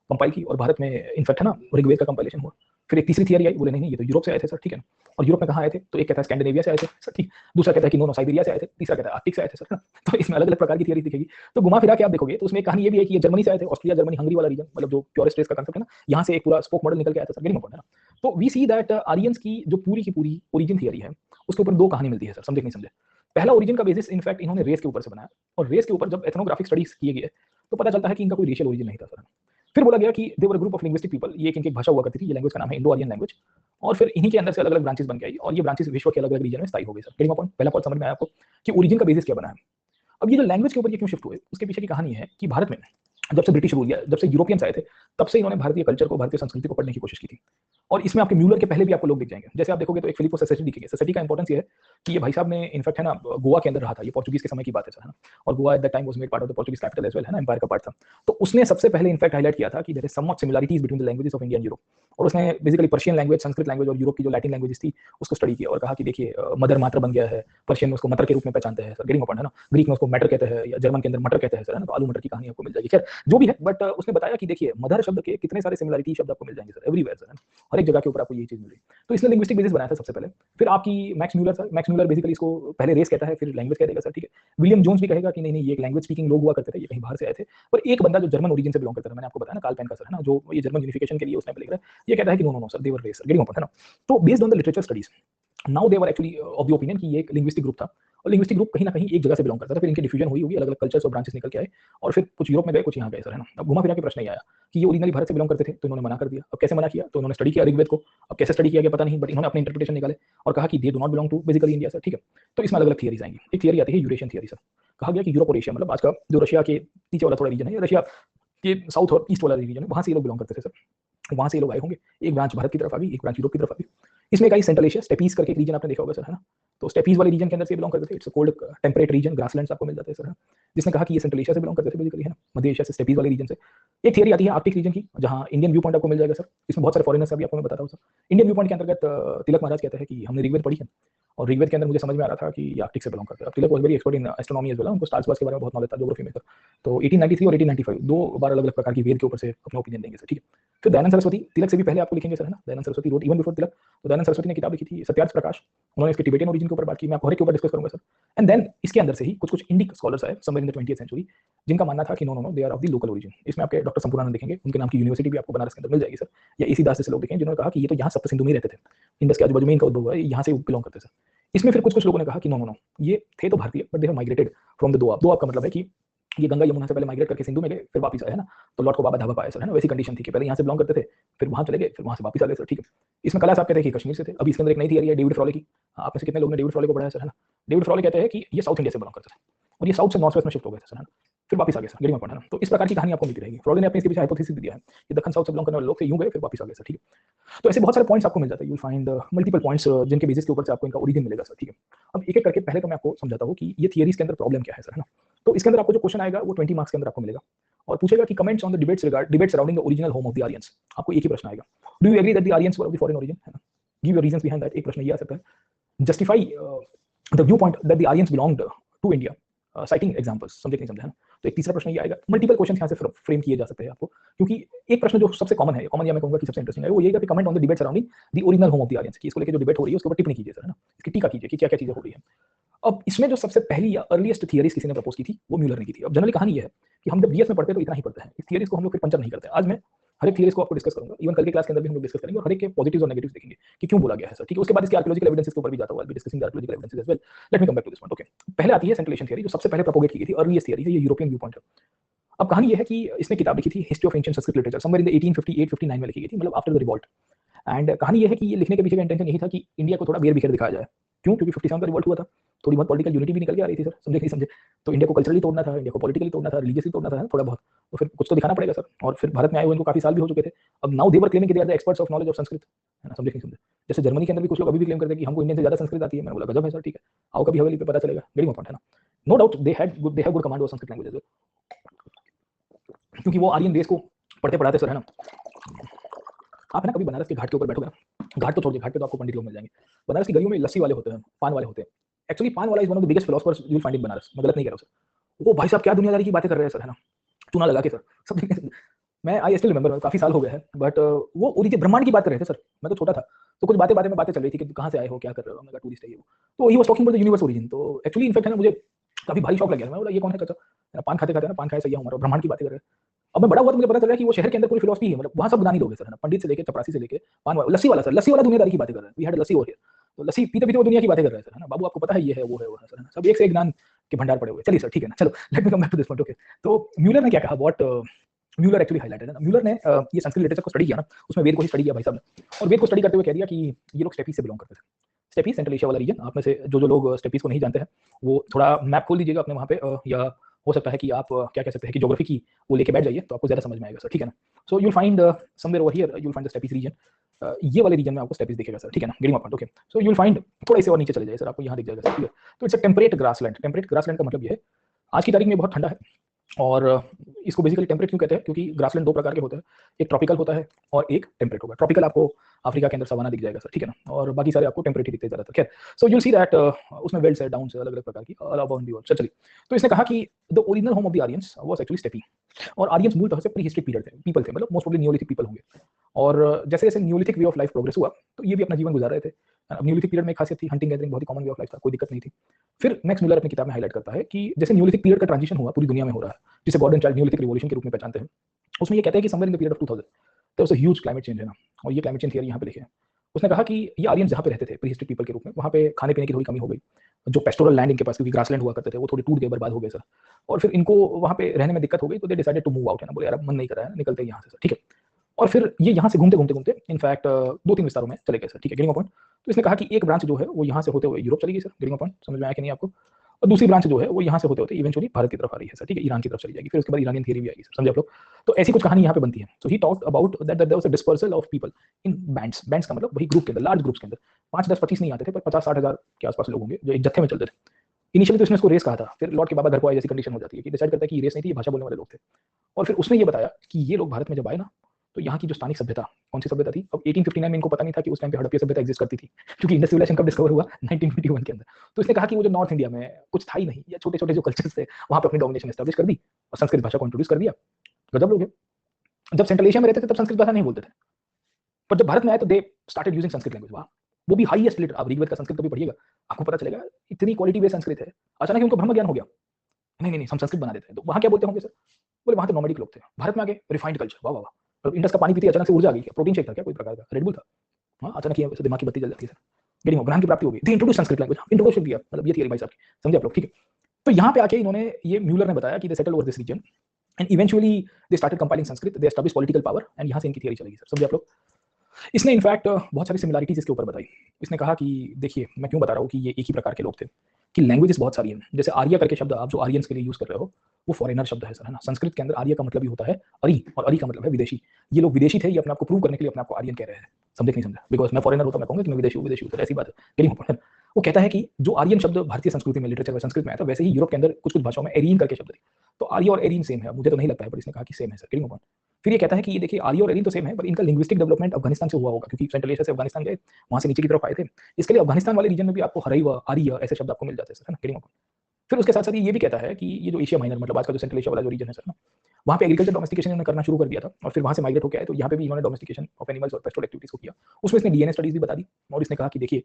कंपाइल की, और भारत में इनफैक्ट, है ना, ऋग्वेद का कंपाइलेशन हुआ। फिर एक तीसरी थियरी आई, बोले नहीं नहीं, ये तो यूरोप से आए थे सर, ठीक है ना। और यूरोप में कहाँ आए थे, तो एक कहता है स्कैंडिनेविया से आए थे सर, ठीक, दूसरा कहता है कि नो नो साइबेरिया से आए थे, तीसरा कहता है आर्कटिक से आए थे सर, है ना। तो इसमें अलग अलग प्रकार की थियरी दिखेगी। तो घुमा फिरा के आप देखोगे तो उसमें एक कहानी ये भी है कि ये जर्मनी से आए थे, ऑस्ट्रिया जर्मनी हंगरी वाला रीजन, मतलब जो प्योरेस्ट रेस का कंसेप्ट है ना, यहाँ से एक पूरा स्पोक मॉडल निकल के आया था सर, गेटिंग पॉइंट, है ना। तो वी सी दैट आर्यंस की जो पूरी की पूरी ओरिजिन थियरी है, उसके ऊपर दो कहानी मिलती है सर, समझे नहीं समझे। पहला ओरिजिन का बेसिस इनफैक्ट इन्होंने रेस के ऊपर से बनाया, और रेस के ऊपर जब एथनोग्राफिक स्टडीज किए गए तो पता चलता है कि इनका कोई रेशियल ओरिजिन नहीं था सर। फिर बोला गया कि दे were group of linguistic people, ये एक इनकी भाषा हुआ करती थी, ये लैंग्वेज का नाम है इंडो आर्यन लैंग्वेज, और फिर इन्हीं के अंदर से अलग अलग ब्रांचेस बन के आई, और ये ब्रांचेस विश्व के अलग अलग रीजन में स्थायी हो गई सर, गेटिंग पॉइंट। पहला पॉइंट समझ में आया आपको कि ओरिजिन का बेसिस क्या बना है। अब ये जो लैंग्वेज के ऊपर ये क्यों शिफ्ट हुए, उसके पीछे की कहानी है कि भारत में जब से ब्रिटिश रूल किया, जब से यूरोपियंस आए थे, तब से इन्होंने भारतीय कल्चर को, भारतीय संस्कृति को पढ़ने की कोशिश की थी। और इसमें आपके म्यूलर के पहले भी आपको लोग दिख जाएंगे, जैसे आप देखोगे तो एक फिलिपो सेसेटी दिखेंगे। सेसेटी का इंपॉर्टेंस ये है कि ये भाई साहब ने इनफैक्ट, है ना, गोवा के अंदर रहा था, ये पोर्चुगीज के समय की बात है सर, है ना, और Goa at that time was made part of the Portuguese capital as well, है ना, एम्पायर का पार्ट था। तो उसने सबसे पहले इनफैक्ट हाईलाइट किया था कि there is something similarities between the languages of India and Europe, और उसने basically Persian language, Sanskrit language और यूरोप की जो लैटिन लैंग्वेजेस थी उसको स्टडी किया, और कहा कि देखिए मदर मात्र बन गया है, पर्शियन में उसको मटर के रूप में पहचानते हैं सर, गेटिंग पॉइंट, है ना, ग्रीक में उसको मैटर कहते हैं, या जर्मन के अंदर मटर कहते हैं सर, है ना। तो आलू मटर की कहानी आपको मिल जाएगी, खैर जो भी है, बट उसने बताया कि देखिए मदर शब्द के कितने सारे सिमिलरिटी शब्द आपको मिल जाएंगे सर, एवरीवेयर सर, हर एक जगह के ऊपर आपको ये चीज मिल रही है। तो इसने लिंग्विस्टिक बेसिस बनाया था सबसे पहले। फिर आपकी Max Muller sir, Max Muller basically इसको पहले रेस कहता है, फिर लैंग्वेज कह देगा सर, ठीक है। विलियम जोन्स भी कहेगा कि नहीं नहीं, ये एक लैंग्वेज स्पीकिंग लोग हुआ करते थे, ये कहीं बाहर से आए थे। पर एक बंदा जो जर्मन ओरिजिन से बिलोंग करता है, मैंने आपको बताया ना, कार्ल पेन का सर, है ना, जो ये जर्मन यूनिफिकेशन के लिए उसने लिख रहा है, ये कहता है कि नो नो नो सर, दे वर रेस सर, गेटिंग पॉइंट, है ना। तो based on the literature studies now they were actually of the opinion कि ये एक लिंग्विस्टिक ग्रुप था, और लिंग्विस्टिक ग्रुप कहीं ना कहीं एक जगह से बिलोंग करता था, फिर इनकी डिफ्यूजन हुई होगी, अलग अलग कल्चर्स और ब्रांचेस निकल के आए, और फिर कुछ यूरोप में गए, कुछ यहाँ गए सर, है ना। अब घुमा फिरा के प्रश्न ये आया कि ये ओरिजिनली भारत से बिलोंग करते थे, तो इन्होंने मना कर दिया। अब कैसे मना किया, तो इन्होंने स्टडी किया ऋग्वेद को, अब कैसे स्टडी किया गया पता नहीं, बट इन्होंने अपने इंटरप्रिटेशन निकाले और कहा कि they do not belong to basically India sir, ठीक है। तो इसमें अलग अलग थियरीज आएंगी। एक थियरी आती है यूरेशियन थियरी सर, कहा गया कि यूरोप और एशिया, मतलब आज का जो रशिया के नीचे वाला थोड़ा रीजन है, रशिया के साउथ और ईस्ट वाला रीजन है, वहां से ये लोग बिलोंग करते थे सर, वहां से ये लोग आए होंगे। एक ब्रांच भारत की तरफ आ गई, एक ब्रांच यूरोप की तरफ आ गई। इसमें कई सेंट्रल एशिया, स्टेपीज करके एक रीजन आपने देखा होगा सर, है ना। तो स्टेपीज वाले रीजन के अंदर से बिलोंग करते थे, it's a cold temperate region, grasslands आपको मिल जाते हैं सर, है। जिसने कहा कि ये सेंट्रल एशिया से बिलोंग करते थे बेसिकली, है ना, मध्य एशिया से, स्टेपीज वाले रीजन से। एक थियरी आती है आर्कटिक रीजन की, जहां इंडियन व्यू पॉइंट आपको मिल जाएगा सर। इसमें बहुत सारे फॉरेनर्स अभी आपको मैं बताता हूं सर। इंडियन व्यू पॉइंट के अंतर्गत तिलक महाराज कहते हैं कि हमने ऋग्वेद पढ़ी है, और ऋग्वेद के अंदर मुझे समझ में आ रहा था कि ये आर्कटिक से बिलोंग करते हैं। Tilak was very expert in astronomy as well, उनको स्टार्स वार्स के बारे में बहुत नॉलेज था, ज्योग्राफी में सर। तो 1893 और 1895 दो बार अलग अलग प्रकार की वेद के ऊपर से अपना ओपिनियन देंगे सर, ठीक है। फिर दयानंद सरस्वती तिलक से भी पहले आपको लिखेंगे सर, है ना। Dayanand Saraswati wrote even before Tilak. तो दयानंद सरस्वती ने किताब लिखी थी सत्यार्थ प्रकाश, उन्होंने इसके टिबेटियन ओरिजिन के ऊपर बात की, मैं आपको हर एक के ऊपर डिस्कस करूंगा सर। एंड देन इसके अंदर से ही कुछ कुछ इंडिक स्कॉलर्स आए somewhere in the 20th century, जिनका मानना था कि no no no, they are of the local origin. इसमें आपके डॉक्टर संपूर्णानंद दिखेंगे, उनके नाम की यूनिवर्सिटी भी आपको बनारस के अंदर मिल जाएगी सर, या इसी दास से लोग दिखेंगे जिन्होंने कहा कि ये तो यहाँ सप्त सिंधु में रहते थे, इंडस के आजू बाजू में इनका उद्भव हुआ है, यहाँ से बिलोंग करते हैं सर। इसमें फिर कुछ कुछ लोगों ने कहा कि नो नो नो, ये थे तो भारतीय but they have migrated from the Doab. Doab का मतलब है कि ये गंगा यमुना से पहले माइग्रेट करके सिंधु में गए, फिर वापस आए, है ना। तो लॉर्ड को बाबा धाबा पाया सर, है ना। वैसी कंडीशन थी कि पहले यहाँ से बिलोंग करते थे, फिर वहाँ चले गए, फिर वहाँ से वापस आ गए सर, ठीक है। इसमें कला साहब कहते हैं कि कश्मीर से थे। अभी इसके अंदर एक नई थियरी है डेविड फ्रॉले की। आप में से कितने लोगों ने डेविड फ्रॉले को पढ़ा है सर, है ना। डेविड फ्रॉले कहते हैं कि ये साउथ इंडिया से बिलोंग करते थे और ये साउथ से नॉर्थ वेस्ट में शिफ्ट हो गए थे सर, है ना। फिर वापस आ गए सर, गेटिंग माय पॉइंट, है ना। तो इस प्रकार की कहानी आपको मिलती रहेगी। फ्रॉले ने अपने इसके पीछे हाइपोथेसिस भी दिया है कि दक्षिण साउथ से बिलोंग करने वाले लोग थे, यूं गए फिर वापस आ गए सर, ठीक है। तो ऐसे बहुत सारे पॉइंट्स आपको मिल जाते हैं। यू फाइंड मल्टीपल पॉइंट्स जिनके बेसिस के ऊपर से आपको इनका ओरिजिन मिलेगा सर, ठीक है। अब एक एक करके पहले तो मैं आपको समझाता हूँ कि ये थियरीज के अंदर प्रॉब्लम क्या है सर, है ना। तो इसके अंदर आपको जो क्वेश्चन आएगा वो 20 मार्क्स के अंदर आपको मिलेगा और पूछेगा कि comments on the debate surrounding the original home of the Aryans. आपको एक ही प्रश्न आएगा, do you agree that the Aryans were of the foreign origin, है ना। Give your reasons behind that, एक प्रश्न ये आ सकता है। Justify the view point that the Aryans belonged to India, citing examples, समझे कि नहीं समझे, है ना। तो एक तीसरा प्रश्न ये आएगा। मल्टीपल क्वेश्चन यहाँ से फ्रेम किए जा सकते हैं आपको, क्योंकि एक प्रश्न जो सबसे कॉमन है, कॉमन या मैं कहूंगा कि सबसे इंटरेस्टिंग है, वो ये है कि comment on the debate surrounding the original home of the Aryans, कि इसको लेके जो डिबेट हो रही है उसके ऊपर टिप्पणी कीजिए सर, है ना। इसकी टीका कीजिए कि क्या क्या चीजें हो रही है। अब इसमें जो सबसे पहली या अर्लीस्ट थियरीज किसी ने प्रपोज की थी वो म्यूलर ने की थी। अब जनरली कहानी ये है कि हम जब बीएस में पढ़ते हैं तो इतना ही पढ़ते हैं, इस थियरीज को हम लोग फिर पंचर नहीं करते। आज मैं हर एक थियरीज को आपको डिस्कस करूंगा, इवन कल के क्लास के अंदर भी हम लोग डिस्कस करेंगे और हर एक के पॉजिटिव्स और नेगेटिव्स देखेंगे कि क्यों बोला गया है सर, ठीक है। उसके बाद इसके आर्कियोलॉजिकल एविडेंसेस के ऊपर भी जाता हुआ, discussing the archaeological evidences as well. Let me come back to this point, okay. पहले आती है सेंट्रलेशन थियरी, जो सबसे पहले प्रोपोगेट की गई थी, अर्लीस्ट थियरी है, ये यूरोपियन व्यू पॉइंट है। अब कहानी ये है कि इसने किताब लिखी थी history of ancient Sanskrit literature, somewhere in the 1858-59 में लिखी गई थी, मतलब आफ्टर द रिवॉल्ट। एंड कहानी ये है कि ये लिखने के पीछे का इंटेंशन यही था कि इंडिया को थोड़ा बेर बिखेर दिखाया जाए। क्यों? क्योंकि 57 का रिवॉल्ट हुआ था, थोड़ी बहुत पॉलिटिकल यूनिटी भी निकल के आ रही थी सर, समझे नहीं समझे। तो इंडिया को कल्चरली तोड़ना था, इंडिया को पॉलिटिकली तोड़ना था, रिलीजियसली तोड़ना था, थोड़ा बहुत। तो फिर कुछ तो दिखाना पड़ेगा सर। और फिर भारत में आए हुए इनको काफी साल भी हो चुके थे। अब नाउ दे वर क्लेमिंग कि they are the experts of knowledge of Sanskrit, है ना, समझे नहीं समझे। जैसे जर्मनी के अंदर भी कुछ लोग अभी भी क्लेम करते हैं कि हमको इंडियन से ज्यादा संस्कृत आती है। मैंने बोला गजब है सर, ठीक है, आओ कभी हवेली पे पता चलेगा, वेरी इंपॉर्टेंट, है ना। No doubt they have good command of Sanskrit languages, क्योंकि वो आर्यन रेस को पढ़ते पढ़ाते सर, है ना। आप ना कभी बनारस के घाट के ऊपर बैठोगे ना, घाट तो छोड़िए, घाट पे तो आपको पंडित लोग मिल जाएंगे। बनारस की गलियों में लस्सी वाले होते हैं, पान वाले होते हैं। एक्चुअली पान वाला is one of the biggest philosophers you will find in Banaras, मैं गलत नहीं कह रहा हूं सर। वो भाई साहब क्या दुनियादारी की बातें कर रहे हैं सर, है ना, चूना लगा के सर, सब। मैं आई स्टिल रिमेंबर, काफी साल हो गए हैं, बट वो ओरिजिन ब्रह्मांड की बात कर रहे थे सर। मैं तो छोटा था, तो कुछ बातें बातें में बातें चल रही थी कि कहाँ से आए हो, क्या कर रहे हो, मैं टूरिस्ट है ये वो। तो he was talking about the universe origin. तो एक्चुअली इनफैक्ट है ना, मुझे काफी भारी शौक लग गया। मैं बोला ये कौन है चाचा, पान खाते खाते ना, पान खाए सही हूं, ब्रह्मांड की बातें कर रहे हैं। अब मैं बड़ा हुआ तो मुझे पता चला कि वो शहर के अंदर पूरी फिलोसफी है, मतलब वहां सब गुदानी लोग हैं सर, है ना, पंडित से लेके चपरासी से लेके पान वाला, लस्सी वाला सर, लस्सी वाला दुनियादारी की बातें कर रहे हैं। We had lassi over here, तो लस्सी पीते पीते वो दुनिया की बातें कर रहे हैं सर, है ना। बाबू आपको पता है ये है वो है वो है सर, है ना, सब एक से एक ज्ञान के भंडार पड़े हुए। चलिए सर, ठीक है ना, चलो let me come back to this point, okay. तो म्यूलर ने क्या कहा, व्हाट म्यूलर एक्चुअली हाइलाइटेड, है ना। म्यूलर ने ये संस्कृत लिटरेचर को स्टडी किया ना, उसमें वेद को ही स्टडी किया भाई साहब ने, और वेद को स्टडी करते हुए कह दिया कि ये लोग स्टेपीज से बिलोंग करते थे। स्टेपीज सेंट्रल एशिया वाला रीजन, आप में से जो लोग स्टेपीज को नहीं जानते हैं वो थोड़ा मैप खोल दीजिएगा अपने वहाँ पे, या हो सकता है कि आप क्या कह सकते हैं कि ज्योग्राफी की वो लेके बैठ जाइए तो आपको ज्यादा समझ में आएगा सर, ठीक है ना। So you will find somewhere over here, you will find the steppes region. ये वाले रीजन में आपको स्टेपीज दिखेगा सर, ठीक है ना, getting my point, okay. So you will find थोड़ा इसे और नीचे चले जाइए सर, आपको यहाँ दिख जाएगा सर, ठीक है। तो it's a temperate grassland. Temperate grassland का मतलब ये है आज की तारीख में बहुत ठंडा है, और इसको बेसिकली टेम्परेट क्यों कहते हैं, क्योंकि ग्रासलैंड दो प्रकार के होते हैं, एक ट्रॉपिकल होता है और एक टेम्परेट होगा। ट्रॉपिकल आपको अफ्रीका के अंदर सवाना दिख जाएगा सर, ठीक है ना, और बाकी सारे आपको टेम्परेट ही दिखते हैं ज्यादातर। खैर, सो यू सी दैट उसमें वेल्स है, डाउन से, अलग अलग प्रकार की, ऑल अबाउट द वर्ल्ड। चलिए, तो इसने कहा कि the original home of the Aryans was actually steppe, और आर्यंस मूलतः से प्री हिस्टोरिक पीरियड थे, पीपल थे, मतलब मोस्ट प्रोबब्ली नियोलिथिक पीपल होंगे। और जैसे जैसे Neolithic way of life progress हुआ तो ये भी अपना जीवन गुजार रहे थे। अब नियोलिथिक पीरियड में एक खासियत थी, हंटिंग गैदरिंग बहुत ही कॉमन वे ऑफ लाइफ था, कोई दिक्कत नहीं थी। फिर मैक्स म्यूलर अपनी किताब में हाईलाइट करता है कि जैसे नियोलिथिक पीरियड का ट्रांजिशन हुआ पूरी दुनिया में हो रहा है, जिसे गॉर्डन चाइल्ड नियोलिथिक रिवॉल्यूशन के रूप में पहचानते हैं, उसमें ये कहते हैं कि somewhere in the period of 2000 there was a huge climate change, है ना। और ये क्लाइमेट चेंज थियरी यहाँ पे लिखी है। उसने कहा कि ये आर्यन जहाँ पे रहते थे प्री हिस्टोरिक पीपल के रूप में, वहाँ पे खाने पीने की थोड़ी कमी हो गई, जो पेस्टोरल लैंड इनके पास, क्योंकि ग्रासलैंड हुआ करते थे, वो थोड़े टूट गए, बर्बाद हो गए सर। और फिर इनको वहाँ पे रहने में दिक्कत हो गई, तो they decided to move out, है ना, बोले यार अब मन नहीं कर रहा है, निकलते हैं यहाँ से सर, ठीक है। और फिर ये यहाँ से घूमते घूमते घूमते इनफैक्ट 2-3 विस्तारों में चले गए सर, ठीक है, गेटिंग पॉइंट। तो इसने कहा कि एक ब्रांच जो है वो यहाँ से होते हुए यूरोप चली गई सर, गेटिंग पॉइंट, समझ में आया कि नहीं आपको। और दूसरी ब्रांच जो है वो यहाँ से होते होते इवेंचुअली भारत की तरफ आ रही है सर, ठीक है, ईरान की तरफ चली जाएगी, फिर उसके बाद ईरानियन थियरी भी आएगी सर, समझे आप लोग। तो ऐसी कुछ कहानी यहाँ पे बनती है। So he talked about that there was a dispersal of people in bands. Bands का मतलब वही ग्रुप के अंदर, लार्ज ग्रुप्स के अंदर 5, 10, 25 नहीं आते थे, पर 50-60 हजार के आसपास लोग होंगे जो एक जत्थे में चलते थे। इनिशियली तो इसने इसको रेस कहा था, फिर लॉर्ड के बाबा घर को आए जैसी कंडीशन हो जाती है कि डिसाइड करता है कि ये रेस नहीं थी, ये भाषा बोलने वाले लोग थे। और फिर उसने ये बताया कि ये लोग भारत में जब आए ना, तो यहाँ की जो स्थानिक सभ्यता, कौन सी सभ्यता थी, अब 1859 में इनको पता नहीं था कि उस टाइम पे हड़प्पा सभ्यता एग्जिस्ट करती थी, क्योंकि इंडस सिविलाइजेशन कब डिस्कवर हुआ, 1921 के अंदर। तो इसने कहा कि वो जो नॉर्थ इंडिया में कुछ था ही नहीं, या छोटे छोटे जो कल्चर्स थे वहां पे अपनी डोमिनेशन एस्टैब्लिश कर दी और संस्कृत भाषा को इंट्रोड्यूस कर दिया। गजब लोग हैं। जब सेंट्रल एशिया में रहते थे तब संस्कृत भाषा नहीं बोलते थे, पर जब भारत में आए तो they started using Sanskrit language. वाह, वो भी हाईएस्ट लिटरेचर। आप ऋग्वेद का संस्कृत कभी पढ़िएगा, आपको पता चलेगा इतनी क्वालिटी बेस्ड संस्कृत है। अचानक उनको ब्रह्म ज्ञान हो गया, नहीं नहीं नहीं हम संस्कृत बना देते हैं। तो वहां क्या बोलते होंगे सर, बोले वहां तो नॉर्मैडिक लोग थे, भारत में आगे रिफाइंड कल्चर। वाह वाह वाह, इंडस का पानी पीते अचानक से ऊर्जा आ गई, प्रोटीन शेक था क्या कोई प्रकार का, रेड बुल था, हाँ, अचानक ही दिमाग की बत्ती जल जाती है सर, गेटिंग ज्ञान की प्राप्ति हो गई, they introduce Sanskrit language, introduction दिया, मतलब ये थियरी भाई साहब की, समझे आप लोग, ठीक है। तो यहाँ पे आके इन्होंने, ये म्यूलर ने बताया कि they settle over this region and eventually they started compiling Sanskrit, they establish political power, and यहाँ से इनकी थियरी चलेगी सर, समझे आप लोग। इसने इनफैक्ट बहुत सारी सिमिलरिटीज इसके ऊपर बताई। इसने कहा कि देखिए, मैं क्यों बता रहा हूँ कि ये एक ही प्रकार के लोग थे, कि लैंग्वेजेस बहुत सारी हैं। जैसे आर्या करके शब्द आप जो आर्यंस के लिए यूज कर रहे हो, वो फॉरेनर शब्द है सर, है ना। संस्कृत के अंदर आर्य का मतलब ही होता है अरी, और अरी का मतलब है विदेशी। ये लोग विदेशी थे, ये अपने आप को प्रूव करने के लिए अपने आप को आर्यन कह रहे हैं, समझे कि नहीं समझा। बिकॉज मैं फॉरेनर होता, मैं कहूंगा कि मैं विदेशी हूँ, विदेशी हूँ, तो ऐसी बात है, लेकिन वो कहता है कि जो आर्यन शब्द भारतीय संस्कृति में, लिटरेचर में संस्कृत में आया था, वैसे ही यूरोप के अंदर कुछ कुछ भाषाओं में एरीन करके शब्द थे। तो आर्य और एरीन सेम है, मुझे तो नहीं लगता है, पर इसने कहा कि सेम है सर, गेटिंग। फिर ये कहता है कि ये देखिए, आर्य और एरीन तो सेम है, पर इनका लिंग्विस्टिक डेवलपमेंट अफगानिस्तान से हुआ होगा, क्योंकि सेंट्रल एशिया से अफगानिस्तान गए, वहां से नीचे की तरफ आए थे। इसके लिए अफगानिस्तान वाले रीजन में भी आपको हरई व आर्य ऐसे शब्द आपको मिल जाते हैं, है ना, गेटिंग। फिर उसके साथ साथ ये भी कहता है कि ये जो एशिया माइनर, मतलब आज का जो सेंट्रल एशिया वाला जो रीजन है सर ना, वहाँ पे एग्रीकल्चर डोमेस्टिकेशन इन्होंने करना शुरू कर दिया था, और फिर वहाँ से माइग्रेट होकर आए, तो यहाँ पे भी इन्होंने डोमेस्टिकेशन ऑफ एनिमल्स और पेस्टोरल एक्टिविटीज को किया। उसमें इसने डीएनए स्टडीज भी बता दी, और इसने कहा कि देखिए,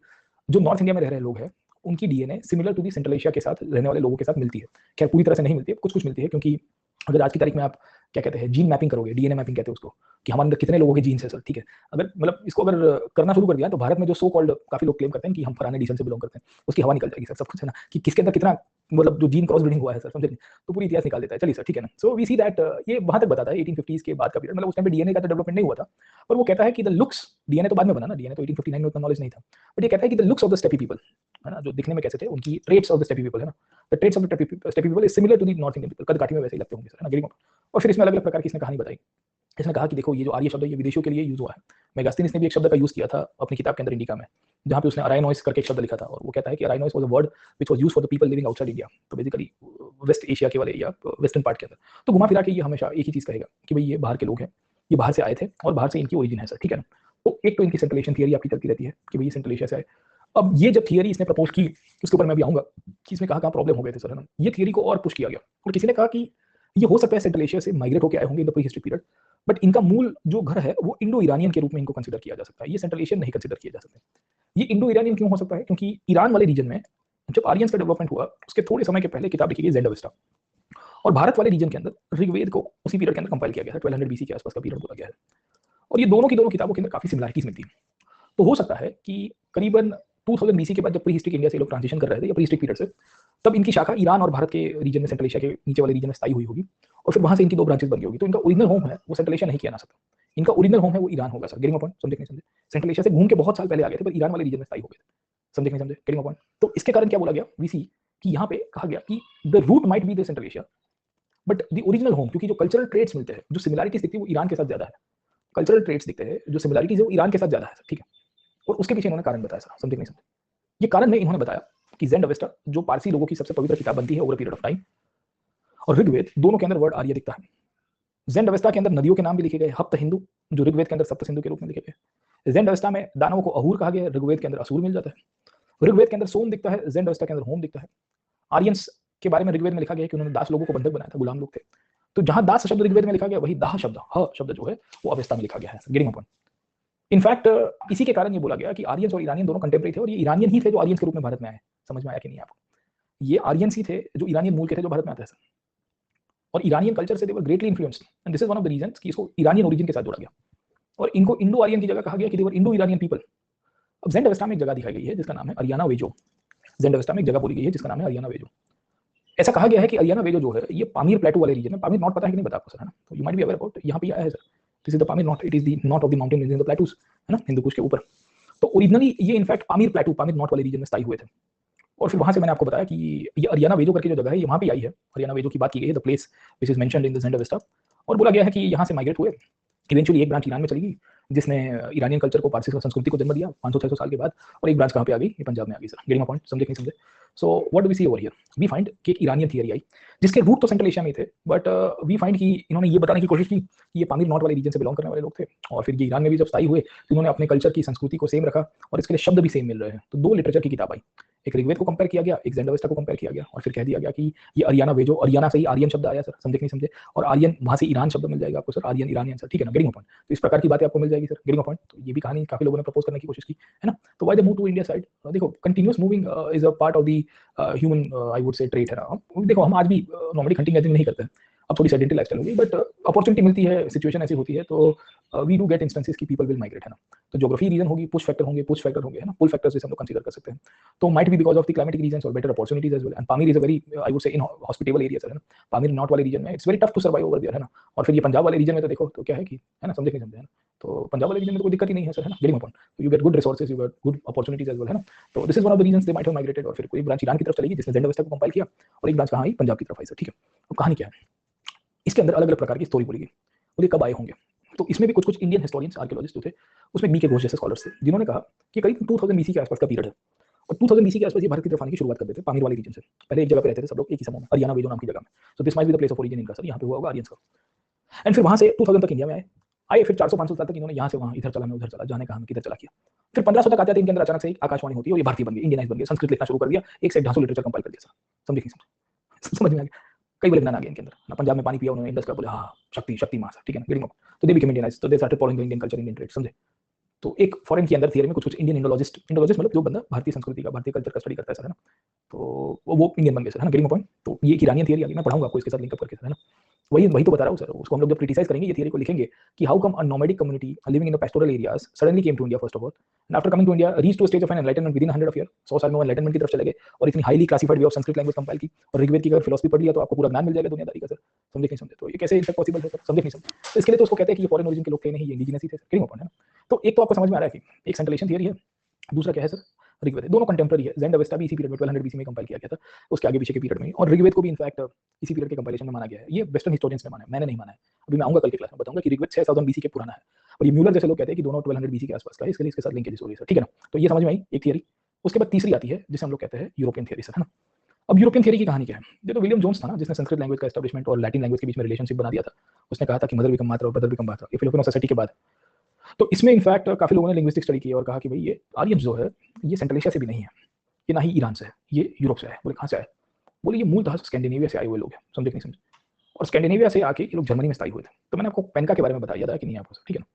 जो नॉर्थ इंडिया में रह रहे लोग हैं, उनकी DNA similar to the Central Asia के साथ रहने वाले लोगों के साथ मिलती है। खैर पूरी तरह से नहीं मिलती है, कुछ कुछ मिलती है, क्योंकि अगर आज की तारीख में आप क्या कहते हैं, जीन मैपिंग करोगे, डीएनए मैपिंग कहते हैं उसको, कि हमारे अंदर कितने लोगों के जीन्स है सर, ठीक है। अगर मतलब इसको अगर करना शुरू कर दिया, तो भारत में जो सो कॉल्ड काफी लोग क्लेम करते हैं कि हम फलाने रीजन से बिलोंग करते हैं, उसकी हवा निकल जाएगी सर, सब कुछ है ना, कि किसके अंदर कितना मतलब जो जीन क्रॉस ब्रीडिंग हुआ है सर, समझे, तो पूरी इतिहास निकाल देता है। चलिए सर, ठीक है ना। सो वी सी दैट ये वहां तक बताता है 1850s के बाद का पीरियड, मतलब उस टाइम पे डीएनए का तो डेवलपमेंट नहीं हुआ था, पर वो कहता है कि द लुक्स, डीएनए तो बाद में बना ना, डीएनए तो 1859 में उतना नॉलेज नहीं था, बट ये कहता है कि the looks of the steppe people, है ना, जो दिखने में कैसे थे, उनकी traits of the steppe people, है ना, the traits of the steppe people is similar to the north Indian people, कद काठी में वैसे ही लगते होंगे सर, है ना, गिरिंग। और फिर इसमें अलग अलग प्रकार की इसने कहानी बताई। इसने कहा कि देखो, ये जो आर्य शब्द है, ये विदेशियों के लिए यूज हुआ है। मेगास्थिनीस ने भी एक शब्द का यूज किया था अपनी किताब के अंदर, इंडिका में, जहां पे उसने अराइनोइस करके एक शब्द लिखा था, और वो कहता है कि अराइनोइस was a word which was used for the people living outside India, तो बेसिकली वेस्ट एशिया के वाले या वेस्टर्न पार्ट के अंदर। तो घुमा फिरा के ये हमेशा एक ही चीज कहेगा कि भाई ये बाहर के लोग हैं, ये बाहर से आए थे, और बाहर से इनकी ओरिजिन है सर, ठीक है ना। तो एक तो इनकी सेंट्रल एशियन थियरी आपकी चलती रहती है कि भाई ये सेंट्रल एशिया से आए। अब ये जब थियरी इसने प्रपोज की, उसके ऊपर मैं भी आऊंगा कि इसमें कहाँ प्रॉब्लम हो गए थे सर, है ना। ये थियरी को और पुश किया गया, और किसी ने कहा कि ये हो सकता है सेंट्रल एशिया से माइग्रेट होकर आए होंगे in the pre history period, but इनका मूल जो घर है वो इंडो ईरानियन के रूप में इनको कंसीडर किया जा सकता है, ये सेंट्रल एशियन नहीं कंसीडर किया जा सकता। ये इंडो ईरानियन क्यों हो सकता है, क्योंकि ईरान वाले रीजन में जब आर्यंस का डेवलपमेंट हुआ, उसके थोड़े समय के पहले किताब लिखी गई ज़ेंडाविस्टा, और भारत वाले रीजन के अंदर ऋग्वेद को उसी पीरियड के अंदर कंपाइल किया गया है, 1200 बीसी के आसपास का पीरियड बोला गया है। और ये दोनों की दोनों किताबों के अंदर काफी सिमिलरिटीज मिलती है। तो हो सकता है कि करीबन 2000 बीसी के बाद जब प्री हिस्ट्रिक इंडिया से लोग ट्रांजिशन कर रहे थे, या प्री हिस्ट्रिक पीरियड से, तब इनकी शाखा ईरान और भारत के रीजन में, सेंट्रल एशिया के नीचे वाले रीजन में स्थायी हुई होगी, और फिर वहां से इनकी दो ब्रांचेस बन गई होगी। तो इनका ओरिजिनल होम है वो सेंट्रल एशिया नहीं किया जा सकता, इनका ओरिजिनल होम है वो ईरान होगा सर, गेटिंग पॉइंट, समझे नहीं समझे। सेंट्रल एशिया से घूम के बहुत साल पहले आ गए थे, पर ईरान वाले रीजन में स्थायी हो गए थे, समझे नहीं समझे, गेटिंग पॉइंट। तो इसके कारण क्या बोला गया, वी सी कि यहाँ पे कहा गया कि the root might be the Central Asia, but the original home, क्योंकि जो कल्चरल ट्रेड्स मिलते हैं, जो सिमिलरिटीज दिखती है, वो ईरान के साथ ज्यादा है। कल्चरल ट्रेड्स दिखते हैं, जो सिमिलरिटीज है वो ईरान के साथ ज्यादा है, ठीक है। और उसके पीछे इन्होंने कारण बताया सर, समझे नहीं समझे। ये कारण नहीं, इन्होंने बताया कि ज़ेंडाविस्टा जो पारसी लोगों की सबसे पवित्र किताब बनती है ओवर पीरियड ऑफ टाइम, और ऋग्वेद, दोनों के अंदर वर्ड आर्य दिखता है। ज़ेंडाविस्टा के अंदर नदियों के नाम भी लिखे गए, हप्त हिंदू, जो ऋग्वेद के अंदर सप्त सिंधु के रूप में लिखे गए। ज़ेंडाविस्टा में दानवों को अहूर कहा गया, ऋग्वेद के अंदर असुर मिल जाता है। ऋग्वेद के अंदर सोम दिखता है, ज़ेंडाविस्टा के अंदर होम दिखता है। आर्यंस के बारे में ऋग्वेद में लिखा गया है कि उन्होंने दास लोगों को बंधक बनाया था, गुलाम लोग थे। तो जहां दास शब्द ऋग्वेद में लिखा गया, वही दाह शब्द, ह शब्द जो है वो अवेस्ता में लिखा गया है, गेटिंग पॉइंट। इनफैक्ट इसी के कारण ये बोला गया कि आर्यंस और ईरानियन दोनों कंटेम्परेरी थे, और ये ईरानियन ही थे जो आर्यंस के रूप में भारत में आए। समझ में आया कि नहीं आपको, ये आर्यंस ही थे जो ईरानियन मूल के थे, जो भारत में आते हैं। और ईरानियन कल्चर से they were greatly influenced, and this is one of the reasons कि इसको ईरानियन ओरिजिन के साथ जोड़ा गया, और इनको इंडो आर्यन की जगह कहा गया कि दे वर इंडो ईरानियन पीपल। अब ज़ेंडाविस्टा में एक जगह दिखाई गई है जिसका नाम है अरियाना वेजो। ज़ेंडाविस्टा में एक जगह बोली गई है जिसका नाम है अरियाना वेजो। ऐसा कहा गया है कि अरियाना वेजो जो है ये पामीर प्लेटू वाले रीजन में, पामीर नॉट पता है कि नहीं पता आपको सर, है ना, तो you might be aware about, यहाँ पे आया है sir, this is the Pamir not, it is the not of the mountain in the plateaus, है ना, हिंदू कुश के ऊपर। तो ओरिजिनली ये इनफैक्ट पामीर प्लेटू, पामीर नॉट वाले रीजन में स्थायी हुए थे, और फिर वहां से मैंने आपको बताया कि ये अरियाना वेजो करके जो जगह है, ये वहां पे आई है। अरियाना वेजो की बात की गई है, the place which is mentioned in the Zend Avesta, और बोला गया है कि यहाँ से माइग्रेट हुए, इवेंचुअली एक ब्रांच ईरान में चली गई, जिसने ईरानियन कल्चर को, पारसी संस्कृति को जन्म दिया 500-600 साल के बाद, और एक ब्रांच कहाँ पे आ गई, ये पंजाब में आ गई सर, गेटिंग माय पॉइंट, समझे कि नहीं समझे। So what do we see over here, we find कि एक ईरानियन थियरी आई, जिसके रूट तो सेंट्रल एशिया में थे, बट वी फाइंड कि इन्होंने ये बताने की कोशिश की कि ये पामीर नॉट वाले रीजन से बिलोंग करने वाले लोग थे, और फिर ये ईरान में भी जब स्थायी हुए तो इन्होंने अपने कल्चर की, संस्कृति को सेम रखा, और इसके लिए शब्द भी सेम मिल रहे हैं। तो दो लिटरेचर की किताब आई, एक ऋग्वेद को कंपेयर किया गया, एक ज़ेंडाविस्टा को कंपेयर किया गया, और फिर कह दिया गया कि ये अरियाना वेजो, अरियाना से ही आर्यन शब्द आया सर, समझे कि नहीं समझे, और आर्यन वहां से ईरान शब्द मिल जाएगा आपको सर, आर्यन ईरानियन सर, ठीक है ना, गेटिंग पॉइंट। तो इस प्रकार की बातें आपको मिल जाएगी सर, गेटिंग पॉइंट। तो ये भी कहानी काफी लोगों ने प्रपोज करने की कोशिश की, है ना। तो why the move to India side, देखो continuous moving is a part of the human, I would say, trait है ना। देखो हम आज भी नॉर्मली हंटिंग गैदरिंग नहीं करते हैं, अब थोड़ी सेडेंटरी लाइफस्टाइल होगी, बट अपॉर्चुनिटी मिलती है, सिचुएशन ऐसी होती है, तो वी डू गेट इंस्टेंसेस की पीपल विल माइग्रेट, है ना। तो ज्योग्राफी रीजन होगी, पुश फैक्टर होंगे, है ना, पुल फैक्टर्स हम लोग कंसीडर कर सकते हैं। तो might be because of the climatic reasons और better opportunities as well. And Pamir is a very, I would say, inhospitable area, है ना। पामीर नॉर्थ वाले रीजन में it's very tough to survive over there, है ना। और फिर ये पंजाब वाले रीजन में तो देखो तो क्या है कि, है ना, समझे नहीं समझे, है ना। तो पंजाब वाले रीजन में तो कोई दिक्कत ही नहीं है सर, है ना, गेटिंग अपॉन, तो you get good resources, you get good opportunities as well, है ना। तो this is one of the reasons they might have migrated. और फिर कोई ब्रांच ईरान की तरफ चलेगी जिसने ज़ेंड अवेस्टा को कंपाइल किया, और एक ब्रांच कहाँ आई, पंजाब की तरफ आई सर, ठीक है। अब कहानी क्या है, इसके अंदर अलग अलग प्रकार की स्टोरी बोलेगी, और ये कब आए होंगे। तो इसमें भी कुछ कुछ इंडियन हिस्टोरियंस, आर्कियोलॉजिस्ट जो थे, उसमें बी के घोष जैसे स्कॉलर्स थे, जिन्होंने कहा कि करीब 2000 बीसी के आसपास का पीरियड है। और 2000 बीसी के आसपास ये भारत की तरफ आने की शुरुआत कर देते थे, पामीर वाले रीजन से। पहले एक जगह पे रहते थे सब लोग, एक ही समूह में, हरियाणा वेजो नाम की जगह में। So this might be the place of origin इनका सर, यहाँ पे हुआ होगा आर्यंस का। एंड फिर वहां से 2000 तक इंडिया में आए फिर 400-500 साल तक इन्होंने यहाँ से वहाँ, इधर चला मैं उधर चला, जाने कहा मैं किधर चला किया। फिर 1500 तक आते थे, इनके अंदर अचानक से एक आकाशवाणी होती है, और ये भारतीय बन गई, इंडियनाइज बन गए, संस्कृत लिखना शुरू कर दिया, एक से ढांसू लिटरेचर कंपाइल कर दिया सर। समझे नहीं समझे, समझ में आ गया। कई बड़े ज्ञान आ गए इनके अंदर ना। पंजाब में पानी पिया उन्होंने, इंडस का बोले हाँ शक्ति मां, ठीक है ना, गेटिंग अप। तो दे बिकेम इंडियनाइज्ड, तो they started following the Indian culture, Indian trade, समझे। तो एक फॉरेन के अंदर थियरी में कुछ कुछ इंडियन इंडोलॉजिस्ट मतलब जो बंदा भारतीय संस्कृति का, भारतीय कल्चर का स्टडी करता है सर, है ना, तो वो इंडियन बन गए सर, है ना, गेटिंग पॉइंट। तो ये एक ईरानियन थियरी आगे मैं पढ़ाऊंगा आपको इसके साथ लिंक अप करके सर, है ना। वही तो बता रहा हूँ सर, उसको हम लोग जब क्रिटिसाइज करेंगे ये थियरी को लिखेंगे कि how come a nomadic community living in the pastoral areas suddenly came to India first of all, and after coming to India reach to stage of an enlightenment within 100 year. 100 साल में enlightenment की तरफ चले गए, और इतनी highly classified way of Sanskrit language compile की, और ऋग्वेद की अगर फिलोसफी पढ़ लिया तो आपको पूरा ज्ञान मिल जाएगा दुनियादारी का सर। समझे नहीं समझे, तो ये कैसे इनफैक्ट पॉसिबल है सर, समझे नहीं समझे। तो इसके लिए तो उसको कहते हैं कि ये फॉरेन ओरिजिन के लोग थे नहीं, ये इंडिजिनस ही थे, क्यों अपन, है ना। तो एक तो आपको समझ में आ रहा है कि एक सेंट्रलेशन थियरी है, दूसरा क्या है सर, ऋग्वेद है। दोनों कंटेम्पररी है, ज़ेंड अवेस्टा भी इसी पीरियड में 1200 बीसी में कंपाइल किया गया था, उसके आगे पीछे के पीरियड में, और ऋग्वेद को भी इनफैक्ट इसी पीरियड के कंपाइलेशन में माना गया है। ये वेस्टर्न हिस्टोरियंस ने माना है, मैंने नहीं माना है। अभी मैं आऊंगा कल के क्लास में बताऊंगा कि ऋग्वेद 6000 बीसी के पुराना है, और ये म्यूलर जैसे लोग कहते हैं कि दोनों 1200 बीसी के आसपास का है, इसके लिए इसके साथ लिंकेज हो रही है, ठीक है ना। तो ये समझ में आई एक थियरी। उसके बाद तीसरी आती है जिसे हम लोग कहते हैं यूरोपियन थियरी सर, है ना। अब यूरोपियन थियरी की कहानी क्या है, ये तो विलियम जोन्स था ना, जिसने संस्कृत लैंग्वेज का एस्टैब्लिशमेंट और लैटिन लैंग्वेज के बीच में रिलेशनशिप बना दिया था। उसने कहा था कि मदर बिकम मात्र और ब्रदर बिकम बात, ये फिलिपिनो सोसाइटी के बाद। तो इसमें इनफैक्ट काफी लोगों ने लिंग्विस्टिक स्टडी की और कहा कि भाई ये आर्यन जो है ये सेंट्रल एशिया से भी नहीं है, ये ना ही ईरान से है, ये यूरोप से है। बोले कहाँ से आए, बोले ये मूलतः स्कैंडिनेविया से आए हुए लोग हैं, समझे नहीं समझे। और स्कैंडिनेविया से आके ये लोग जर्मनी में स्थायी हुए थे। तो मैंने आपको पेनका के बारे में बताया था कि नहीं आपको, ठीक है ना।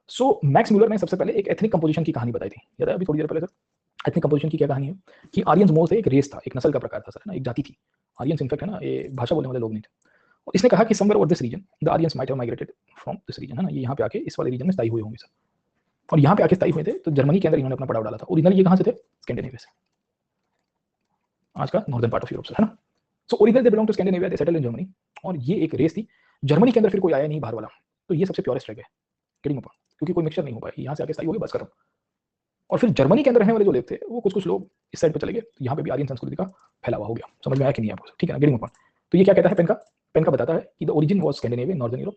सो मैक्स म्यूलर ने सबसे पहले एक एथनिक कंपोजिशन की कहानी बताई थी, याद है अभी थोड़ी देर पहले सर। एथनिक कंपोजिशन की क्या कहानी है कि आर्यंस मोल से एक रेस था, एक नस्ल का प्रकार था सर, ना, एक जाति थी। आर्यंस इनफैक्ट, है ना, ये भाषा बोलने वाले लोग नहीं थे। और इसने कहा कि somewhere over this region the Aryans might have migrated from this region, है ना, ये यहाँ पे आके इस वाले रीजन में स्थायी हुए होंगे सर। और यहाँ पे आके स्थायी हुए थे तो जर्मनी के अंदर इन्होंने अपना पड़ाव डाला था। ओरिजिनल ये कहाँ से थे, स्कैंडिनेविया से, आज का नॉर्दर्न पार्ट ऑफ यूरोप से, है ना। So original they belong to Scandinavia, they settled in Germany. और ये एक रेस थी, जर्मनी के अंदर फिर कोई आया नहीं बाहर वाला, तो ये सबसे प्योरेस्ट रह गए, गेटिंग अपॉन, क्योंकि कोई मिक्सचर नहीं हो पाया, यहाँ से आके स्थायी हो गए, बस करो। और फिर जर्मनी के अंदर रहने वाले जो लोग थे वो कुछ लोग इस साइड पे चले गए, यहाँ पे भी आर्यन संस्कृति का फैलावा हो गया। समझ में आया कि नहीं आपको, ठीक है ना, गेटिंग अपॉन। तो ये क्या कहता है पेनका बताता है कि the origin was Scandinavia, northern Europe,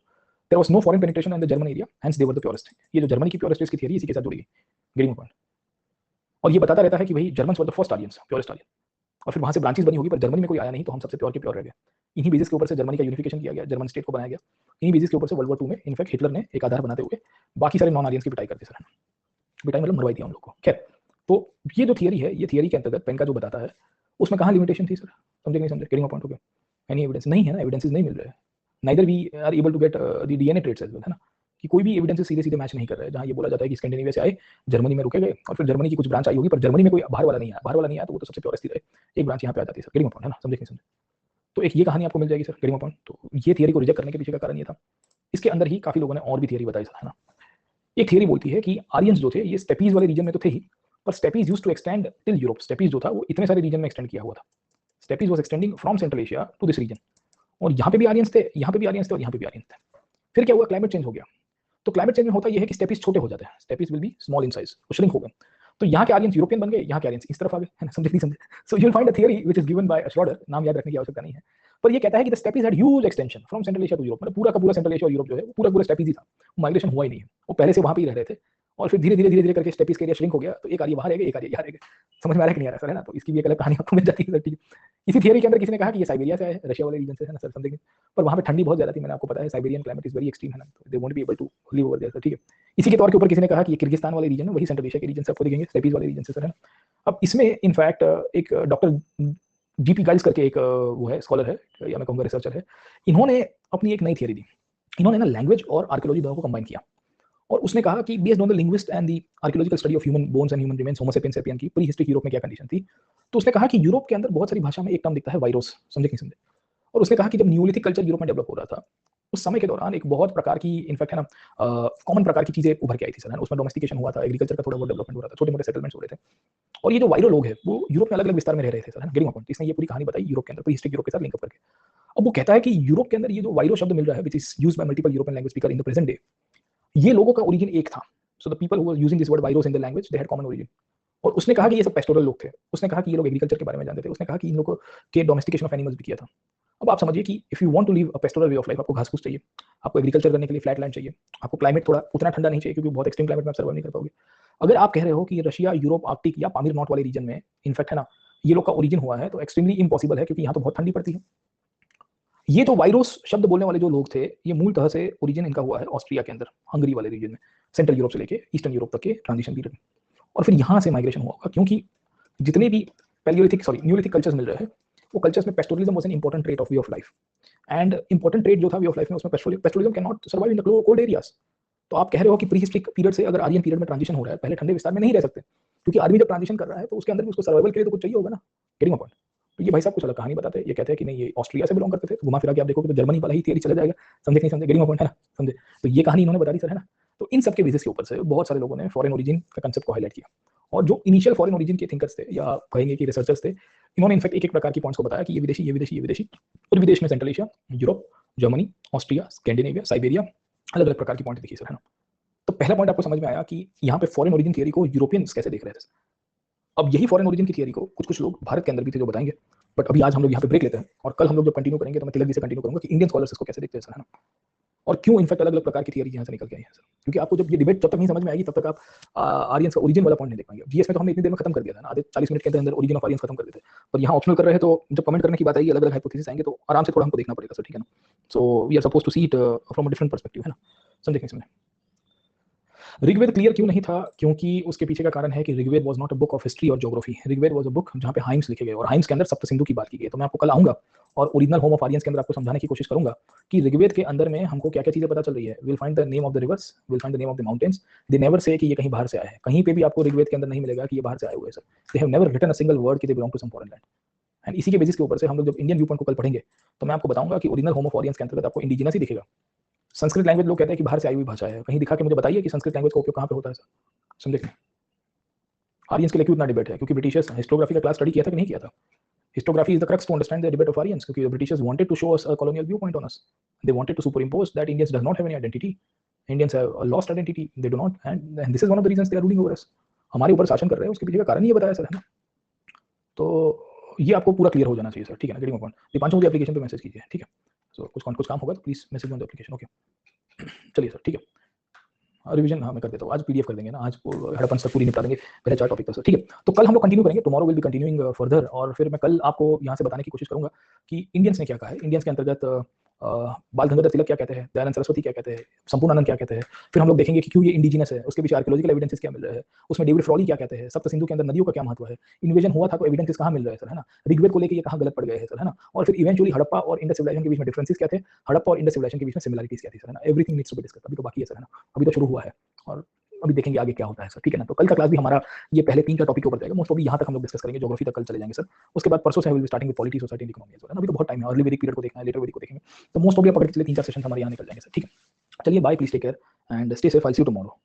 there was no foreign penetration in the German area, hence they were the purest. ये जो जर्मनी की प्योरेस्ट रेस की थियरी इसी के साथ जुड़ी है, गेटिंग अपॉन। और ये बताता रहता है कि भाई Germans were the first Aryans, purest Aryan. और फिर वहां से ब्रांचेस बनी होगी, पर जर्मनी में कोई आया नहीं, तो हम सबसे प्योर के प्योर रह गए। इन्हीं बेसिस के ऊपर से जर्मनी का यूनिफिकेशन किया गया, जर्मन स्टेट को बनाया गया। इन्हीं बेसिस के ऊपर से वर्ल्ड वॉर 2 में इनफैक्ट हिटलर ने एक आधार बनाते हुए बाकी सारे नॉन आर्यंस की पिटाई करते सर, पिटाई मतलब मरवाई दिया उन लोग को। खैर, तो ये जो थियरी है, ये थियरी के अंतर्गत पेनका जो बताता है उसमें कहाँ लिमिटेशन थी सर, समझे नहीं समझे, गेटिंग अ पॉइंट हो गया। एनी एविडेंस नहीं है ना, एविडेंसेस नहीं मिल रहे हैं, neither we are able to get the DNA traits as well, है ना, कि कोई भी एविडेंस सीधे मैच नहीं कर रहा है। जहाँ ये बोला जाता है कि स्कैंडिनेविया से आए, जर्मनी में रुके गए, और फिर जर्मनी की कुछ ब्रांच आई होगी, पर जर्मनी में कोई बाहर वाला नहीं आया, बाहर वाला नहीं आया तो वो तो सबसे प्योरेस्ट रहे, एक ब्रांच यहाँ पे आ जाती है सर, गेटिंग अ पॉइंट, है ना, समझे नहीं समझे। तो एक ये कहानी आपको मिल जाएगी सर, गेटिंग अ पॉइंट। तो ये थियरी को रिजेक्ट करने के पीछे का कारण ये था। इसके अंदर ही काफी लोगों ने और भी थियरी बताई सर, है ना। एक थियरी बोलती है कि आर्यंस जो थे ये स्टेपीज वाले रीजन में तो थे ही, पर steppes used to extend till Europe. Steppes जो था वो इतने सारे रीजन में एक्सटेंड किया हुआ था। Steppes was extending from Central Asia to this region. और यहाँ पे भी आर्यंस थे, यहाँ पे भी आर्यंस थे, और यहाँ पे भी आर्यंस थे। फिर क्या हुआ, क्लाइमेट चेंज हो गया। तो क्लाइमेट चेंज में होता यह है कि स्टेपीज छोटे हो जाते हैं, steppes will be small in size, वो श्रिंक हो गए। तो यहाँ के आर्यंस यूरोपियन बन गए, यहाँ के आर्यंस इस तरफ आ गए, है ना, समझे नहीं समझे। सो you will find a theory which is given by Schroeder, नाम याद रखने की आवश्यकता नहीं है, पर ये कहता है कि the steppes had huge extension from Central Asia to Europe. मतलब पूरा का पूरा सेंट्रल एशिया और यूरोप जो है पूरा पूरा स्टेपीज ही था, माइग्रेशन हुआ ही नहीं है, वो पहले से वहां पे ही रह रहे थे। और फिर धीरे धीरे करके स्टेपीज के एरिया श्रिंक हो गया, तो एक आर्य वहां रह गए, एक आर्य यहाँ रह गए। समझ में आ रहा है कि नहीं आ रहा सर, है ना। तो इसकी भी एक अलग कहानी आपको मिल जाती है, ठीक है। इसी थियरी के अंदर किसी ने कहा कि ये साइबेरिया से आए, रशिया वाले रीजन से, है ना सर, समझेंगे। पर वहां पे ठंडी बहुत ज्यादा थी, मैंने आपको पता है Siberian climate is very extreme, है ना, तो they won't be able to live over there, ठीक है। इसी के तौर के ऊपर किसी ने कहा कि ये किर्गिस्तान वाले रीजन है, वही सेंट्रल एशिया के रीजन से आपको दिखेंगे, स्टेपीज वाले रीजन से सर, है ना। अब इसमें इनफैक्ट एक डॉक्टर जीपी गाइल्स करके एक वो है, स्कॉलर है, या मैं कहूँगा रिसर्चर है। इन्होंने अपनी एक नई थियरी दी। इन्होंने ना लैंग्वेज और आर्कियोलॉजी दोनों को कंबाइन किया, और उसने कहा कि based on the linguist and the archaeological study of human bones and human remains, homo sapiens sapien की प्री हिस्ट्रिक यूरोप में क्या कंडीशन थी। तो उसने कहा कि यूरोप के अंदर बहुत सारी भाषा में एक टर्म दिखता है वाइरोस, समझे नहीं समझे। और उसने कहा कि जब न्यूलिथिक कल्चर यूरोप में डेवलप हो रहा था उस समय के दौरान एक बहुत प्रकार की इनफैक्ट है ना कॉमन प्रकार की चीजें उभर के आई थी सर, है ना? उसमें डोमेस्टिकेशन हुआ था, एग्रीकल्चर का थोड़ा बहुत डेवलपमेंट हो रहा था, छोटे मोटे सेटलमेंट्स हो रहे थे। और ये जो वायरो लोग हैं वो यूरोप में अलग अलग विस्तार में रह रहे थे सर, है ना? Getting point. इसने ये पूरी कहानी बताई यूरोप के अंदर, प्री हिस्ट्रिक यूरोप के साथ लिंकअप करके। अब वो कहता है कि यूरोप के अंदर ये जो वायरो शब्द मिल रहा है which is used by multiple European language speaker in the present day, ये लोगों का ओरिजिन एक था। So the people who were using this word wiros in the language they had common origin. और उसने कहा कि ये सब पेस्टोरल लोग थे। उसने कहा कि ये लोग एग्रीकल्चर के बारे में जानते थे। उसने कहा कि इन लोगों के डोमेस्टिकेशन ऑफ एनिमल्स भी किया था। अब आप समझिए कि if you want to live a pastoral way of life, आपको घास फूस चाहिए, आपको एग्रीकल्चर करने के लिए फ्लैट लैंड चाहिए, आपको क्लाइमेट थोड़ा उतना ठंडा नहीं चाहिए क्योंकि बहुत एक्सट्रीम क्लाइमेट में आप सर्वाइव नहीं कर पाओगे। अगर आप कह रहे हो कि रशिया, यूरोप, आर्कटिक या पामीर नॉट वाले रीजन में इनफैक्ट है ना ये लोग का ओरिजिन हुआ है, तो एक्सट्रीमली इम्पॉसिबल है क्योंकि यहाँ तो बहुत ठंडी पड़ती है। ये जो वायरोस शब्द बोलने वाले जो लोग थे, ये मूल तरह से ओरिजिन इनका हुआ है ऑस्ट्रिया के अंदर, हंगरी वाले रीजन में, सेंट्रल यूरोप से लेके ईस्टर्न यूरोप तक के ट्रांजिशन पीरियड में। और फिर यहाँ से माइग्रेशन हुआ होगा क्योंकि जितने भी न्यूलिथिक कल्चर्स मिल रहे हैं वो कल्चर्स में pastoralism was an important trait of way of life. And important trait जो था वे ऑफ लाइफ में, उसमें pastoralism can not survive in the cold areas. तो आप कह रहे हो कि प्री हिस्ट्रिक पीरियड से अगर आर्यन पीरियड में ट्रांजिशन हो रहा है, पहले ठंडे विस्तार में नहीं रह सकते क्योंकि आदमी जब ट्रांजिशन कर रहा है तो उसके अंदर भी उसको सर्वाइवल के लिए तो कुछ चाहिए होगा ना। Getting point. तो ये भाई साहब कुछ अलग कहानी बताते हैं। ये कहते हैं कि नहीं ये ऑस्ट्रिया से बिलोंग करते थे, घुमा फिरा के आप देखोगे तो जर्मनी वाला ही थियरी चला जाएगा। समझे नहीं समझे? गेटिंग पॉइंट है ना? समझे? तो ये कहानी इन्होंने बता दी सर, है ना? तो इन सब के बेसिस के ऊपर से बहुत सारे लोगों ने फॉरेन ओरिजिन का कंसेप्ट को हाईलाइट किया। और जो इनिशियल फॉरेन ओरिजिन के थिंकर्स थे या कहेंगे कि रिसर्चर्स थे, इन्होंने इनफैक्ट एक एक प्रकार की पॉइंट्स को बताया कि ये विदेशी, ये विदेशी, ये विदेशी। और विदेश में central Asia, Europe, Germany, Austria, Scandinavia, Siberia, अलग अलग प्रकार की पॉइंट दिखी सर, है ना? तो पहला पॉइंट आपको समझ में आया कि यहाँ पे फॉरेन ओरिजिन थियरी को यूरोपियंस कैसे देख रहे थे। अब यही फॉरेन ओरिजिन की थियरी को कुछ कुछ लोग भारत के अंदर भी थे जो बताएंगे। बट अभी आज हम लोग यहाँ पे ब्रेक लेते हैं और कल हम लोग जब कंटिन्यू करेंगे तो मैं तिलक जी से कंटिन्यू करूंगा कि इंडियन स्कॉलर्स इसको कैसे देखते हैं सर, है ना? और क्यों इनफैक्ट अलग अलग प्रकार की थियरी यहाँ से निकल के आई है सर। क्योंकि आपको जब ये डिबेट जब तक नहीं समझ में आएगी तब तक आप आर्यंस का ओरिजिन वाला पॉइंट नहीं देख पाएंगे। जीएस में तो हमने इतनी देर में खत्म कर दिया था ना, आधे 40 मिनट के अंदर ओरिजिन ऑफ आर्यंस खत्म कर देते। पर यहाँ ऑप्शनल कर रहे हैं तो जब कमेंट करने की बात आएगी, अलग अलग हाइपोथेसिस आएंगे तो आराम से थोड़ा हमको देखना पड़ेगा सर, ठीक है ना? So we are suppose to see it from a different perspective, है ना? समझे नहीं समझे? ऋग्वेद क्लियर क्यों नहीं था? क्योंकि उसके पीछे का कारण है कि Rigveda was not a book of history और geography. Rigveda was a book जहां पे हाइम्स लिखे गए और हाइम्स के अंदर सप्त सिंधु की बात की गई। तो मैं आपको कल आऊंगा और ओरिजिनल होम ऑफ आर्यंस के अंदर आपको समझाने की कोशिश करूंगा कि ऋग्वेद के अंदर में हमको क्या क्या चीजें पता चल रही है। Will find the name of the reverse, will find the name of the mountains. They never say कि ये कहीं बाहर से आए हैं। कहीं पे भी आपको ऋग्वेद के अंदर नहीं मिलेगा कि ये बाहर से आए हुए sir. They have never written a single word कि they belong to some foreign land. And इसी के बेसिस के ऊपर से हम लोग जब इंडियन व्यू पॉइंट को कल पढ़ेंगे तो मैं आपको बताऊंगा कि ओरिजिनल होम ऑफ आर्यंस के अंतर्गत आपको इंडिजिनस ही दिखेगा। संस्कृत लैंग्वेज लोग कहते हैं कि बाहर से आई हुई भाषा है, कहीं दिखा के मुझे बताइए कि संस्कृत लैंग्वेज का उपयोग कहाँ पे होता है सर। समझे? आर्यंस के लिए क्यों इतना डिबेट है? क्योंकि ब्रिटिशर्स हिस्टोग्राफी का क्लास स्टडी किया था कि नहीं किया था? Histography is the crux to understand the debate of Aryans, क्योंकि Britishers wanted to show us a colonial view point on us. They wanted to superimpose that Indians does not have any identity, Indians have a lost identity, they do not, and this is one of the reasons they are ruling over us. हमारे ऊपर शासन कर रहे हैं, उसके पीछे का कारण ही ये बताया सर, है ना? तो ये आपको पूरा क्लियर हो जाना चाहिए सर, ठीक है ना? Getting point. दीपांशु मुझे एप्लीकेशन पे मैसेज कीजिए, ठीक है? सो कुछ काम होगा तो please message on the application, okay? चलिए सर, ठीक है। रिवीजन हाँ मैं कर देता हूँ, आज पीडीएफ कर देंगे ना, आज हड़पन सब पूरी निपटा देंगे पहले 4 टॉपिक पर सर, ठीक है? तो कल हम लोग कंटिन्यू करेंगे, tomorrow will be continuing further. और फिर मैं कल आपको यहाँ से बताने की कोशिश करूंगा कि इंडियंस ने क्या कहा है। इंडियंस के अंतर्गत बाल गंगाधर तिलक क्या कहते हैं, दयानंद सरस्वती क्या कहते हैं, संपूर्ण आनंद क्या कहते हैं। फिर हम लोग देखेंगे कि क्यों ये इंडिजिनस है, उसके पीछे आर्कियोलॉजिकल एविडेंसेस क्या मिल रहे हैं, उसमें डेविड फ्रॉली क्या कहते हैं, सप्त सिंधु के अंदर नदियों का क्या महत्व है, इन्वेजन हुआ था तो एविडेंसेस कहाँ मिल रहे हैं सर, है ना? ऋग्वेद को लेकर ये कहाँ गलत पड़ गए हैं सर, है ना? और फिर इवेंचुअली हड़प्पा और इंडस सिविलाइजेशन के बीच में डिफरेंसेस क्या थे, हड़प्पा और इंडस सिविलाइजेशन के बीच में सिमिलरिटीज क्या थी सर, है ना? Everything needs to be discuss. अभी तो बाकी है सर, है ना? अभी तो शुरू हुआ है और अभी देखेंगे आगे क्या होता है सर, ठीक है ना? तो कल का क्लास भी हमारा ये पहले 3 टॉपिक के ऊपर जाएगा। मोस्ट ऑफ यहाँ तक हम लोग डिस्कस करेंगे, ज्योग्राफी तक कल चले जाएंगे सर। उसके बाद परसों से will be starting with polity, society and economy sir, है ना? अभी तो बहुत टाइम है, अर्ली वेदिक पीरियड को देखना है, लेटर वेदिक को देखेंगे। तो मोस्ट ऑफ ये पकड़ के चलिए 3-4 सेशन हमारे यहाँ निकल जाएंगे सर, ठीक है? चलिए bye, please take care and stay safe, I will see you tomorrow.